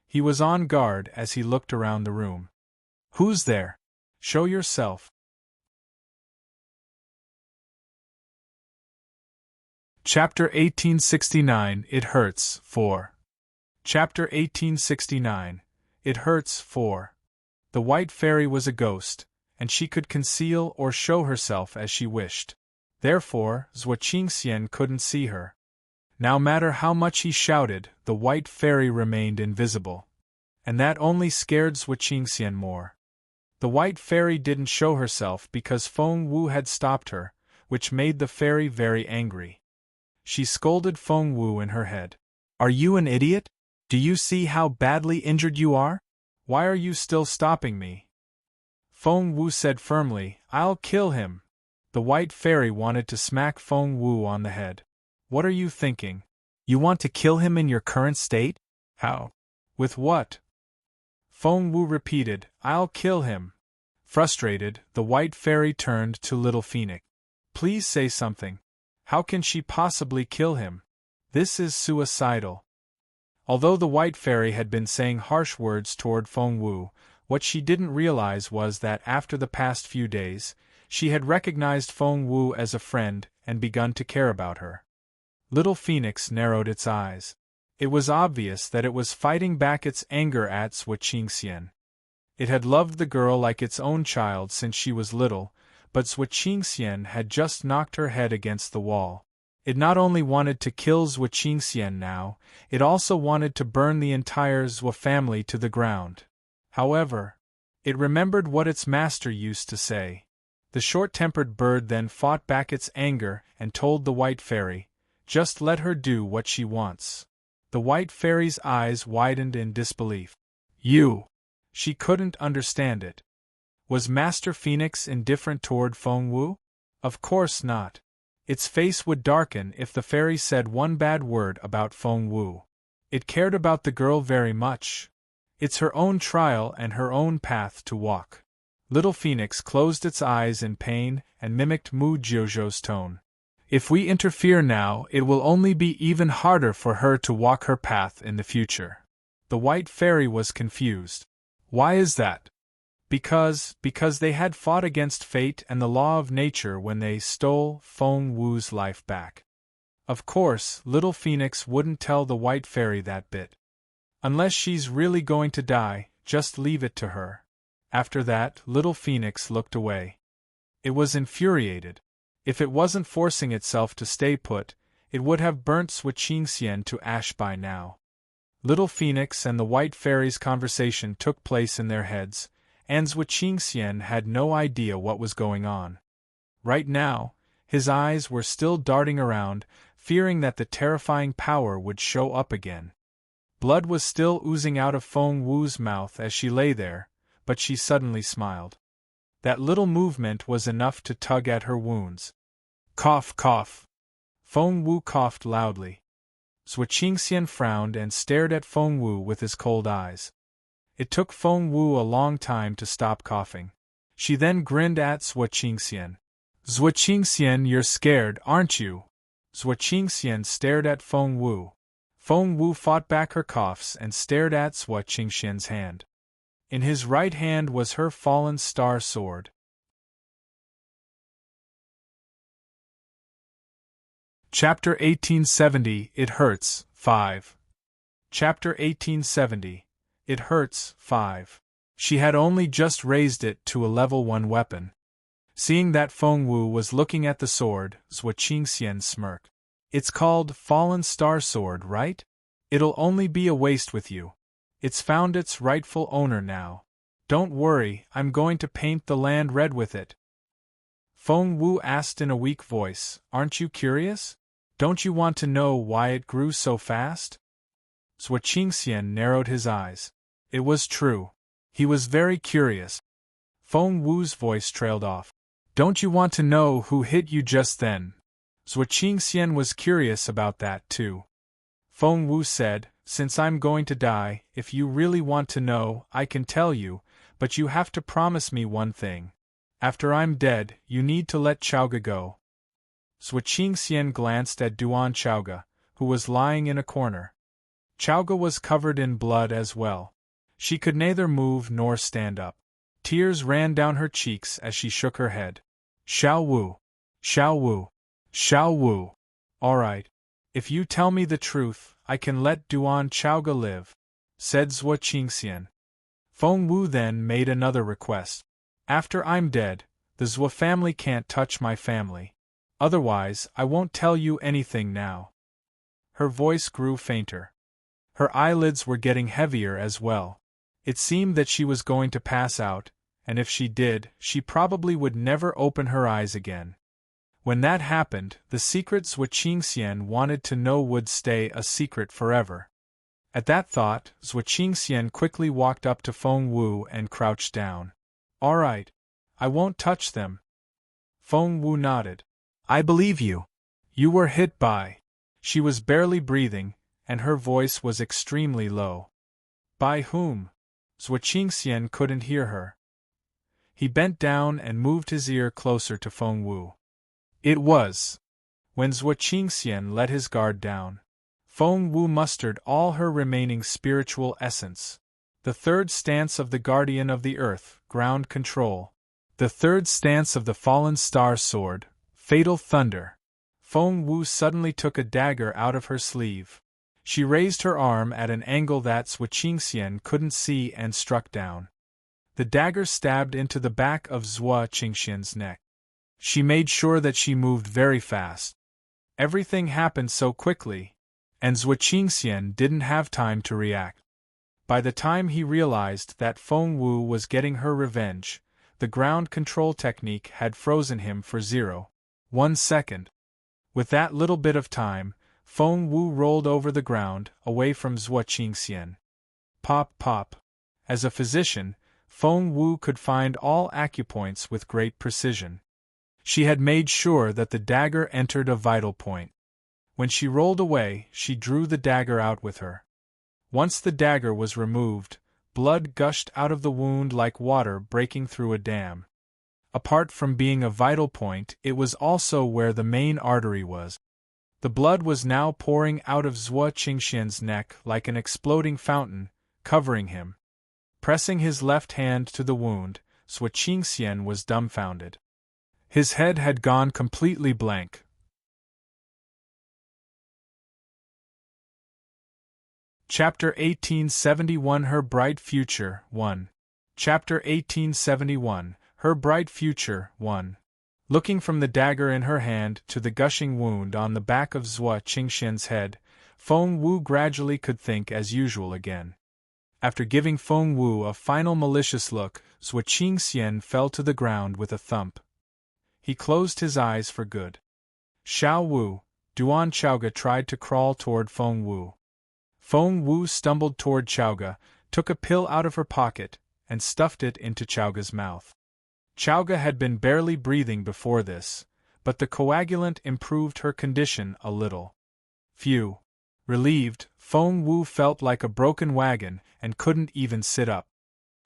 He was on guard as he looked around the room. Who's there? Show yourself. Chapter 1869 It Hurts 4. Chapter 1869 It Hurts 4. The White Fairy was a ghost, and she could conceal or show herself as she wished. Therefore, Sui Qingxian couldn't see her. No matter how much he shouted, the White Fairy remained invisible. And that only scared Sui Qingxian more. The White Fairy didn't show herself because Feng Wu had stopped her, which made the fairy very angry. She scolded Feng Wu in her head. Are you an idiot? Do you see how badly injured you are? Why are you still stopping me? Feng Wu said firmly, I'll kill him. The White Fairy wanted to smack Feng Wu on the head. What are you thinking? You want to kill him in your current state? How? With what? Feng Wu repeated, I'll kill him. Frustrated, the White Fairy turned to Little Phoenix. Please say something. How can she possibly kill him? This is suicidal. Although the White Fairy had been saying harsh words toward Feng Wu, what she didn't realize was that after the past few days, she had recognized Feng Wu as a friend and begun to care about her. Little Phoenix narrowed its eyes. It was obvious that it was fighting back its anger at Sui Qingxian. It had loved the girl like its own child since she was little, but Sui Qingxian had just knocked her head against the wall. It not only wanted to kill Sui Qingxian now, it also wanted to burn the entire Zhou family to the ground. However, it remembered what its master used to say. The short-tempered bird then fought back its anger and told the White Fairy, just let her do what she wants. The White Fairy's eyes widened in disbelief. You! She couldn't understand it. Was Master Phoenix indifferent toward Feng Wu? Of course not. Its face would darken if the fairy said one bad word about Feng Wu. It cared about the girl very much. It's her own trial and her own path to walk. Little Phoenix closed its eyes in pain and mimicked Mu Jiuzhou's tone. If we interfere now, it will only be even harder for her to walk her path in the future. The White Fairy was confused. Why is that? Because they had fought against fate and the law of nature when they stole Feng Wu's life back. Of course, Little Phoenix wouldn't tell the White Fairy that bit. Unless she's really going to die, just leave it to her. After that, Little Phoenix looked away. It was infuriated. If it wasn't forcing itself to stay put, it would have burnt Sui Qingxian to ash by now. Little Phoenix and the White Fairy's conversation took place in their heads, and Sui Qingxian had no idea what was going on. Right now, His eyes were still darting around, fearing that the terrifying power would show up again. Blood was still oozing out of Feng Wu's mouth as she lay there, but she suddenly smiled. That little movement was enough to tug at her wounds. Cough, cough. Feng Wu coughed loudly. Zhuo Qingxian frowned and stared at Feng Wu with his cold eyes. It took Feng Wu a long time to stop coughing. She then grinned at Zhuo Qingxian. Zhuo Qingxian, you're scared, aren't you? Zhuo Qingxian stared at Feng Wu. Feng Wu fought back her coughs and stared at Zhuo Qingxian's hand. In his right hand was her fallen star sword. Chapter 1870, It Hurts, 5. Chapter 1870, It Hurts, 5. She had only just raised it to a level 1 weapon. Seeing that Feng Wu was looking at the sword, Zhuo Qingxian smirked. It's called Fallen Star Sword, right? It'll only be a waste with you. It's found its rightful owner now. Don't worry, I'm going to paint the land red with it. Feng Wu asked in a weak voice, aren't you curious? Don't you want to know why it grew so fast? Zhuo Qingxian narrowed his eyes. It was true. He was very curious. Feng Wu's voice trailed off. Don't you want to know who hit you just then? Zhuo Qingxian was curious about that too. Feng Wu said, since I'm going to die, if you really want to know, I can tell you, but you have to promise me one thing. After I'm dead, you need to let Chaoga go. Zhuo Qingxian glanced at Duan Chaoga, who was lying in a corner. Chaoga was covered in blood as well. She could neither move nor stand up. Tears ran down her cheeks as she shook her head. Xiao Wu. Xiao Wu. Xiao Wu. All right. If you tell me the truth, I can let Duan Chaoga live, said Zhuo Qingxian. Feng Wu then made another request. After I'm dead, the Zhuo family can't touch my family. Otherwise, I won't tell you anything now. Her voice grew fainter. Her eyelids were getting heavier as well. It seemed that she was going to pass out, and if she did, she probably would never open her eyes again. When that happened, the secret Zhuo Qingxian wanted to know would stay a secret forever. At that thought, Zhuo Qingxian quickly walked up to Feng Wu and crouched down. All right. I won't touch them. Feng Wu nodded. I believe you. You were hit by. She was barely breathing, and her voice was extremely low. By whom? Zhuo Qingxian couldn't hear her. He bent down and moved his ear closer to Feng Wu. It was. When Zhuo Qingxian let his guard down, Feng Wu mustered all her remaining spiritual essence. The third stance of the Guardian of the Earth, ground control. The third stance of the Fallen Star Sword, fatal thunder. Feng Wu suddenly took a dagger out of her sleeve. She raised her arm at an angle that Zhuo Qingxian couldn't see and struck down. The dagger stabbed into the back of Zhuo Qingxian's neck. She made sure that she moved very fast. Everything happened so quickly, and Zhuo Qingxian didn't have time to react. By the time he realized that Feng Wu was getting her revenge, the ground control technique had frozen him for 0.1 second. With that little bit of time, Feng Wu rolled over the ground, away from Zhuo Qingxian. Pop, pop. As a physician, Feng Wu could find all acupoints with great precision. She had made sure that the dagger entered a vital point. When she rolled away, she drew the dagger out with her. Once the dagger was removed, blood gushed out of the wound like water breaking through a dam. Apart from being a vital point, it was also where the main artery was. The blood was now pouring out of Zhuo Qingxian's neck like an exploding fountain, covering him. Pressing his left hand to the wound, Zhuo Qingxian was dumbfounded. His head had gone completely blank. Chapter 1871 Her Bright Future 1. Chapter 1871 Her Bright Future 1. Looking from the dagger in her hand to the gushing wound on the back of Zhuo Qingxian's head, Feng Wu gradually could think as usual again. After giving Feng Wu a final malicious look, Zhuo Qingxian fell to the ground with a thump. He closed his eyes for good. Xiao Wu, Duan Chaoga tried to crawl toward Feng Wu. Feng Wu stumbled toward Chaoga, took a pill out of her pocket, and stuffed it into Chaoga's mouth. Chaoga had been barely breathing before this, but the coagulant improved her condition a little. Phew! Relieved, Feng Wu felt like a broken wagon and couldn't even sit up.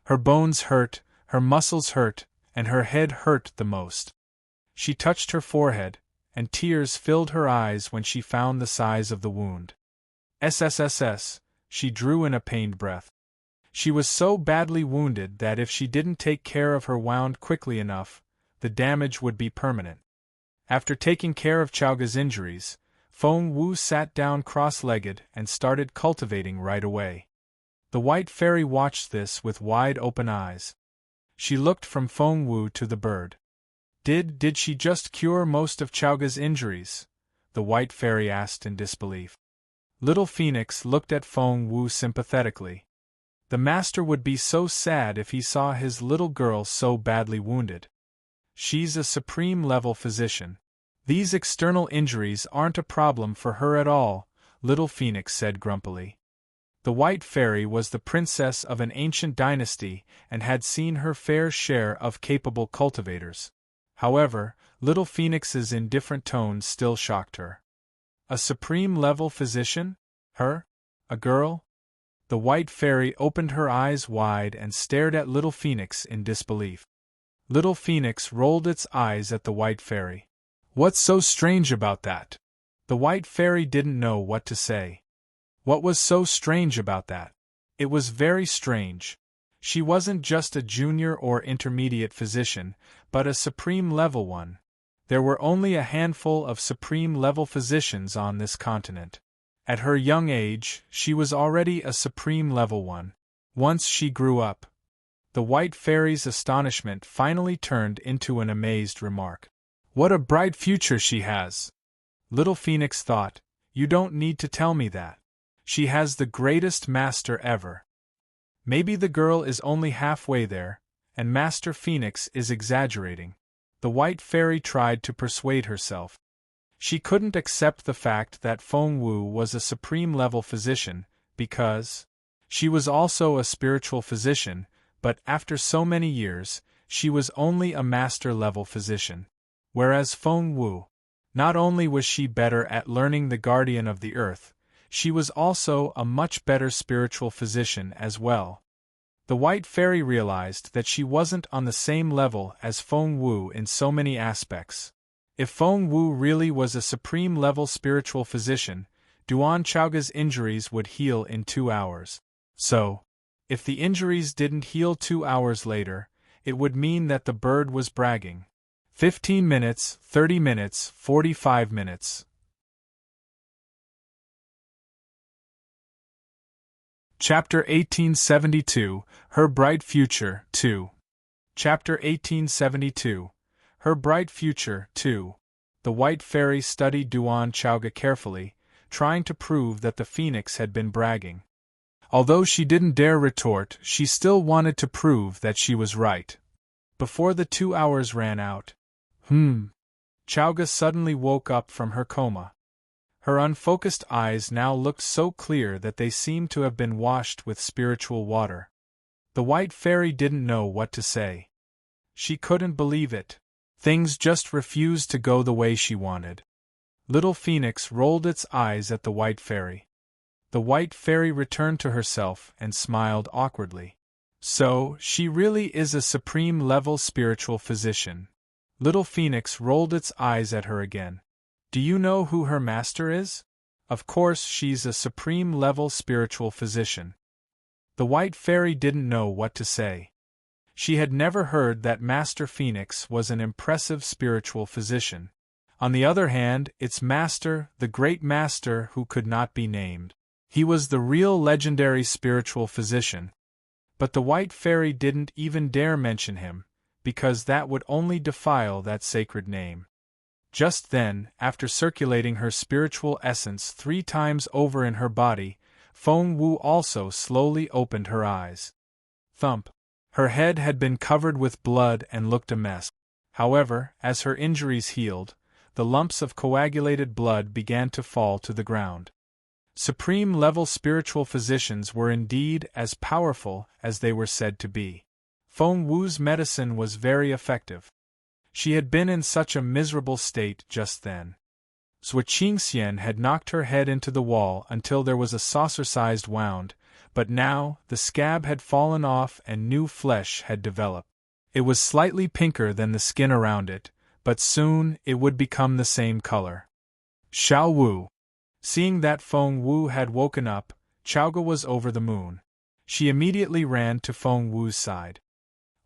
Her bones hurt, her muscles hurt, and her head hurt the most. She touched her forehead, and tears filled her eyes when she found the size of the wound. SSSS, she drew in a pained breath. She was so badly wounded that if she didn't take care of her wound quickly enough, the damage would be permanent. After taking care of Chaoga's injuries, Feng Wu sat down cross-legged and started cultivating right away. The white fairy watched this with wide-open eyes. She looked from Feng Wu to the bird. Did she just cure most of Chaoga's injuries? The white fairy asked in disbelief. Little Phoenix looked at Feng Wu sympathetically. The master would be so sad if he saw his little girl so badly wounded. She's a supreme-level physician. These external injuries aren't a problem for her at all, Little Phoenix said grumpily. The white fairy was the princess of an ancient dynasty and had seen her fair share of capable cultivators. However, Little Phoenix's indifferent tone still shocked her. A supreme-level physician? Her? A girl? The white fairy opened her eyes wide and stared at Little Phoenix in disbelief. Little Phoenix rolled its eyes at the white fairy. What's so strange about that? The white fairy didn't know what to say. What was so strange about that? It was very strange. She wasn't just a junior or intermediate physician, but a supreme-level one. There were only a handful of supreme-level physicians on this continent. At her young age, she was already a supreme-level one. Once she grew up. The white fairy's astonishment finally turned into an amazed remark. What a bright future she has! Little Phoenix thought, you don't need to tell me that. She has the greatest master ever. Maybe the girl is only halfway there, and Master Phoenix is exaggerating. The white fairy tried to persuade herself. She couldn't accept the fact that Feng Wu was a supreme-level physician, because she was also a spiritual physician, but after so many years, she was only a master-level physician. Whereas Feng Wu, not only was she better at learning the guardian of the earth, she was also a much better spiritual physician as well. The white fairy realized that she wasn't on the same level as Feng Wu in so many aspects. If Feng Wu really was a supreme-level spiritual physician, Duan Chaoga's injuries would heal in 2 hours. So, if the injuries didn't heal 2 hours later, it would mean that the bird was bragging. 15 minutes, 30 minutes, 45 minutes. Chapter 1872, Her Bright Future, 2. Chapter 1872, Her Bright Future, 2. The white fairy studied Duan Chaoga carefully, trying to prove that the phoenix had been bragging. Although she didn't dare retort, she still wanted to prove that she was right. Before the 2 hours ran out, Chaoga suddenly woke up from her coma. Her unfocused eyes now looked so clear that they seemed to have been washed with spiritual water. The white fairy didn't know what to say. She couldn't believe it. Things just refused to go the way she wanted. Little Phoenix rolled its eyes at the white fairy. The white fairy returned to herself and smiled awkwardly. So, she really is a supreme-level spiritual physician. Little Phoenix rolled its eyes at her again. Do you know who her master is? Of course she's a supreme-level spiritual physician. The white fairy didn't know what to say. She had never heard that Master Phoenix was an impressive spiritual physician. On the other hand, its master, the great master who could not be named. He was the real legendary spiritual physician. But the white fairy didn't even dare mention him, because that would only defile that sacred name. Just then, after circulating her spiritual essence 3 times over in her body, Feng Wu also slowly opened her eyes. Thump! Her head had been covered with blood and looked a mess. However, as her injuries healed, the lumps of coagulated blood began to fall to the ground. Supreme-level spiritual physicians were indeed as powerful as they were said to be. Feng Wu's medicine was very effective. She had been in such a miserable state just then. Zhuo Qingxian had knocked her head into the wall until there was a saucer-sized wound, but now the scab had fallen off and new flesh had developed. It was slightly pinker than the skin around it, but soon it would become the same color. Xiao Wu. Seeing that Feng Wu had woken up, Chaoga was over the moon. She immediately ran to Feng Wu's side.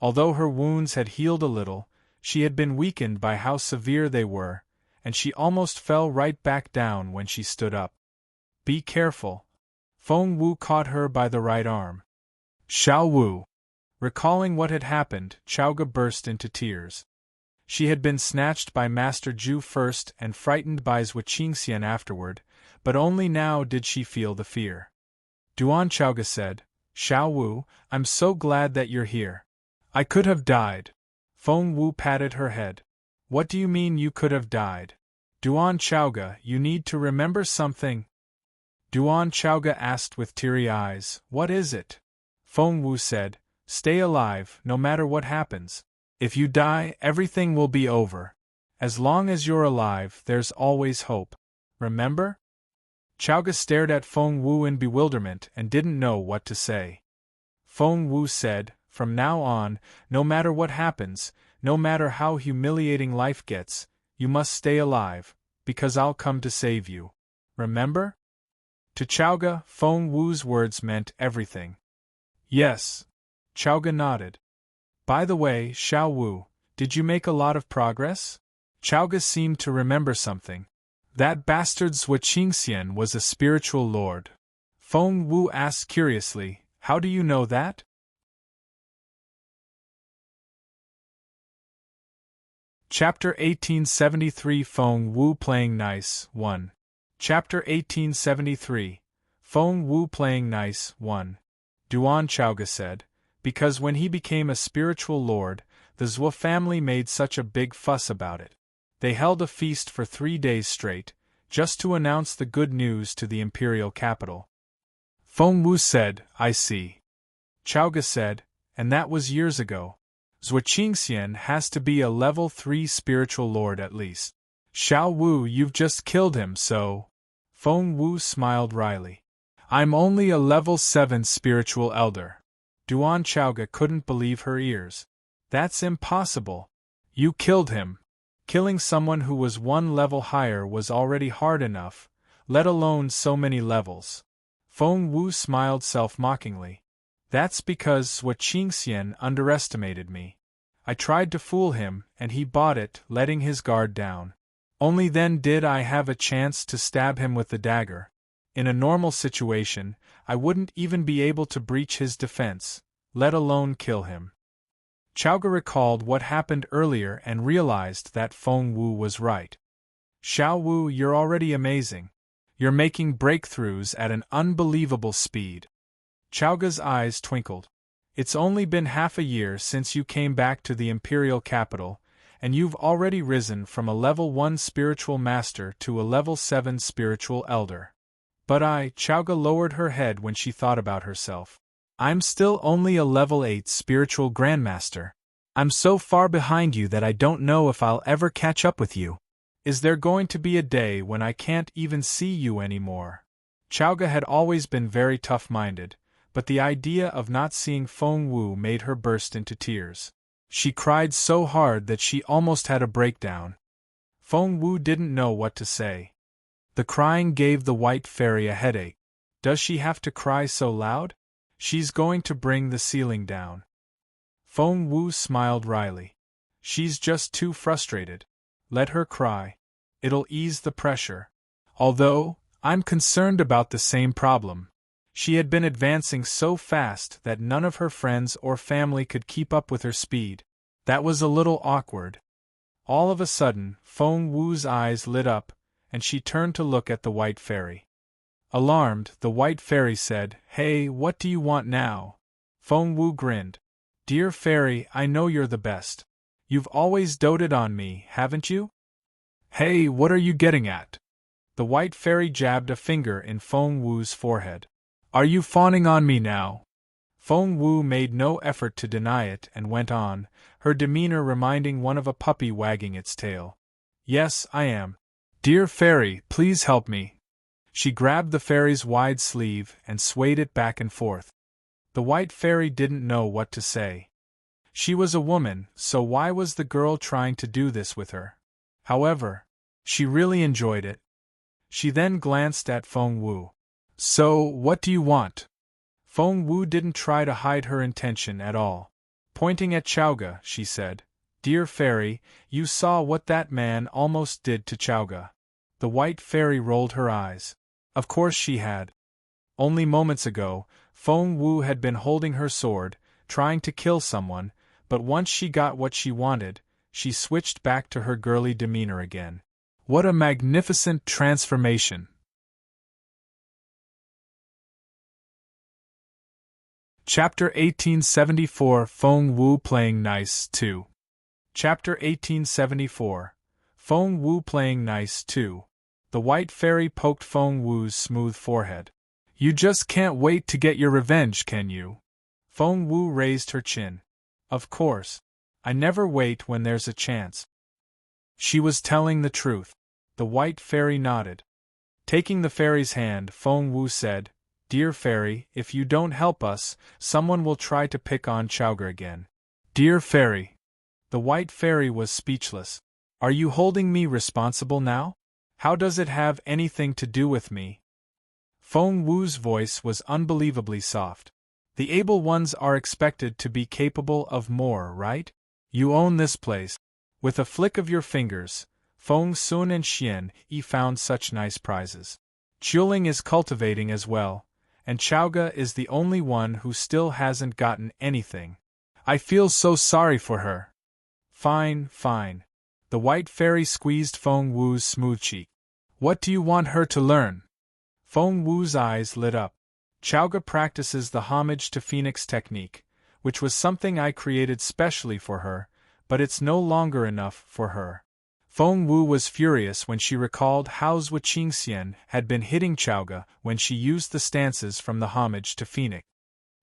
Although her wounds had healed a little, she had been weakened by how severe they were, and she almost fell right back down when she stood up. Be careful. Feng Wu caught her by the right arm. Xiao Wu. Recalling what had happened, Chaoga burst into tears. She had been snatched by Master Zhu first and frightened by Zhuo Qingxian afterward, but only now did she feel the fear. Duan, Chaoga said, Xiao Wu, I'm so glad that you're here. I could have died. Feng Wu patted her head. What do you mean you could have died? Duan Chaoga, you need to remember something. Duan Chaoga asked with teary eyes, What is it? Feng Wu said, Stay alive, no matter what happens. If you die, everything will be over. As long as you're alive, there's always hope. Remember? Chaoga stared at Feng Wu in bewilderment and didn't know what to say. Feng Wu said, From now on, no matter what happens, no matter how humiliating life gets, you must stay alive, because I'll come to save you. Remember? To Chaoga, Feng Wu's words meant everything. Yes. Chaoga nodded. By the way, Xiao Wu, did you make a lot of progress? Chaoga seemed to remember something. That bastard Zhuo Qingxian was a spiritual lord. Feng Wu asked curiously, How do you know that? Chapter 1873 Feng Wu Playing Nice 1. Chapter 1873 Feng Wu Playing Nice 1. Duan Chaoga said, Because when he became a spiritual lord, the Zhuo family made such a big fuss about it. They held a feast for 3 days straight, just to announce the good news to the imperial capital. Feng Wu said, I see. Chaoga said, And that was years ago. Zhuo Qingxian has to be a level 3 spiritual lord at least. Xiao Wu, you've just killed him, so... Feng Wu smiled wryly. I'm only a level 7 spiritual elder. Duan Chaoga couldn't believe her ears. That's impossible. You killed him. Killing someone who was 1 level higher was already hard enough, let alone so many levels. Feng Wu smiled self-mockingly. That's because Zhuo Qingxian underestimated me. I tried to fool him, and he bought it, letting his guard down. Only then did I have a chance to stab him with the dagger. In a normal situation, I wouldn't even be able to breach his defense, let alone kill him. Chaoga recalled what happened earlier and realized that Feng Wu was right. Xiao Wu, you're already amazing. You're making breakthroughs at an unbelievable speed. Chaoga's eyes twinkled. It's only been half a year since you came back to the imperial capital, and you've already risen from a level 1 spiritual master to a level 7 spiritual elder. But Chaoga lowered her head when she thought about herself. I'm still only a level 8 spiritual grandmaster. I'm so far behind you that I don't know if I'll ever catch up with you. Is there going to be a day when I can't even see you anymore? Chaoga had always been very tough-minded, but the idea of not seeing Feng Wu made her burst into tears. She cried so hard that she almost had a breakdown. Feng Wu didn't know what to say. The crying gave the white fairy a headache. Does she have to cry so loud? She's going to bring the ceiling down. Feng Wu smiled wryly. She's just too frustrated. Let her cry. It'll ease the pressure. Although, I'm concerned about the same problem. She had been advancing so fast that none of her friends or family could keep up with her speed. That was a little awkward. All of a sudden, Feng Wu's eyes lit up, and she turned to look at the white fairy. Alarmed, the white fairy said, Hey, what do you want now? Feng Wu grinned. Dear fairy, I know you're the best. You've always doted on me, haven't you? Hey, what are you getting at? The white fairy jabbed a finger in Feng Wu's forehead. Are you fawning on me now? Feng Wu made no effort to deny it and went on, her demeanor reminding one of a puppy wagging its tail. Yes, I am. Dear fairy, please help me. She grabbed the fairy's wide sleeve and swayed it back and forth. The white fairy didn't know what to say. She was a woman, so why was the girl trying to do this with her? However, she really enjoyed it. She then glanced at Feng Wu. So, what do you want? Feng Wu didn't try to hide her intention at all. Pointing at Chowga, she said, Dear fairy, you saw what that man almost did to Chowga. The white fairy rolled her eyes. Of course she had. Only moments ago, Feng Wu had been holding her sword, trying to kill someone, but once she got what she wanted, she switched back to her girly demeanor again. What a magnificent transformation! Chapter 1874 Feng Wu Playing Nice 2. Chapter 1874 Feng Wu Playing Nice 2. The white fairy poked Feng Wu's smooth forehead. You just can't wait to get your revenge, can you? Feng Wu raised her chin. Of course. I never wait when there's a chance. She was telling the truth. The white fairy nodded. Taking the fairy's hand, Feng Wu said, Dear fairy, if you don't help us, someone will try to pick on Chowga again. Dear fairy. The white fairy was speechless. Are you holding me responsible now? How does it have anything to do with me? Feng Wu's voice was unbelievably soft. The able ones are expected to be capable of more, right? You own this place. With a flick of your fingers, Feng Sun and Xian Yi found such nice prizes. Chuling is cultivating as well, and Chowga is the only one who still hasn't gotten anything. I feel so sorry for her. Fine, fine. The white fairy squeezed Feng Wu's smooth cheek. What do you want her to learn? Feng Wu's eyes lit up. Chowga practices the homage to Phoenix technique, which was something I created specially for her, but it's no longer enough for her. Feng Wu was furious when she recalled how Zhou Qingxian had been hitting Chowga when she used the stances from the homage to Phoenix.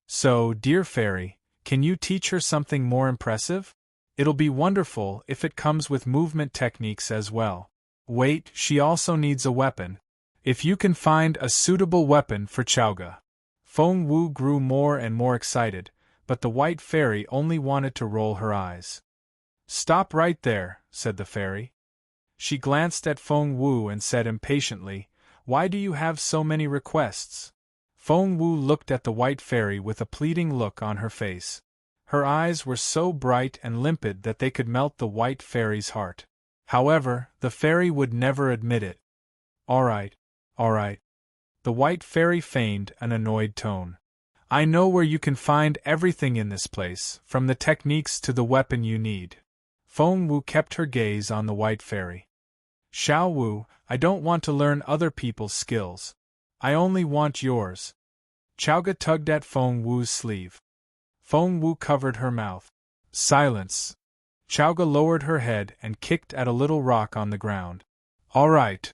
So, dear fairy, can you teach her something more impressive? It'll be wonderful if it comes with movement techniques as well. Wait, she also needs a weapon. If you can find a suitable weapon for Chowga. Feng Wu grew more and more excited, but the white fairy only wanted to roll her eyes. Stop right there, said the fairy. She glanced at Feng Wu and said impatiently, Why do you have so many requests? Feng Wu looked at the white fairy with a pleading look on her face. Her eyes were so bright and limpid that they could melt the white fairy's heart. However, the fairy would never admit it. All right. The white fairy feigned an annoyed tone. I know where you can find everything in this place, from the techniques to the weapon you need. Feng Wu kept her gaze on the white fairy. Xiao Wu, I don't want to learn other people's skills. I only want yours. Chowga tugged at Feng Wu's sleeve. Feng Wu covered her mouth. Silence. Chowga lowered her head and kicked at a little rock on the ground. All right.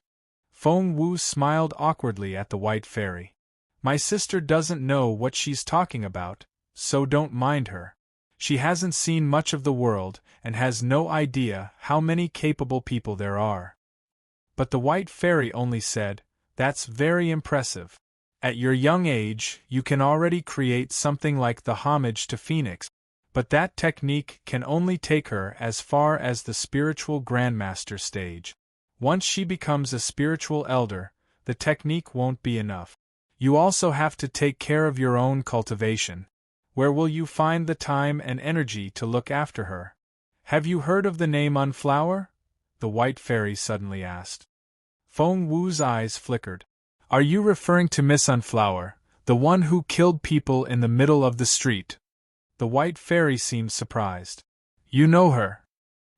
Feng Wu smiled awkwardly at the white fairy. My sister doesn't know what she's talking about, so don't mind her. She hasn't seen much of the world and has no idea how many capable people there are. But the white fairy only said, That's very impressive. At your young age, you can already create something like the homage to Phoenix, but that technique can only take her as far as the spiritual grandmaster stage. Once she becomes a spiritual elder, the technique won't be enough. You also have to take care of your own cultivation. Where will you find the time and energy to look after her? Have you heard of the name Unflower? The white fairy suddenly asked. Feng Wu's eyes flickered. Are you referring to Miss Unflower, the one who killed people in the middle of the street? The white fairy seemed surprised. You know her?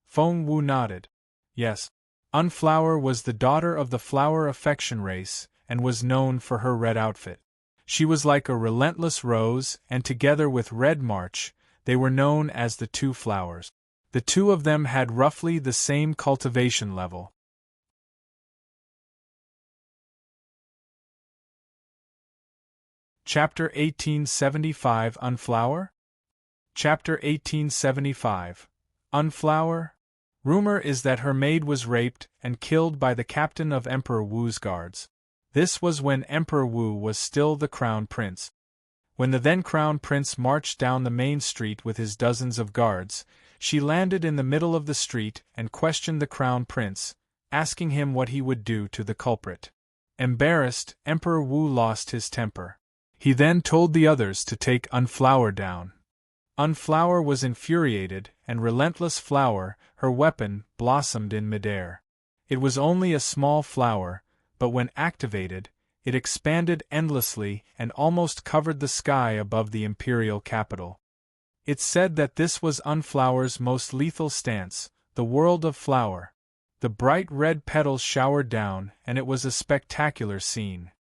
Feng Wu nodded. Yes. Unflower was the daughter of the flower affection race, and was known for her red outfit. She was like a relentless rose, and together with Red March, they were known as the two flowers. The two of them had roughly the same cultivation level. Chapter 1875 Unflower? Chapter 1875 Unflower? Rumor is that her maid was raped and killed by the captain of Emperor Wu's guards. This was when Emperor Wu was still the crown prince. When the then crown prince marched down the main street with his dozens of guards, she landed in the middle of the street and questioned the crown prince, asking him what he would do to the culprit. Embarrassed, Emperor Wu lost his temper. He then told the others to take Unflower down. Unflower was infuriated, and Relentless Flower, her weapon, blossomed in midair. It was only a small flower, but when activated, it expanded endlessly and almost covered the sky above the imperial capital. It's said that this was Unflower's most lethal stance, the world of flower. The bright red petals showered down, and it was a spectacular scene.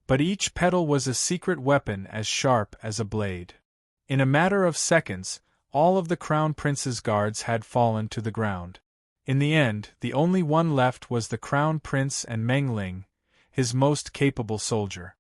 But each petal was a secret weapon as sharp as a blade. In a matter of seconds, all of the crown prince's guards had fallen to the ground. In the end, the only one left was the crown prince and Meng Ling, his most capable soldier.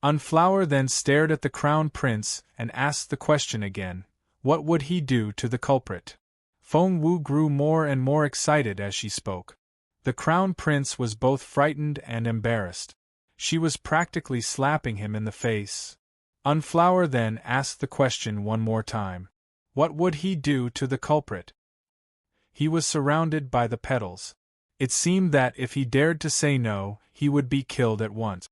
Unflower then stared at the crown prince and asked the question again, what would he do to the culprit? Feng Wu grew more and more excited as she spoke. The crown prince was both frightened and embarrassed. She was practically slapping him in the face. Unflower then asked the question one more time. What would he do to the culprit? He was surrounded by the petals. It seemed that if he dared to say no, he would be killed at once.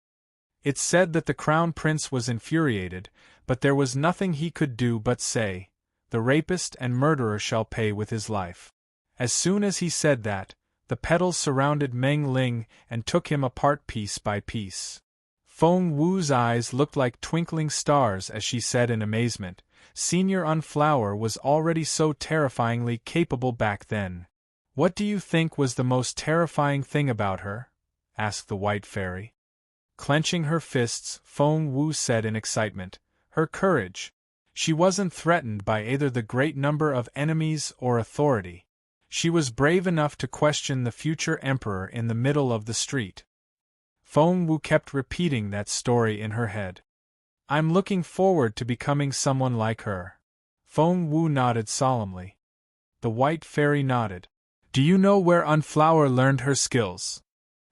It's said that the crown prince was infuriated, but there was nothing he could do but say, "The rapist and murderer shall pay with his life." As soon as he said that, the petals surrounded Meng Ling and took him apart piece by piece. Feng Wu's eyes looked like twinkling stars as she said in amazement, Senior Unflower was already so terrifyingly capable back then. What do you think was the most terrifying thing about her? Asked the White Fairy. Clenching her fists, Feng Wu said in excitement, her courage. She wasn't threatened by either the great number of enemies or authority. She was brave enough to question the future emperor in the middle of the street. Feng Wu kept repeating that story in her head. I'm looking forward to becoming someone like her. Feng Wu nodded solemnly. The White Fairy nodded. Do you know where Unflower learned her skills?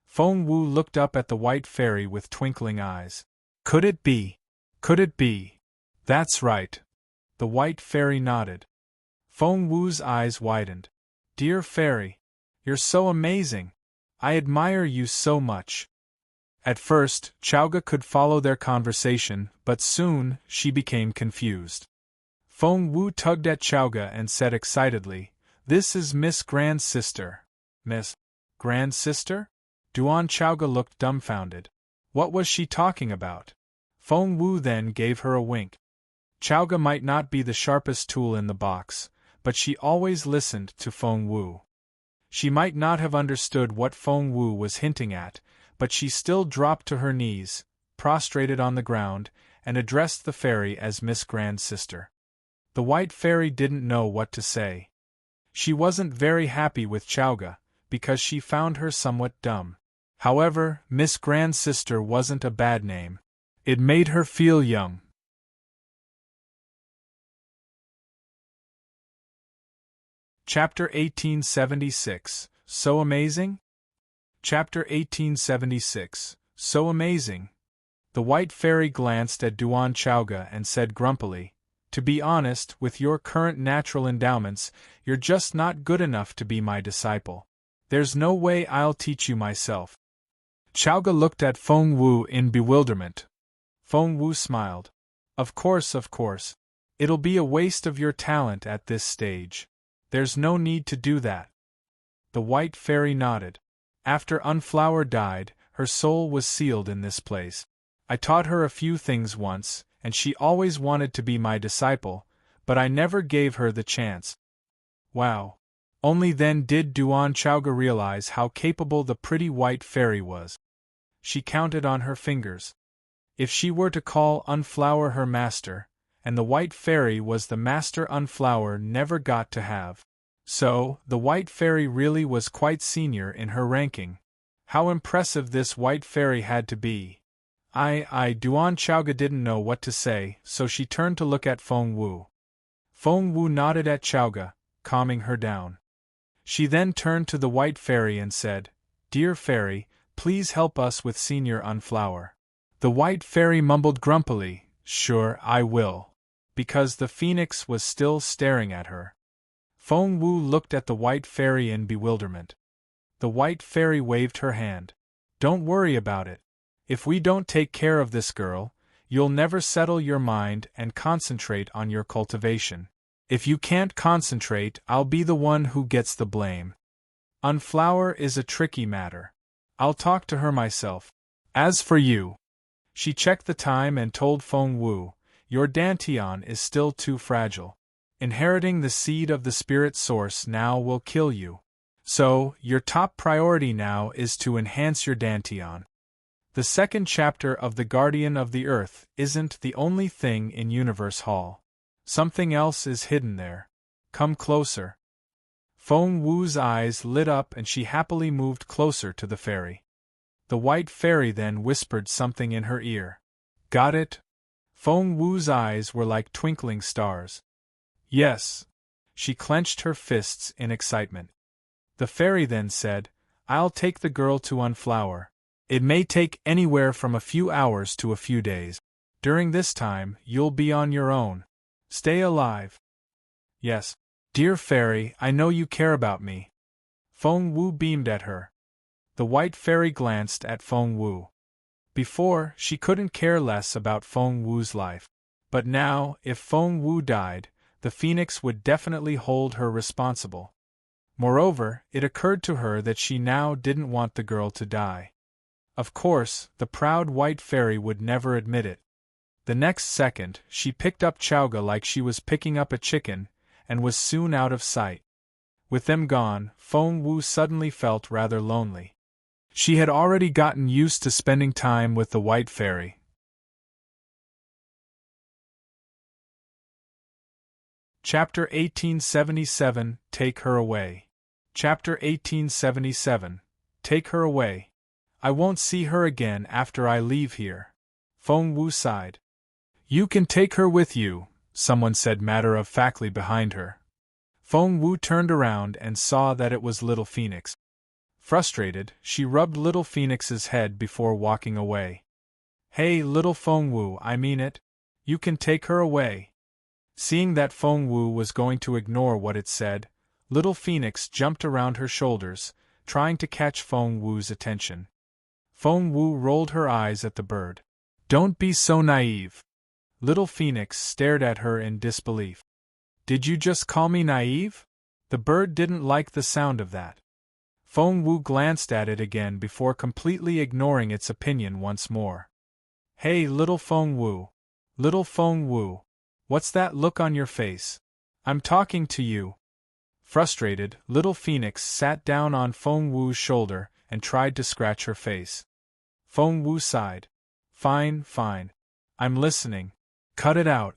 Feng Wu looked up at the White Fairy with twinkling eyes. Could it be? Could it be? That's right. The White Fairy nodded. Feng Wu's eyes widened. Dear Fairy, you're so amazing. I admire you so much. At first, Chowga could follow their conversation, but soon, she became confused. Feng Wu tugged at Chowga and said excitedly, This is Miss Grand Sister. Miss Grand Sister? Duan Chowga looked dumbfounded. What was she talking about? Feng Wu then gave her a wink. Chowga might not be the sharpest tool in the box, but she always listened to Feng Wu. She might not have understood what Feng Wu was hinting at, but she still dropped to her knees, prostrated on the ground, and addressed the fairy as Miss Grand Sister. The White Fairy didn't know what to say. She wasn't very happy with Chowga, because she found her somewhat dumb. However, Miss Grand Sister wasn't a bad name. It made her feel young. Chapter 1876, So Amazing? Chapter 1876, So Amazing. The White Fairy glanced at Duan Chowga and said grumpily, To be honest, with your current natural endowments, you're just not good enough to be my disciple. There's no way I'll teach you myself. Chowga looked at Feng Wu in bewilderment. Feng Wu smiled. Of course. It'll be a waste of your talent at this stage. There's no need to do that. The White Fairy nodded. After Unflower died, her soul was sealed in this place. I taught her a few things once, and she always wanted to be my disciple, but I never gave her the chance. Wow. Only then did Duan Chowga realize how capable the pretty White Fairy was. She counted on her fingers. If she were to call Unflower her master, and the White Fairy was the master Unflower never got to have. So, the White Fairy really was quite senior in her ranking. How impressive this White Fairy had to be. Duan Chaoga didn't know what to say, so she turned to look at Feng Wu. Feng Wu nodded at Chaoga, calming her down. She then turned to the White Fairy and said, "Dear Fairy, please help us with Senior Unflower." The White Fairy mumbled grumpily, "Sure, I will," because the phoenix was still staring at her. Feng Wu looked at the White Fairy in bewilderment. The White Fairy waved her hand. "Don't worry about it. If we don't take care of this girl, you'll never settle your mind and concentrate on your cultivation. If you can't concentrate, I'll be the one who gets the blame. Unflower is a tricky matter. I'll talk to her myself. As for you..." She checked the time and told Feng Wu, "Your Dantian is still too fragile. Inheriting the seed of the spirit source now will kill you. So, your top priority now is to enhance your Dantian. The second chapter of The Guardian of the Earth isn't the only thing in Universe Hall. Something else is hidden there. Come closer." Feng Wu's eyes lit up and she happily moved closer to the fairy. The White Fairy then whispered something in her ear. "Got it?" Feng Wu's eyes were like twinkling stars. "Yes." She clenched her fists in excitement. The fairy then said, "I'll take the girl to Unflower. It may take anywhere from a few hours to a few days. During this time, you'll be on your own. Stay alive." "Yes, dear fairy, I know you care about me." Feng Wu beamed at her. The White Fairy glanced at Feng Wu. Before, she couldn't care less about Feng Wu's life. But now, if Feng Wu died, the phoenix would definitely hold her responsible. Moreover, it occurred to her that she now didn't want the girl to die. Of course, the proud White Fairy would never admit it. The next second, she picked up Chaoga like she was picking up a chicken, and was soon out of sight. With them gone, Feng Wu suddenly felt rather lonely. She had already gotten used to spending time with the White Fairy. Chapter 1877, Take Her Away. Chapter 1877, Take Her Away. "I won't see her again after I leave here." Feng Wu sighed. "You can take her with you," someone said matter-of-factly behind her. Feng Wu turned around and saw that it was Little Phoenix. Frustrated, she rubbed Little Phoenix's head before walking away. "Hey, Little Feng Wu, I mean it. You can take her away." Seeing that Feng Wu was going to ignore what it said, Little Phoenix jumped around her shoulders, trying to catch Feng Wu's attention. Feng Wu rolled her eyes at the bird. "Don't be so naive." Little Phoenix stared at her in disbelief. "Did you just call me naive?" The bird didn't like the sound of that. Feng Wu glanced at it again before completely ignoring its opinion once more. "Hey, Little Feng Wu. Little Feng Wu. What's that look on your face? I'm talking to you." Frustrated, Little Phoenix sat down on Feng Wu's shoulder and tried to scratch her face. Feng Wu sighed. Fine. I'm listening. Cut it out."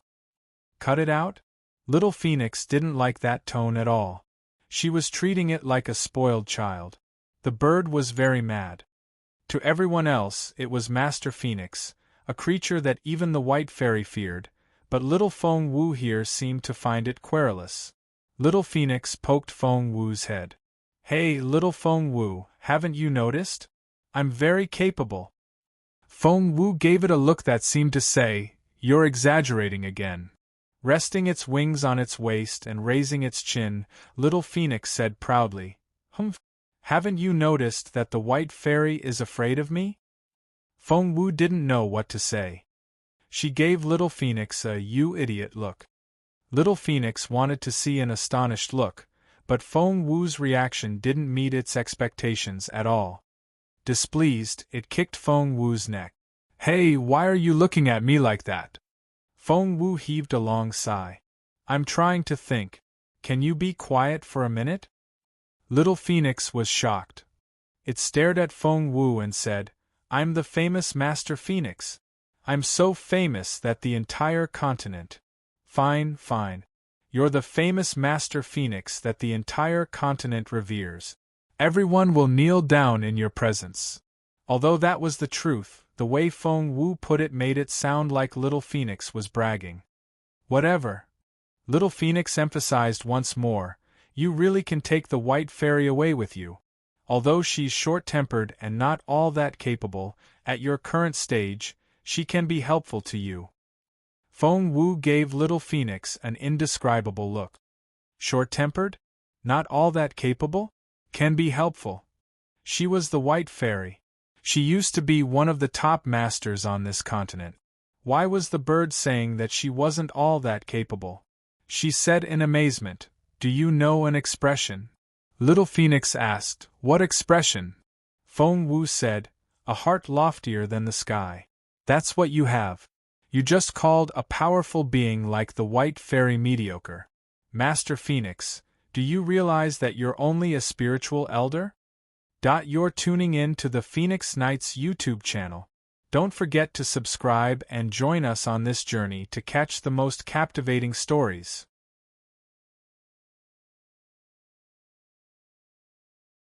"Cut it out?" Little Phoenix didn't like that tone at all. She was treating it like a spoiled child. The bird was very mad. To everyone else, it was Master Phoenix, a creature that even the White Fairy feared, but Little Feng Wu here seemed to find it querulous. Little Phoenix poked Feng Wu's head. "Hey, Little Feng Wu, haven't you noticed? I'm very capable." Feng Wu gave it a look that seemed to say, "You're exaggerating again." Resting its wings on its waist and raising its chin, Little Phoenix said proudly, "Humph! Haven't you noticed that the White Fairy is afraid of me?" Feng Wu didn't know what to say. She gave Little Phoenix a "you idiot" look. Little Phoenix wanted to see an astonished look, but Feng Wu's reaction didn't meet its expectations at all. Displeased, it kicked Feng Wu's neck. "Hey, why are you looking at me like that?" Feng Wu heaved a long sigh. "I'm trying to think. Can you be quiet for a minute?" Little Phoenix was shocked. It stared at Feng Wu and said, "I'm the famous Master Phoenix. I'm so famous that the entire continent..." Fine. You're the famous Master Phoenix that the entire continent reveres. Everyone will kneel down in your presence. Although that was the truth, the way Feng Wu put it made it sound like Little Phoenix was bragging. Whatever. Little Phoenix emphasized once more, you really can take the white fairy away with you. Although she's short-tempered and not all that capable, at your current stage, she can be helpful to you. Feng Wu gave Little Phoenix an indescribable look. Short-tempered? Not all that capable? Can be helpful. She was the white fairy. She used to be one of the top masters on this continent. Why was the bird saying that she wasn't all that capable? She said in amazement, "Do you know an expression?" Little Phoenix asked, "What expression?" Feng Wu said, "A heart loftier than the sky." That's what you have. You just called a powerful being like the white fairy mediocre. Master Phoenix, do you realize that you're only a spiritual elder? You're tuning in to the Phoenix Knights YouTube channel. Don't forget to subscribe and join us on this journey to catch the most captivating stories.